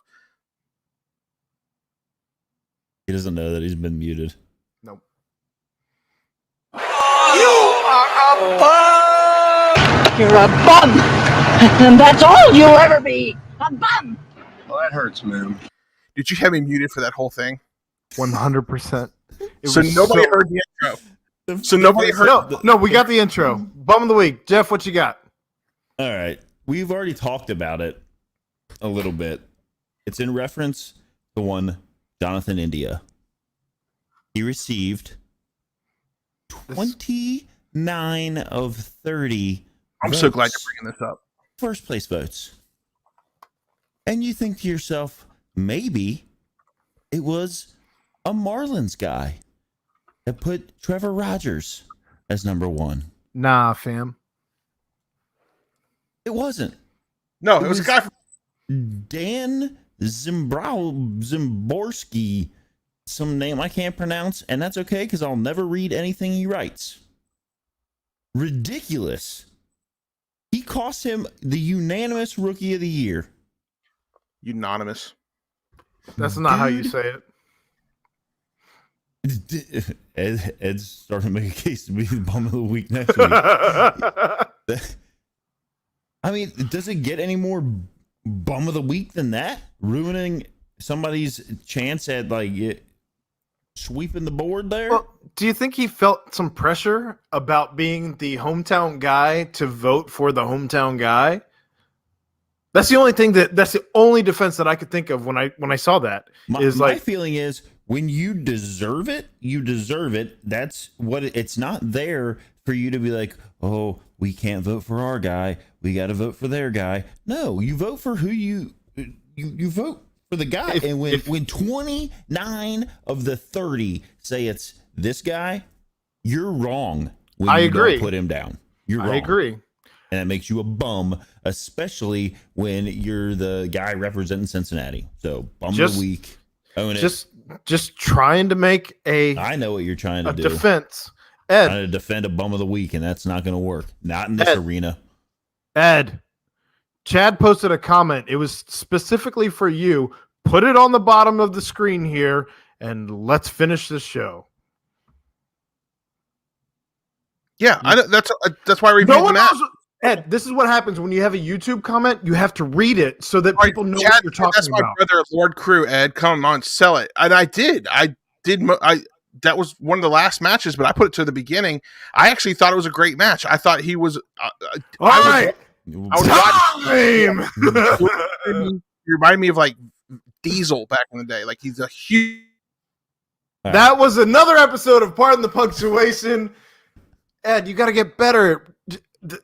S6: He doesn't know that he's been muted.
S4: Nope.
S7: You are a bum! You're a bum! And that's all you'll ever be! A bum!
S3: Well, that hurts, man.
S5: Did you have me muted for that whole thing?
S4: 100%.
S5: So nobody heard the intro. So nobody heard.
S4: No, we got the intro. Bum of the week. Jeff, what you got?
S6: All right. we've already talked about it a little bit. It's in reference to one Jonathan India. He received 29 of 30.
S5: I'm so glad you're bringing this up.
S6: First place votes. And you think to yourself, maybe it was a Marlins guy that put Trevor Rogers as number one.
S4: Nah, fam.
S6: It wasn't.
S5: No, it was a guy from
S6: Dan Zimborski, some name I can't pronounce, and that's okay because I'll never read anything he writes. Ridiculous. He cost him the unanimous Rookie of the Year.
S5: Unanimous.
S4: That's not how you say it.
S6: Ed's starting to make a case to be the bum of the week next week. I mean, does it get any more bum of the week than that? Ruining somebody's chance at sweeping the board there?
S4: Well, do you think he felt some pressure about being the hometown guy to vote for the hometown guy? That's the only thing that's the only defense that I could think of when I saw that.
S6: My feeling is when you deserve it, you deserve it. That's what it's not there for you to be like, oh, we can't vote for our guy. We got to vote for their guy. No, you vote for who you vote for the guy. And when 29 of the 30 say it's this guy, you're wrong. When
S4: I
S6: you
S4: agree.
S6: Don't put him down. You're wrong.
S4: I agree.
S6: And that makes you a bum, especially when you're the guy representing Cincinnati. So bum of the week. Own it.
S4: Just trying to make
S6: I know what you're trying to do.
S4: Defense. Ed.
S6: Trying to defend a bum of the week, and that's not going to work. Not in this arena.
S4: Ed. Chad posted a comment. It was specifically for you. Put it on the bottom of the screen here, and let's finish this show.
S5: Yeah, that's why I reviewed the match.
S4: Ed, this is what happens when you have a YouTube comment. You have to read it so that people know
S5: Chad,
S4: what you're talking
S5: that's
S4: about.
S5: That's my brother, Lord Crewe. Ed, come on, sell it. And I did. That was one of the last matches, but I put it to the beginning. I actually thought it was a great match. I thought he was.
S4: All right.
S5: Time! You remind me of like Diesel back in the day. Like he's a huge.
S4: That was another episode of Pardon the Punctuation. Ed, you got to get better.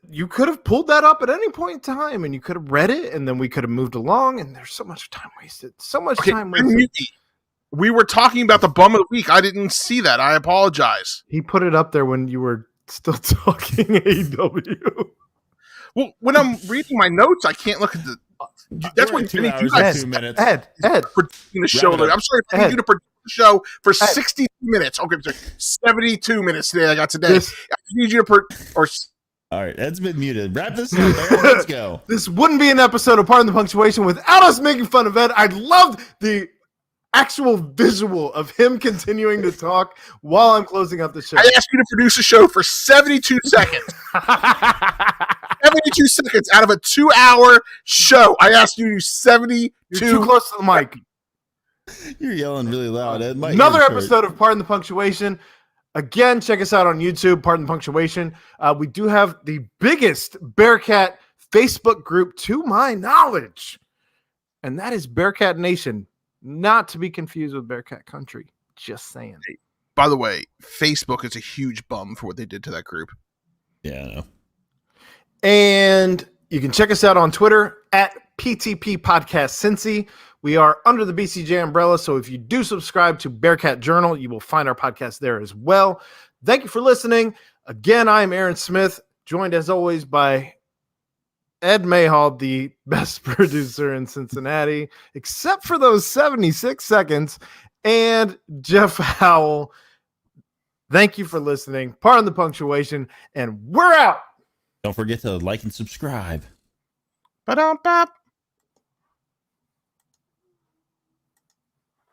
S4: You could have pulled that up at any point in time, and you could have read it, and then we could have moved along. And there's so much time wasted. Time wasted.
S5: We were talking about the bum of the week. I didn't see that. I apologize.
S4: He put it up there when you were still talking AEW.
S5: Well, when I'm reading my notes, I can't look at the. That's what
S6: 2 hours and 2 minutes.
S4: Ed,
S5: producing the show. I'm sorry for you to produce the show for 62 minutes. Okay, sorry, 72 minutes today. I got today. I need you to
S6: All right, Ed's been muted. Wrap this up, Aaron. Let's go.
S4: This wouldn't be an episode of Pardon the Punctuation without us making fun of Ed. I loved the actual visual of him continuing to talk while I'm closing up the show.
S5: I asked you to produce a show for 72 seconds. 72 seconds out of a 2-hour show. I asked you to do 72.
S4: You're too close to the mic.
S6: You're yelling really loud, Ed.
S4: Another episode of Pardon the Punctuation. Again, check us out on YouTube, Pardon the Punctuation. We do have the biggest Bearcat Facebook group to my knowledge, and that is Bearcat Nation, not to be confused with Bearcat Country. Just saying.
S5: Hey, by the way, Facebook is a huge bum for what they did to that group.
S6: Yeah, I know.
S4: And you can check us out on Twitter at PTP Podcast Cincy. We are under the BCJ umbrella, so if you do subscribe to Bearcat Journal, you will find our podcast there as well. Thank you for listening. Again, I'm Aaron Smith, joined as always by Ed Mayhall, the best producer in Cincinnati, except for those 76 seconds, and Jeff Howell. Thank you for listening. Pardon the punctuation, and we're out.
S6: Don't forget to like and subscribe.
S5: Ba-dum-bop.